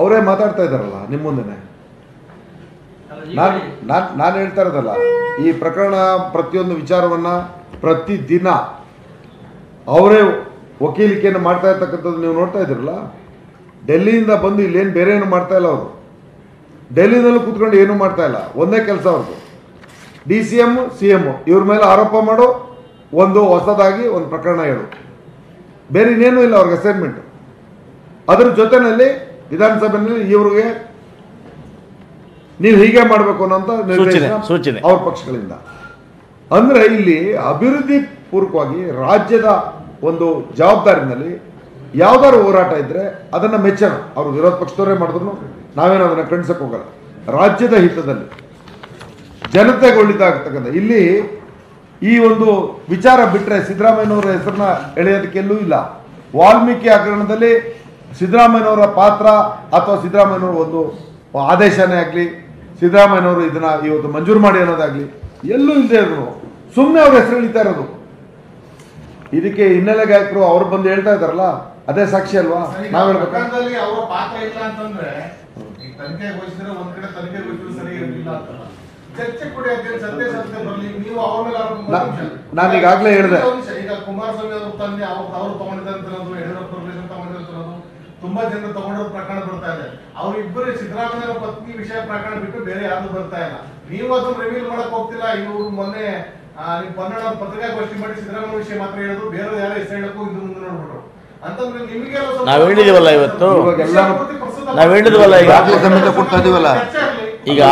ಅವರೇ ಮಾತಾಡ್ತಾ ಇದ್ದಾರಲ್ಲ ನಿಮ್ಮ ಮುಂದೆನೆ. ನಾನು ಹೇಳ್ತಾ ಇರೋದಲ್ಲ, ಈ ಪ್ರಕರಣ ಪ್ರತಿಯೊಂದು ವಿಚಾರವನ್ನ ಪ್ರತಿದಿನ ಅವರೇ ವಕೀಲಿಕೆಯನ್ನು ಮಾಡ್ತಾ ಇರ್ತಕ್ಕಂಥದ್ದು ನೀವು ನೋಡ್ತಾ ಇದ್ದೀರಲ್ಲ. ಡೆಲ್ಲಿಯಿಂದ ಬಂದು ಇಲ್ಲೇನು ಬೇರೆ ಏನು ಮಾಡ್ತಾ ಇಲ್ಲ ಅವರು. ಡೆಲ್ಲಿನಲ್ಲೂ ಕೂತ್ಕೊಂಡು ಏನೂ ಮಾಡ್ತಾ ಇಲ್ಲ. ಒಂದೇ ಕೆಲಸ ಅವ್ರದ್ದು, DCM CM ಇವ್ರ ಮೇಲೆ ಆರೋಪ ಮಾಡೋ, ಒಂದು ಹೊಸದಾಗಿ ಒಂದು ಪ್ರಕರಣ ಹೇಳು, ಬೇರೆ ಇನ್ನೇನು ಇಲ್ಲ ಅವ್ರಿಗೆ ಅಸೈನ್ಮೆಂಟ್. ಅದ್ರ ಜೊತೆಯಲ್ಲಿ ವಿಧಾನಸಭೆಯಲ್ಲಿ ಇವ್ರಿಗೆ ನೀವು ಹೀಗೆ ಮಾಡಬೇಕು ಅನ್ನೋಂಥ ನಿರ್ದೇಶನ ಅವ್ರ ಪಕ್ಷಗಳಿಂದ. ಅಂದ್ರೆ ಇಲ್ಲಿ ಅಭಿವೃದ್ಧಿ ಪೂರ್ವಕವಾಗಿ ರಾಜ್ಯದ ಒಂದು ಜವಾಬ್ದಾರಿನಲ್ಲಿ ಯಾವ್ದಾದ್ರು ಹೋರಾಟ ಇದ್ರೆ ಅದನ್ನ ಮೆಚ್ಚೋಣ. ಅವರು ವಿರೋಧ ಪಕ್ಷದವರೇ ಮಾಡಿದ್ರು ನಾವೇನು ಅದನ್ನ ಖಂಡಿಸಕ್ಕೆ ಹೋಗಲ್ಲ. ರಾಜ್ಯದ ಹಿತದಲ್ಲಿ ಜನತೆಗೆ ಒಳ್ಳಿದಾಗ್ತಕ್ಕಂಥ ಇಲ್ಲಿ ಈ ಒಂದು ವಿಚಾರ ಬಿಟ್ಟರೆ ಸಿದ್ದರಾಮಯ್ಯನವರ ಹೆಸರನ್ನ ಎಳೆಯೋದಕ್ಕೆ ಎಲ್ಲೂ ಇಲ್ಲ. ವಾಲ್ಮೀಕಿ ಹಗರಣದಲ್ಲಿ ಸಿದ್ದರಾಮಯ್ಯನವರ ಪಾತ್ರ ಅಥವಾ ಸಿದ್ದರಾಮಯ್ಯನವರ ಒಂದು ಆದೇಶನೇ ಆಗಲಿ, ಸಿದ್ದರಾಮಯ್ಯನವರು ಇದನ್ನ ಇವತ್ತು ಮಂಜೂರು ಮಾಡಿ ಅನ್ನೋದಾಗ್ಲಿ ಎಲ್ಲೂ ಇಲ್ಲದೆ ಇದ್ರು ಸುಮ್ಮನೆ ಅವ್ರ ಹೆಸರು ಎಳಿತಾ ಇರೋದು. ಇದಕ್ಕೆ ಹಿನ್ನೆಲೆ ಗಾಯಕರು ಅವ್ರು ಬಂದು ಹೇಳ್ತಾ ಇದಾರಲ್ಲ, ಅದೇ ಸಾಕ್ಷಿ ಅಲ್ವಾ? ನಾವ್ ಹೇಳ್ಬೇಕು ಅವರ ಪಾತ್ರ ಇಲ್ಲ ಅಂತಂದ್ರೆ ತನಿಖೆ ಘೋಷಿಸಿದ್ರೆ ಒಂದ್ ಕಡೆ ತನಿಖೆ ಘೋಷಿಸಿದ್ರೆ ಸರಿ ಇರಲಿಲ್ಲ ಅಂತ ಚರ್ಚೆ ಕೊಡಿ ಅಂತ ಸತ್ಯ ಸತ್ಯ ಬರಲಿ. ನೀವು ಅವ್ರ ಮೇಲೆ ನಾನು ಈಗಾಗಲೇ ಹೇಳಿದೆ, ಈಗ ಕುಮಾರಸ್ವಾಮಿ ಅವರು ತಂದೆ ಅವರು ತಗೊಂಡಿದ್ದಂತಿರೋದು, ಯಡಿಯೂರಪ್ಪ ತಗೊಂಡಿರೋದು, ತುಂಬಾ ಜನ ತಗೊಂಡಿರೋ ಪ್ರಕರಣ ಬರ್ತಾ ಇದೆ. ಅವ್ರಿಬ್ಬರು ಸಿದ್ದರಾಮಯ್ಯ ಪತ್ನಿ ವಿಷಯ ಪ್ರಕರಣ ಬಿಟ್ಟು ಬೇರೆ ಯಾರು ಬರ್ತಾ ಇಲ್ಲ. ನೀವು ಅದನ್ನ ರಿವೀಲ್ ಮಾಡಕ್ ಹೋಗ್ತಿಲ್ಲ. ಇವರು ಮೊನ್ನೆ ನೀವು ಪತ್ರಿಕಾಗೋಷ್ಠಿ ಮಾಡಿ ಸಿದ್ದರಾಮಯ್ಯ ವಿಷಯ ಮಾತ್ರ ಹೇಳಿದ್ರು, ಬೇರೆ ಯಾರೋ ಹೆಸರು ಹೇಳಕ್ಕೂ ಇದು ಮುಂದೆ ನೋಡ್ಬಿಟ್ರು ಅಂತಂದ್ರೆ ನಿಮಗೆ ನಾವು ಹೇಳಿದೀವಲ್ಲ ಇವತ್ತು, ನಾವು ಹೇಳಿದ್ವಲ್ಲ ಈಗ ಕೊಡ್ತಾ ಇದೀವಲ್ಲ ಈಗ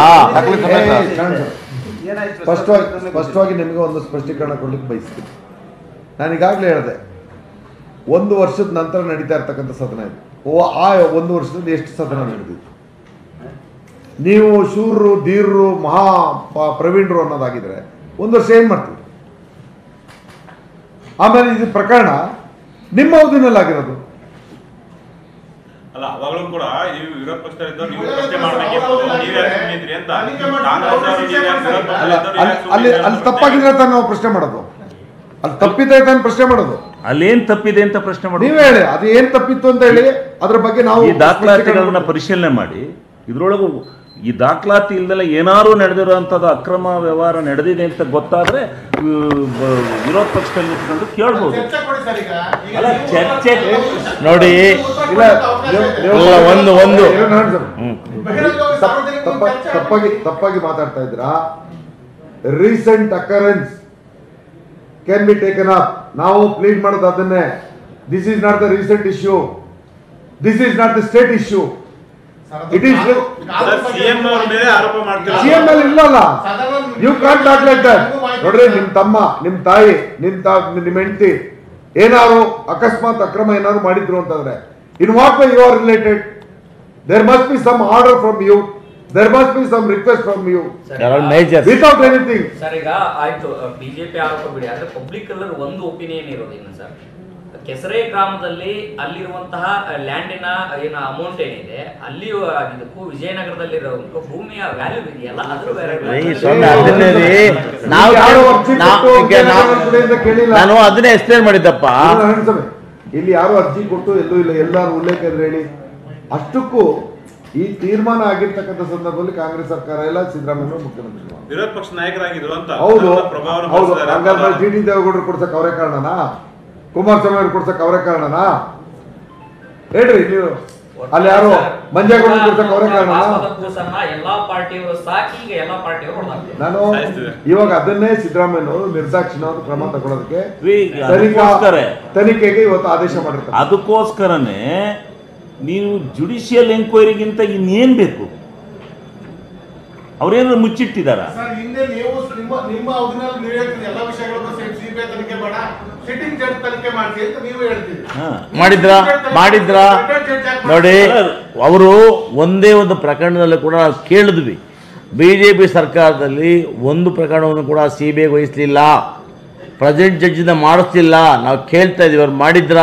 ಸ್ಪಷ್ಟವಾಗಿ ನಿಮಗೆ ಒಂದು ಸ್ಪಷ್ಟೀಕರಣ ಕೊಡ್ಲಿಕ್ಕೆ ಬಯಸ್ತೀನಿ. ನಾನು ಈಗಾಗಲೇ ಹೇಳಿದೆ, 1 ವರ್ಷದ ನಂತರ ನಡೀತಾ ಇರ್ತಕ್ಕಂಥ ಸದನ ಇದು. ಆ 1 ವರ್ಷದಲ್ಲಿ ಎಷ್ಟು ಸದನ ನಡೆದಿತ್ತು? ನೀವು ಶೂರರು, ಧೀರರು, ಮಹಾ ಪ್ರವೀಣರು ಅನ್ನೋದಾಗಿದ್ರೆ 1 ವರ್ಷ ಏನ್ ಮಾಡ್ತೀವಿ? ಆಮೇಲೆ ಇದು ಪ್ರಕರಣ ನಿಮ್ಮ ಅವಧಿನಲ್ಲಿ ಆಗಿರೋದು ಅಲ್ಲ. ಅವಾಗಲೂ ಕೂಡ ನೀವು ವಿರೋಧ ಪಕ್ಷದಲ್ಲಿದ್ದು ನೀವು ಪ್ರಶ್ನೆ ಮಾಡಬೇಕಿತ್ತು, ನೀವು ಯಾಕೆ ಸುಮ್ಮನಿದ್ರಿ ಅಂತ. ಅಲ್ಲಿ ತಪ್ಪಾಗಿದ್ರೆ ತಾನು ನಾವು ಪ್ರಶ್ನೆ ಮಾಡೋದು, ಅಲ್ಲಿ ತಪ್ಪಿದೆ ತಾನು ಪ್ರಶ್ನೆ ಮಾಡೋದು. ಅಲ್ಲೇನ್ ತಪ್ಪಿದೆ ಅಂತ ಪ್ರಶ್ನೆ ಮಾಡಿ ನೀವೇ ಹೇಳಿ, ಅದು ಏನ್ ತಪ್ಪಿತ್ತು ಅಂತ ಹೇಳಿ ಅದ್ರ ಬಗ್ಗೆ ನಾವು ಈ ದಾಖಲಾತಿಗಳನ್ನ ಪರಿಶೀಲನೆ ಮಾಡಿ, ಇದ್ರೊಳಗೂ ಈ ದಾಖಲಾತಿ ಇಲ್ದೆಲ್ಲ ಏನಾರು ನಡೆದಿರುವಂಥದ್ದು ಅಕ್ರಮ ವ್ಯವಹಾರ ನಡೆದಿದೆ ಅಂತ ಗೊತ್ತಾದ್ರೆ ವಿರೋಧ ಪಕ್ಷದಲ್ಲಿ ನಿಂತ್ಕೊಂಡು ಕೇಳ್ಬೋದು. ಅಲ್ಲ, ಚರ್ಚೆ ನೋಡಿ, ಒಂದು ತಪ್ಪಾಗಿ ಮಾತಾಡ್ತಾ ಇದ್ದೀರಾ. Recent occurrence can be taken up. ನಾವು ಪ್ಲೀಡ್ ಮಾಡೋದು ಅದನ್ನೇ. This is not the recent issue, this is not the state issue. It is CM ಅವರ ಮೇಲೆ ಆರೋಪ ಮಾಡ್ತಾರೆ. ಸಿಎಂ ಮೇಲೆ ಇಲ್ಲಲ್ಲ, you can't talk like that. ನೋಡ್ರಿ, ನಿಮ್ ತಮ್ಮ, ನಿಮ್ ತಾಯಿ, ನಿಮ್ ಹೆಂಡತಿ ಏನಾರು ಅಕಸ್ಮಾತ್ ಅಕ್ರಮ ಏನಾದ್ರು ಮಾಡಿದ್ರು ಅಂತಂದ್ರೆ in what way you are related? There must be some order from you, there must be some request from you without anything. Sir, ಈಗ ಆಯ್ತು ಬಿಜೆಪಿ ಆರೋಪ ಬಿಡಿ, ಆದ್ರೆ ಪಬ್ಲಿಕ್ ಅಲ್ಲಿ ಒಂದು ಒಪಿನಿಯನ್ ಇರೋದಿಲ್ಲ ಸರ್. ಕೆಸರೆ ಗ್ರಾಮದಲ್ಲಿ ಅಲ್ಲಿರುವಂತಹ ಲ್ಯಾಂಡಿನ ಏನು ಅಮೌಂಟ್ ಏನಿದೆ, ಅಲ್ಲಿ ಇದಕ್ಕೂ ವಿಜಯನಗರದಲ್ಲಿರೋ ಭೂಮಿಯ ವ್ಯಾಲ್ಯೂ ಇದೆಯಲ್ಲ, ಅದ್ರ ನಾನು ಅದನ್ನೇ ಎಕ್ಸ್ಪ್ಲೇನ್ ಮಾಡಿದ್ದಪ್ಪ. ಇಲ್ಲಿ ಯಾರು ಅರ್ಜಿ ಕೊಟ್ಟು ಎಲ್ಲೂ ಇಲ್ಲ, ಎಲ್ಲಾರು ಉಲ್ಲೇಖ ಇದ್ರೆ ಹೇಳಿ. ಅಷ್ಟಕ್ಕೂ ಈ ತೀರ್ಮಾನ ಆಗಿರ್ತಕ್ಕಂಥ ಸಂದರ್ಭದಲ್ಲಿ ಕಾಂಗ್ರೆಸ್ ಸರ್ಕಾರ ಎಲ್ಲ ಸಿದ್ದರಾಮಯ್ಯ ಮುಖ್ಯಮಂತ್ರಿ ವಿರೋಧ ಪಕ್ಷ ನಾಯಕರಾಗಿದ್ರು ಅಂತ ಹೌದು ಪ್ರಭಾವವನ್ನು ಹೌದು ಬೀರಿಸಿದ್ದಾರೆ. ಹಂಗಾದ್ರೆ ಟಿ ಡಿ ದೇವೇಗೌಡರು ಕೊಡ್ಸಕ್ ಅವರೇ ಕಾರಣನಾ? ಕುಮಾರಸ್ವಾಮಿ ಅವ್ರು ಕೊಡ್ಸಕ್ ಅವರೇ ಕಾರಣನಾ? ಹೇಳ್ರಿ ನೀವು. ಅಲ್ಲಿ ಯಾರು ಮಂಜೇಗೌಡ ಕೊಡ್ಸಕ್ ಅವರೇ ಕಾರಣನಾ? ಎಲ್ಲಾ ಪಾರ್ಟಿಯವರು ಸಾಕಿ ಈಗ ಎಲ್ಲಾ ಪಾರ್ಟಿಯವರು ಹೊಡೆದಾಕ್ತಾರೆ. ನಾನು ಇವಾಗ ಅದನ್ನೇ ಸಿದ್ದರಾಮಯ್ಯನವರು ನಿರ್ದಾಕ್ಷಿಣ್ಯವಾದ ಕ್ರಮ ತಗೊಳ್ಳೋದಕ್ಕೆ ತನಿಖೆಗೆ ಇವತ್ತು ಆದೇಶ ಮಾಡಿರ್ತಾರೆ. ಅದಕ್ಕೋಸ್ಕರನೇ ನೀವು ಜುಡಿಷಿಯಲ್ ಎಂಕ್ವೈರಿಗಿಂತ ಇನ್ನೇನ್ ಬೇಕು? ಅವ್ರೇನಾದ್ರು ಮುಚ್ಚಿಟ್ಟಿದಾರ? ಸರ್ ಹಿಂದೆ ನೀವು ನಿಮ್ಮ ಅವಧಿನಲ್ಲಿ ನೀವು ಹೇಳ್ತೀರಿ ಎಲ್ಲ ವಿಷಯಗಳನ್ನು ಸಿಬಿಐ ತನಿಖೆ ಬೇಡ, ಸಿಟ್ಟಿಂಗ್ ಜಡ್ಜ್ ತನಿಖೆ ಮಾಡ್ತೀವಿ ಅಂತ ನೀವು ಹೇಳ್ತೀರಿ. ಮಾಡಿದ್ರ ನೋಡಿ, ಅವರು ಒಂದೇ ಒಂದು ಪ್ರಕರಣದಲ್ಲಿ ಕೂಡ ನಾವು ಕೇಳಿದ್ವಿ. BJP ಸರ್ಕಾರದಲ್ಲಿ ಒಂದು ಪ್ರಕರಣವನ್ನು ಕೂಡ CBI ವಹಿಸಲಿಲ್ಲ, ಪ್ರೆಸಿಡೆಂಟ್ ಜಡ್ಜಿಂದ ಮಾಡಿಸ್ಲಿಲ್ಲ. ನಾವು ಕೇಳ್ತಾ ಇದೀವಿ, ಅವ್ರು ಮಾಡಿದ್ರ?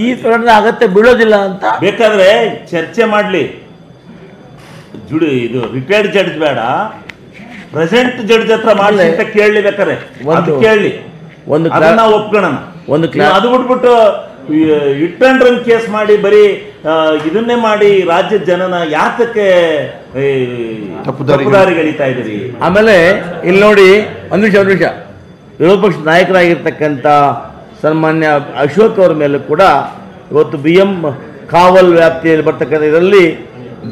ಈ ಪ್ರಕರಣ ಅಗತ್ಯ ಬೀಳೋದಿಲ್ಲ ಅಂತ ಬೇಕಾದ್ರೆ ಚರ್ಚೆ ಮಾಡ್ಲಿ. ಇದು ರಿಟೈರ್ಡ್ ಜಡ್ಜ್ ಬೇಡ, ಪ್ರೆಸೆಂಟ್ ಜಡ್ಜ್ ಹತ್ರ ಮಾಡಲಿ ಅಂತ ಕೇಳಲಿ. ಬೇಕಾದ್ರೆ ಒಂದು ಕೇಳಲಿ, ಅದನ್ನ ಒಪ್ಕೊಳ್ಳೋಣ. ಅದು ಬಿಟ್ಬಿಟ್ಟು ಹಿಟ್ ಅಂಡ್ ರನ್ ಕೇಸ್ ಮಾಡಿ ಬರೀ ಇದನ್ನೇ ಮಾಡಿ ರಾಜ್ಯದ ಜನನ ಯಾತಕ್ಕೆ ತಪ್ಪುದಾರಿಗೆಳಿತಾ ಇದ್ದೀರಿ? ಆಮೇಲೆ ಇಲ್ಲಿ ನೋಡಿ, ಒಂದು ನಿಮಿಷ, ವಿರೋಧ ಪಕ್ಷದ ನಾಯಕರಾಗಿರ್ತಕ್ಕಂಥ ಸನ್ಮಾನ್ಯ ಅಶೋಕ್ ಅವರ ಮೇಲೆ ಕೂಡ ಇವತ್ತು BM ಕಾವಲ್ ವ್ಯಾಪ್ತಿಯಲ್ಲಿ ಬರ್ತಕ್ಕಂಥ ಇದರಲ್ಲಿ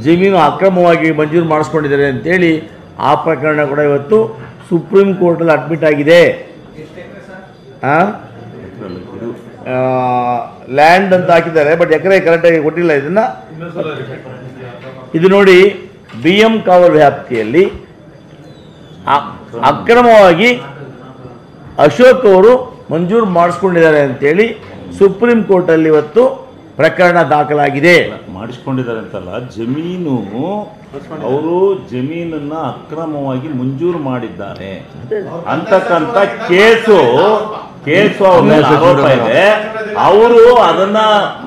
ಜಮೀನು ಅಕ್ರಮವಾಗಿ ಮಂಜೂರು ಮಾಡಿಸ್ಕೊಂಡಿದ್ದಾರೆ ಅಂತೇಳಿ ಆ ಪ್ರಕರಣ ಕೂಡ ಇವತ್ತು ಸುಪ್ರೀಂ ಕೋರ್ಟಲ್ಲಿ ಅಡ್ಮಿಟ್ ಆಗಿದೆ. ಲ್ಯಾಂಡ್ ಅಂತ ಹಾಕಿದ್ದಾರೆ, ಬಟ್ ಎಕರೆ ಕರೆಕ್ಟಾಗಿ ಕೊಟ್ಟಿಲ್ಲ. ಇದು ನೋಡಿ, BM ಕಾವಲ್ ವ್ಯಾಪ್ತಿಯಲ್ಲಿ ಅಕ್ರಮವಾಗಿ ಅಶೋಕ್ ಅವರು ಮಂಜೂರು ಮಾಡಿಸ್ಕೊಂಡಿದ್ದಾರೆ ಅಂತೇಳಿ ಸುಪ್ರೀಂ ಕೋರ್ಟಲ್ಲಿ ಇವತ್ತು ಪ್ರಕರಣ ದಾಖಲಾಗಿದೆ. ಮಾಡಿಸ್ಕೊಂಡಿದ್ದಾರೆ ಅಂತಲ್ಲ, ಜಮೀನು ಅವರು ಜಮೀನನ್ನ ಅಕ್ರಮವಾಗಿ ಮಂಜೂರು ಮಾಡಿದ್ದಾರೆ ಅಂತಕ್ಕಂಥ ಕೇಸು ಅವ್ರ ಮೇಲೆ ಆರೋಪ ಇದೆ. ಅವರು ಅದನ್ನ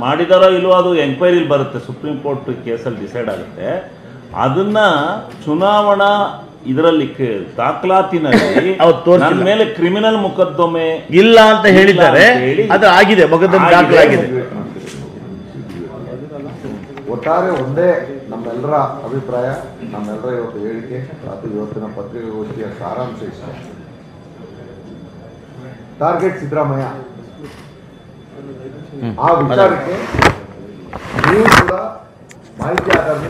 ಮಾಡಿದಾರೋ ಇಲ್ವೋ ಅದು ಎಂಕ್ವೈರಿ ಬರುತ್ತೆ, ಸುಪ್ರೀಂ ಕೋರ್ಟ್ ಕೇಸಲ್ಲಿ ಡಿಸೈಡ್ ಆಗುತ್ತೆ. ಅದನ್ನ ಚುನಾವಣಾ ಇದರಲ್ಲಿ ದಾಖಲಾತಿನಲ್ಲಿ ನನ್ನ ಮೇಲೆ ಕ್ರಿಮಿನಲ್ ಮೊಕದ್ದಮೆ ಇಲ್ಲ ಅಂತ ಹೇಳಿದ್ದಾರೆ. ಅದು ಆಗಿದೆ, ಮೊಕದ್ದಮೆ ದಾಖಲಾಗಿದೆ. ಒಟ್ಟಾರೆ ಒಂದೇ ನಮ್ಮೆಲ್ಲರ ಅಭಿಪ್ರಾಯ, ನಮ್ಮೆಲ್ಲರ ಇವತ್ತು ಹೇಳಿಕೆ ಮತ್ತು ಇವತ್ತಿನ ಪತ್ರಿಕಾಗೋಷ್ಠಿಯ ಸಾರಾಂಶ ಇಷ್ಟ. ಟಾರ್ಗೆಟ್ ಸಿದ್ದರಾಮಯ್ಯ. ಆ ವಿಚಾರಕ್ಕೆ ನೀವು ಕೂಡ ಮಾಹಿತಿ ಆಧಾರದ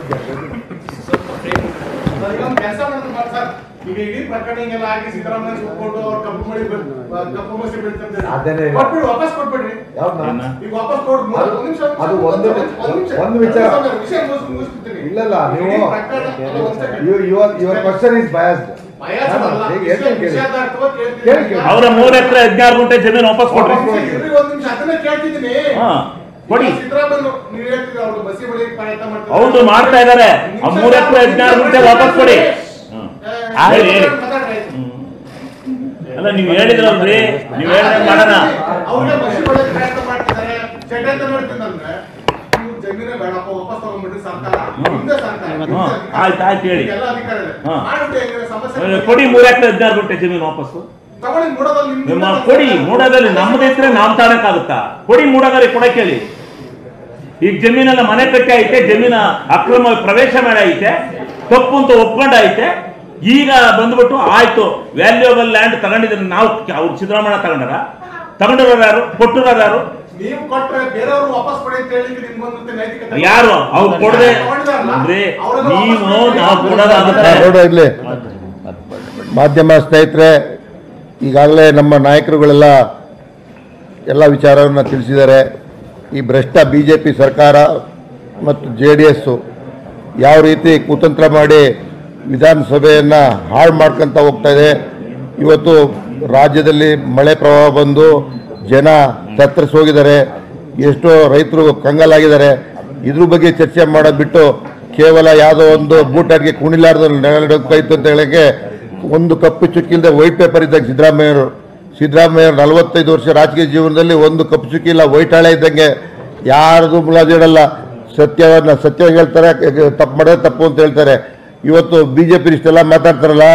ಕೆಲಸ ಮಾಡಿದ್ರೆ ಸರ್, ಈಗ ಇಡೀ ಪ್ರಕರಣ ಹಿಂಗೆಲ್ಲ ಆಗಿ ಸಿದ್ದರಾಮಯ್ಯ ಸುಟ್ಕೊಂಡು ಅವ್ರು ಕಪ್ಪು ಮಸಿ ಬೀಳ್ತಾರೆ, ವಾಪಸ್ ಕೊಟ್ಬಿಡ್ರಿ. ಈಗ ವಾಪಸ್ ಕೊಡ್ ಅದು ಒಂದು ವಿಚಾರ. ಇಲ್ಲಲ್ಲ, ನೀವು ಯುವರ್ ಕ್ವಶನ್ ಇಸ್ ಬಯಾಸ್ಡ್. ಅವರ 3 ಎಕರೆ 16 ಗುಂಟೆ ಜಮೀನು ವಾಪಸ್ ಕೊಡ್ರಿ. ಒಂದ್ ನಿಮಿಷ ಅದನ್ನ ಕೇಳ್ತಿದ್ದೀನಿ, ಕೊಡಿ. ಸಿದ್ದರಾಮಯ್ಯ ನೀವು ಹೇಳ್ತಿದ್ರೆ ಅವ್ರು ಬಸ್ಸಿ ಬಳಿ ಪ್ರಯತ್ನ ಮಾಡ್ತಾರೆ, ಹೌದು ಮಾಡ್ತಾ ಇದಾರೆ. 3 ಎಕರೆ 16 ಗುಂಟೆ ವಾಪಸ್ ಕೊಡಿ. ಅಲ್ಲ, ನೀವು ಹೇಳಿದ್ರಲ್ರಿ, ನೀವು ಹೇಳಿದ್ರೆ ಮಾಡೋಣ. ಅವ್ರಿಗೆ ಬಸ್ಸಿ ಬಳಿ ಪ್ರಯತ್ನ ಮಾಡ್ತಿದ್ದಾರೆ, ಷಡ್ಯಂತ್ರ ಮಾಡ್ತಿದ್ದಂದ್ರೆ ನೀವು ಜಮೀನೇ ಬೇಡಪ್ಪ, ವಾಪಸ್ ತಗೊಂಡ್ಬಿಡ್ರಿ ಸರ್ಕಾರ, ಹಿಂದೆ ಸರ್ಕಾರ ಆಯ್ತು ಹೇಳಿ, ಎಲ್ಲ ಅಧಿಕಾರ ಇದೆ, ಮಾಡ್ಬಿಟ್ಟು ಸಮಸ್ಯೆ ಕೊಡಿ. 3 ಎಕರೆ 16 ಗುಂಟೆ ಜಮೀನು ವಾಪಸ್ಸು ತಗೊಳ್ಳಿ. ಮೂಡದಲ್ಲಿ ಕೊಡಿ. ಮೂಡದಲ್ಲಿ ನಮ್ಮದಿದ್ರೆ ನಾವು ತಾಣಕ್ಕಾಗುತ್ತಾ? ಕೊಡಿ, ಮೂಡದಲ್ಲಿ ಕೊಡಕ್ಕೆ ಹೇಳಿ. ಈಗ ಜಮೀನೆಲ್ಲ ಮನೆ ಕಟ್ಟಿ ಐತೆ, ಜಮೀನ ಅಕ್ರಮ ಪ್ರವೇಶ ಮಾಡಿ ಐತೆ, ತಪ್ಪು ಅಂತ ಒಪ್ಕೊಂಡೈತೆ. ಈಗ ಬಂದ್ಬಿಟ್ಟು ಆಯ್ತು ವ್ಯಾಲ್ಯೂಬಲ್ ಲ್ಯಾಂಡ್ ತಗೊಂಡಿದ್ರೆ ನಾವು, ಅವ್ರು ಸಿದ್ದರಾಮಯ್ಯ ತಗೊಂಡಿರೋರು ಯಾರು? ಕೊಟ್ಟಿರೋರು ಯಾರು? ನೀವು ಕೊಟ್ಟರೆ ಬೇರೆಯವರು ವಾಪಸ್ ಪಡೆ ಅಂತ ಹೇಳಿ ನಿಮ್ಗೊಂದು ನೈತಿಕತೆ ಯಾರು? ಅವ್ರು ಕೊಡದೆ ನೀವು ನಾವು ಕೊಡೋದಾಗುತ್ತೆ. ಇಲ್ಲಿ ಮಾಧ್ಯಮ ಸ್ನೇಹಿತರೆ, ಈಗಾಗಲೇ ನಮ್ಮ ನಾಯಕರುಗಳೆಲ್ಲ ಎಲ್ಲ ವಿಚಾರವನ್ನು ತಿಳಿಸಿದ್ದಾರೆ. ಈ ಭ್ರಷ್ಟ BJP ಸರ್ಕಾರ ಮತ್ತು JDS ಯಾವ ರೀತಿ ಕುತಂತ್ರ ಮಾಡಿ ವಿಧಾನಸಭೆಯನ್ನು ಹಾಳು ಮಾಡ್ಕೊತ ಹೋಗ್ತಾ ಇದೆ. ಇವತ್ತು ರಾಜ್ಯದಲ್ಲಿ ಮಳೆ ಪ್ರವಾಹ ಬಂದು ಜನ ತತ್ತರಿಸಿ ಹೋಗಿದ್ದಾರೆ, ಎಷ್ಟೋ ರೈತರು ಕಂಗಾಲಾಗಿದ್ದಾರೆ. ಇದ್ರ ಬಗ್ಗೆ ಚರ್ಚೆ ಮಾಡೋದು ಬಿಟ್ಟು ಕೇವಲ ಯಾವುದೋ ಒಂದು ಬೂಟಾಟಿಗೆ ಕುಣಿಲಾರ್ದು ನೆರಳಿಡೋಕ್ಕಾಯ್ತು ಅಂತ ಹೇಳೋಕ್ಕೆ ಒಂದು ಕಪ್ಪು ಚುಕ್ಕಿಲ್ಲದೆ ವೈಟ್ ಪೇಪರ್ ಇದ್ದಾಗ ಸಿದ್ದರಾಮಯ್ಯವರು 45 ವರ್ಷ ರಾಜಕೀಯ ಜೀವನದಲ್ಲಿ ಒಂದು ಕಪ್ಪು ಚುಕ್ಕಿಲ್ಲ, ವೈಟ್ ಹಾಳೆ ಇದ್ದಂಗೆ. ಯಾರದು ಮುಲಾಜಿಡಲ್ಲ, ಸತ್ಯ ಹೇಳ್ತಾರೆ, ತಪ್ಪು ಮಾಡೋದು ತಪ್ಪು ಅಂತ ಹೇಳ್ತಾರೆ. ಇವತ್ತು BJP ಇಷ್ಟೆಲ್ಲ ಮಾತಾಡ್ತಾರಲ್ಲ,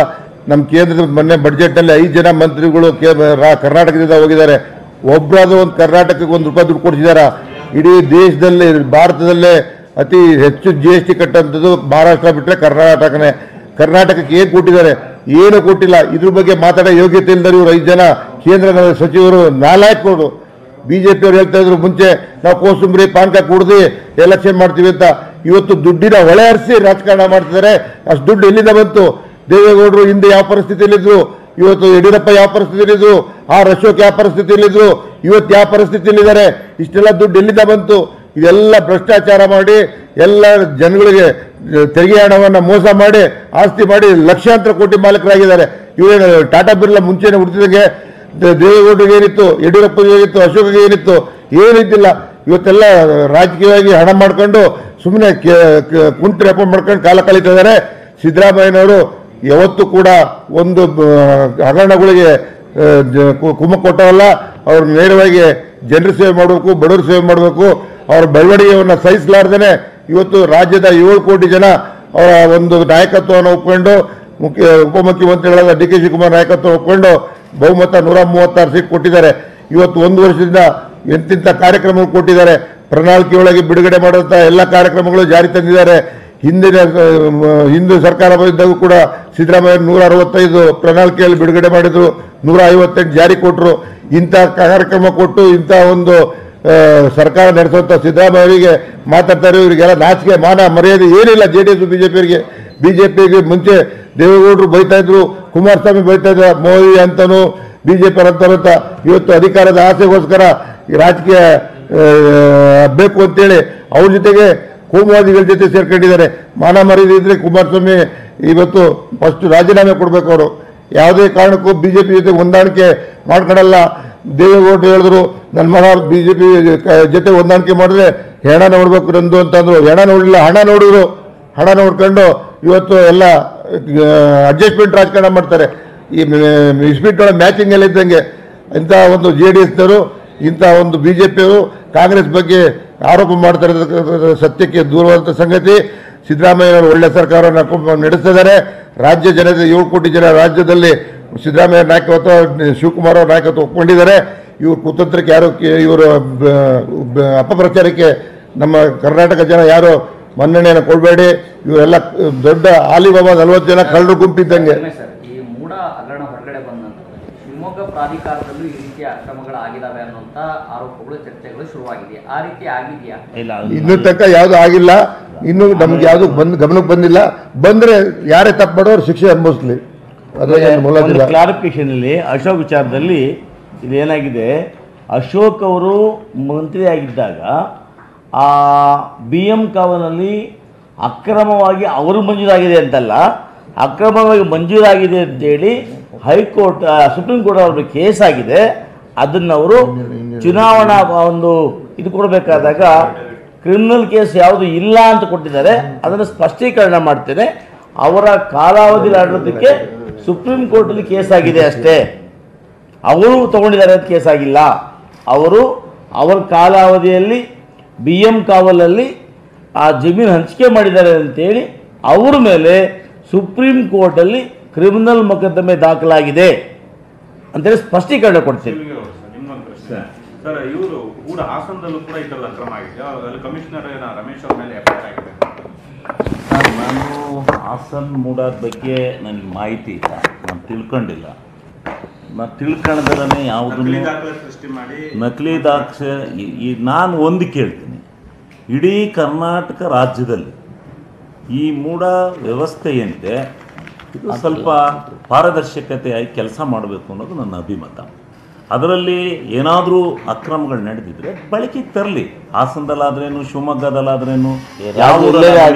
ನಮ್ಮ ಕೇಂದ್ರದ ಮೊನ್ನೆ ಬಡ್ಜೆಟ್ನಲ್ಲಿ 5 ಜನ ಮಂತ್ರಿಗಳು ಕರ್ನಾಟಕದಿಂದ ಹೋಗಿದ್ದಾರೆ. ಒಬ್ಬರಾದ್ರೂ ಒಂದು ಕರ್ನಾಟಕಕ್ಕೆ ₹1 ದುಡ್ಡು ಕೊಡ್ತಿದಾರ? ಇಡೀ ದೇಶದಲ್ಲಿ ಭಾರತದಲ್ಲೇ ಅತಿ ಹೆಚ್ಚು GST ಕಟ್ಟಂಥದ್ದು ಮಹಾರಾಷ್ಟ್ರ ಬಿಟ್ಟರೆ ಕರ್ನಾಟಕನೇ. ಕರ್ನಾಟಕಕ್ಕೆ ಏನು ಕೊಟ್ಟಿದ್ದಾರೆ? ಏನು ಕೊಟ್ಟಿಲ್ಲ. ಇದ್ರ ಬಗ್ಗೆ ಮಾತಾಡೋ ಯೋಗ್ಯತೆ ಇಲ್ಲದರು ಇವರು 5 ಜನ ಕೇಂದ್ರ ಸಚಿವರು ನಾಲಾಯಕರು. BJಪಿಯವರು ಹೇಳ್ತಾ ಇದ್ರು ಮುಂಚೆ ನಾವು ಕೋಸುಂಬರಿ ಪಾನಕ ಕುಡ್ದು ಎಲೆಕ್ಷನ್ ಮಾಡ್ತೀವಿ ಅಂತ. ಇವತ್ತು ದುಡ್ಡಿನ ಹೊಳೆ ಹರಿಸಿ ರಾಜಕಾರಣ ಮಾಡ್ತಿದ್ದಾರೆ. ಅಷ್ಟು ದುಡ್ಡು ಎಲ್ಲಿಂದ ಬಂತು? ದೇವೇಗೌಡರು ಹಿಂದೆ ಯಾವ ಪರಿಸ್ಥಿತಿಯಲ್ಲಿದ್ರು, ಇವತ್ತು ಯಡಿಯೂರಪ್ಪ ಯಾವ ಪರಿಸ್ಥಿತಿಯಲ್ಲಿದ್ರು, ಅಶೋಕ್ ಯಾವ ಪರಿಸ್ಥಿತಿಯಲ್ಲಿದ್ರು, ಇವತ್ತು ಯಾವ ಪರಿಸ್ಥಿತಿಯಲ್ಲಿದ್ದಾರೆ? ಇಷ್ಟೆಲ್ಲ ದುಡ್ಡು ಎಲ್ಲಿಂದ ಬಂತು? ಇದೆಲ್ಲ ಭ್ರಷ್ಟಾಚಾರ ಮಾಡಿ ಎಲ್ಲ ಜನಗಳಿಗೆ ತೆರಿಗೆ ಹಣವನ್ನು ಮೋಸ ಮಾಡಿ ಆಸ್ತಿ ಮಾಡಿ ಲಕ್ಷಾಂತರ ಕೋಟಿ ಮಾಲೀಕರಾಗಿದ್ದಾರೆ. ಇವೇನು ಟಾಟಾ ಬಿರ್ಲಾ ಮುಂಚೆನೆ ಹುಡ್ತಿದಂಗೆ ದೇವೇಗೌಡರಿಗೆ ಏನಿತ್ತು, ಯಡಿಯೂರಪ್ಪಗೆ ಏನಿತ್ತು, ಅಶೋಕ್ಗೆ ಏನಿತ್ತು? ಏನಿದ್ದಿಲ್ಲ. ಇವತ್ತೆಲ್ಲ ರಾಜಕೀಯವಾಗಿ ಹಣ ಮಾಡ್ಕೊಂಡು ಸುಮ್ಮನೆ ಕುಂಟು ರೆಪ ಮಾಡ್ಕೊಂಡು ಕಾಲ ಕಳೀತಾ ಇದ್ದಾರೆ. ಸಿದ್ದರಾಮಯ್ಯನವರು ಯಾವತ್ತೂ ಕೂಡ ಒಂದು ಹಗರಣಗಳಿಗೆ ಕುಮ್ಮ ಕೊಟ್ಟವಲ್ಲ. ಅವ್ರು ನೇರವಾಗಿ ಜನರ ಸೇವೆ ಮಾಡಬೇಕು, ಬಡವರ ಸೇವೆ ಮಾಡಬೇಕು. ಅವ್ರ ಬೆಳವಣಿಗೆಯನ್ನು ಸಹಿಸಲಾರ್ದೇನೆ ಇವತ್ತು ರಾಜ್ಯದ 7 ಕೋಟಿ ಜನ ಅವರ ಒಂದು ನಾಯಕತ್ವವನ್ನು ಒಪ್ಕೊಂಡು ಉಪಮುಖ್ಯಮಂತ್ರಿಗಳಾದ DK ಶಿವಕುಮಾರ್ ನಾಯಕತ್ವ ಒಪ್ಕೊಂಡು ಬಹುಮತ 136 ಸೀಟ್ ಕೊಟ್ಟಿದ್ದಾರೆ. ಇವತ್ತು 1 ವರ್ಷದಿಂದ ಎಂತಿಂಥ ಕಾರ್ಯಕ್ರಮಗಳು ಕೊಟ್ಟಿದ್ದಾರೆ. ಪ್ರಣಾಳಿಕೆಯೊಳಗೆ ಬಿಡುಗಡೆ ಮಾಡುವಂಥ ಎಲ್ಲ ಕಾರ್ಯಕ್ರಮಗಳು ಜಾರಿ ತಂದಿದ್ದಾರೆ. ಹಿಂದೂ ಸರ್ಕಾರ ಬಂದಿದ್ದಾಗೂ ಕೂಡ ಸಿದ್ದರಾಮಯ್ಯ 165 ಪ್ರಣಾಳಿಕೆಯಲ್ಲಿ ಬಿಡುಗಡೆ ಮಾಡಿದ್ರು, 158 ಜಾರಿ ಕೊಟ್ಟರು. ಇಂಥ ಕಾರ್ಯಕ್ರಮ ಕೊಟ್ಟು ಇಂಥ ಒಂದು ಸರ್ಕಾರ ನಡೆಸುವಂಥ ಸಿದ್ದರಾಮಯ್ಯರಿಗೆ ಮಾತಾಡ್ತಾರೆ. ಇವರಿಗೆಲ್ಲ ನಾಚಿಕೆ ಮಾನ ಮರ್ಯಾದೆ ಏನಿಲ್ಲ. JDS ಬಿಜೆಪಿಗೆ ಮುಂಚೆ ದೇವೇಗೌಡರು ಬೈತಾ ಇದ್ರು, ಕುಮಾರಸ್ವಾಮಿ ಬೈತಾ ಇದ್ರು, ಮೋದಿ ಅಂತನೂ BJP ಅಂತ. ಇವತ್ತು ಅಧಿಕಾರದ ಆಸೆಗೋಸ್ಕರ ಈ ರಾಜಕೀಯ ಬೇಕು ಅಂತೇಳಿ ಅವ್ರ ಜೊತೆಗೆ ಕೋಮುವಾದಿಗಳ ಜೊತೆ ಸೇರ್ಕೊಂಡಿದ್ದಾರೆ. ಮಾನ ಮರ್ಯಾದೆ ಇದ್ರೆ ಕುಮಾರಸ್ವಾಮಿ ಇವತ್ತು ಫಸ್ಟ್ ರಾಜೀನಾಮೆ ಕೊಡಬೇಕು. ಅವರು ಯಾವುದೇ ಕಾರಣಕ್ಕೂ BJP ಜೊತೆ ಹೊಂದಾಣಿಕೆ ಮಾಡ್ಕೊಳಲ್ಲ. ದೇವೇಗೌಡರು ಹೇಳಿದ್ರು, ನನ್ನ ಮಗ BJP ಜೊತೆ ಹೊಂದಾಣಿಕೆ ಮಾಡಿದ್ರೆ ಹೆಣ ನೋಡ್ಬೇಕು ನಂದು ಅಂತಂದ್ರು. ಹೆಣ ನೋಡಲಿಲ್ಲ, ಹಣ ನೋಡಿದ್ರು. ಹಣ ನೋಡ್ಕೊಂಡು ಇವತ್ತು ಎಲ್ಲ ಅಡ್ಜಸ್ಟ್ಮೆಂಟ್ ರಾಜಕಾರಣ ಮಾಡ್ತಾರೆ. ಈ ಇಸ್ಪೀಟ್ ಒಳಗೆ ಮ್ಯಾಚಿಂಗ್ ಎಲ್ಲ ಇದ್ದಂಗೆ ಇಂಥ ಒಂದು JDSನವರು, ಇಂಥ ಒಂದು BJಪಿಯವರು ಕಾಂಗ್ರೆಸ್ ಬಗ್ಗೆ ಆರೋಪ ಮಾಡ್ತಾರೆ. ಸತ್ಯಕ್ಕೆ ದೂರವಾದಂಥ ಸಂಗತಿ. ಸಿದ್ದರಾಮಯ್ಯವರು ಒಳ್ಳೆ ಸರ್ಕಾರವನ್ನು ನಡೆಸ್ತಿದ್ದಾರೆ. ರಾಜ್ಯ ಜನತೆ 7 ಕೋಟಿ ಜನ ರಾಜ್ಯದಲ್ಲಿ ಸಿದ್ದರಾಮಯ್ಯ ನಾಯಕತ್ವ, ಶಿವಕುಮಾರ್ ಅವರ ನಾಯಕತ್ವ ಒಪ್ಕೊಂಡಿದ್ದಾರೆ. ಇವರು ಕುತಂತ್ರಕ್ಕೆ ಯಾರು, ಇವರು ಅಪಪ್ರಚಾರಕ್ಕೆ ನಮ್ಮ ಕರ್ನಾಟಕ ಜನ ಯಾರು ಮನ್ನಣೆಯನ್ನು ಕೊಡಬೇಡಿ. ಇವರೆಲ್ಲ ದೊಡ್ಡ ಆಲಿಬಾಬಾ 40 ಜನ ಕಳ್ಳರು ಗುಂಪಿದ್ದಂಗೆ. ಈ ಮೂಢ ಹಗರಣ ಹೊರಗಡೆ ಬಂದ ನಂತರ ಶಿವಮೊಗ್ಗ ಪ್ರಾಧಿಕಾರದಲ್ಲೂ ಈ ರೀತಿಯ ಅಕ್ರಮಗಳಾಗಿದ್ದಾವೆ ಅನ್ನುವಂಥ ಆರೋಪಗಳು, ಚರ್ಚೆಗಳು ಶುರುವಾಗಿದೆ. ಆ ರೀತಿ ಆಗಿದೆಯಾ? ಇನ್ನೂ ತನಕ ಯಾವುದು ಆಗಿಲ್ಲ. ಇನ್ನೂ ನಮ್ಗೆ ಯಾವುದು ಗಮನಕ್ಕೆ ಬಂದಿಲ್ಲ. ಬಂದರೆ ಯಾರೇ ತಪ್ಪು ಮಾಡೋರು ಶಿಕ್ಷೆ ಅನುಭವಿಸ್ಲಿ. ಒಂದು ಕ್ಲಾರಿಫಿಕೇಶನ್ ಇಲ್ಲಿ ಅಶೋಕ್ ವಿಚಾರದಲ್ಲಿ ಇದೇನಾಗಿದೆ, ಅಶೋಕ್ ಅವರು ಮಂತ್ರಿ ಆಗಿದ್ದಾಗ ಆ BM ಕಾವನಲ್ಲಿ ಅಕ್ರಮವಾಗಿ ಅವರು ಮಂಜೂರಾಗಿದೆ ಅಂತಲ್ಲ, ಅಕ್ರಮವಾಗಿ ಮಂಜೂರಾಗಿದೆ ಅಂತೇಳಿ ಹೈಕೋರ್ಟ್ ಸುಪ್ರೀಂ ಕೋರ್ಟ್ ಅವ್ರ ಕೇಸ್ ಆಗಿದೆ. ಅದನ್ನು ಅವರು ಚುನಾವಣಾ ಒಂದು ಇದು ಕೊಡಬೇಕಾದಾಗ ಕ್ರಿಮಿನಲ್ ಕೇಸ್ ಯಾವುದು ಇಲ್ಲ ಅಂತ ಕೊಟ್ಟಿದ್ದಾರೆ. ಅದನ್ನು ಸ್ಪಷ್ಟೀಕರಣ ಮಾಡ್ತೇನೆ. ಅವರ ಕಾಲಾವಧಿ ಆಡೋದಕ್ಕೆ ಸುಪ್ರೀಂ ಕೋರ್ಟಲ್ಲಿ ಕೇಸ್ ಆಗಿದೆ ಅಷ್ಟೇ. ಅವರು ತಗೊಂಡಿದ್ದಾರೆ ಅಂತ ಕೇಸ್ ಆಗಿಲ್ಲ. ಅವರು ಅವರ ಕಾಲಾವಧಿಯಲ್ಲಿ BM ಕಾವಲಲ್ಲಿ ಆ ಜಮೀನು ಹಂಚಿಕೆ ಮಾಡಿದ್ದಾರೆ ಅಂತೇಳಿ ಅವ್ರ ಮೇಲೆ ಸುಪ್ರೀಂ ಕೋರ್ಟಲ್ಲಿ ಕ್ರಿಮಿನಲ್ ಮೊಕದ್ದಮೆ ದಾಖಲಾಗಿದೆ ಅಂತೇಳಿ ಸ್ಪಷ್ಟೀಕರಣ ಕೊಡ್ತೀವಿ. ನಿಮ್ಗೊಂದು ಪ್ರಶ್ನೆ ಸರ್, ಇವರು ಕೂಡ ಹಾಸನದಲ್ಲೂ ಕೂಡ ಈ ಥರದ ಅಕ್ರಮ ಆಗಿದೆ. ಅಲ್ಲಿ ಕಮಿಷನರ್ ರಮೇಶ್ ಅವ್ರ ಮೇಲೆ ಎಫ್ಐಆರ್ ಆಗಿದೆ. ನಾನು ಹಾಸನ್ ಮೂಡಾದ ಬಗ್ಗೆ ನನಗೆ ಮಾಹಿತಿ ಇಲ್ಲ, ನಾನು ತಿಳ್ಕೊಂಡಿಲ್ಲ. ನಾನು ತಿಳ್ಕೊಳ್ಳೋದಲ್ಲೇ ಯಾವುದನ್ನು ಸೃಷ್ಟಿ ಮಾಡಿ ನಕಲಿ ದಾಖಲೆ ನಾನು ಒಂದು ಕೇಳ್ತೀನಿ, ಇಡೀ ಕರ್ನಾಟಕ ರಾಜ್ಯದಲ್ಲಿ ಈ ಮೂಢ ವ್ಯವಸ್ಥೆ ಏನಿದೆ ಇದು ಸ್ವಲ್ಪ ಪಾರದರ್ಶಕತೆಯಾಗಿ ಕೆಲಸ ಮಾಡಬೇಕು ಅನ್ನೋದು ನನ್ನ ಅಭಿಮತ. ಅದರಲ್ಲಿ ಏನಾದರೂ ಅಕ್ರಮಗಳು ನಡೆದಿದ್ರೆ ಬಳಕೆಗೆ ತರಲಿ. ಹಾಸನದಲ್ಲಾದ್ರೇನು, ಶಿವಮೊಗ್ಗದಲ್ಲಾದ್ರೇನು,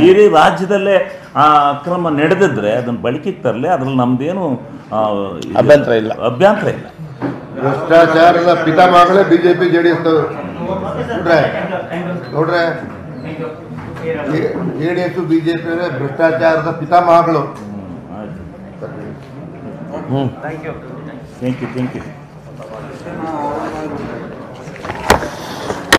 ಇಡೀ ರಾಜ್ಯದಲ್ಲೇ ಆ ಅಕ್ರಮ ನಡೆದಿದ್ರೆ ಅದನ್ನು ಬಳಕೆಗೆ ತರಲಿ. ಅದ್ರಲ್ಲಿ ನಮ್ದೇನು ಅಭ್ಯಂತರ ಇಲ್ಲ. ಭ್ರಷ್ಟಾಚಾರದ ಪಿತಾಮಹಗಳೇ BJP JDS ನೋಡ್ರೆ JDS BJP ಭ್ರಷ್ಟಾಚಾರದ ಪಿತಾಮಹಗಳು. Thank you.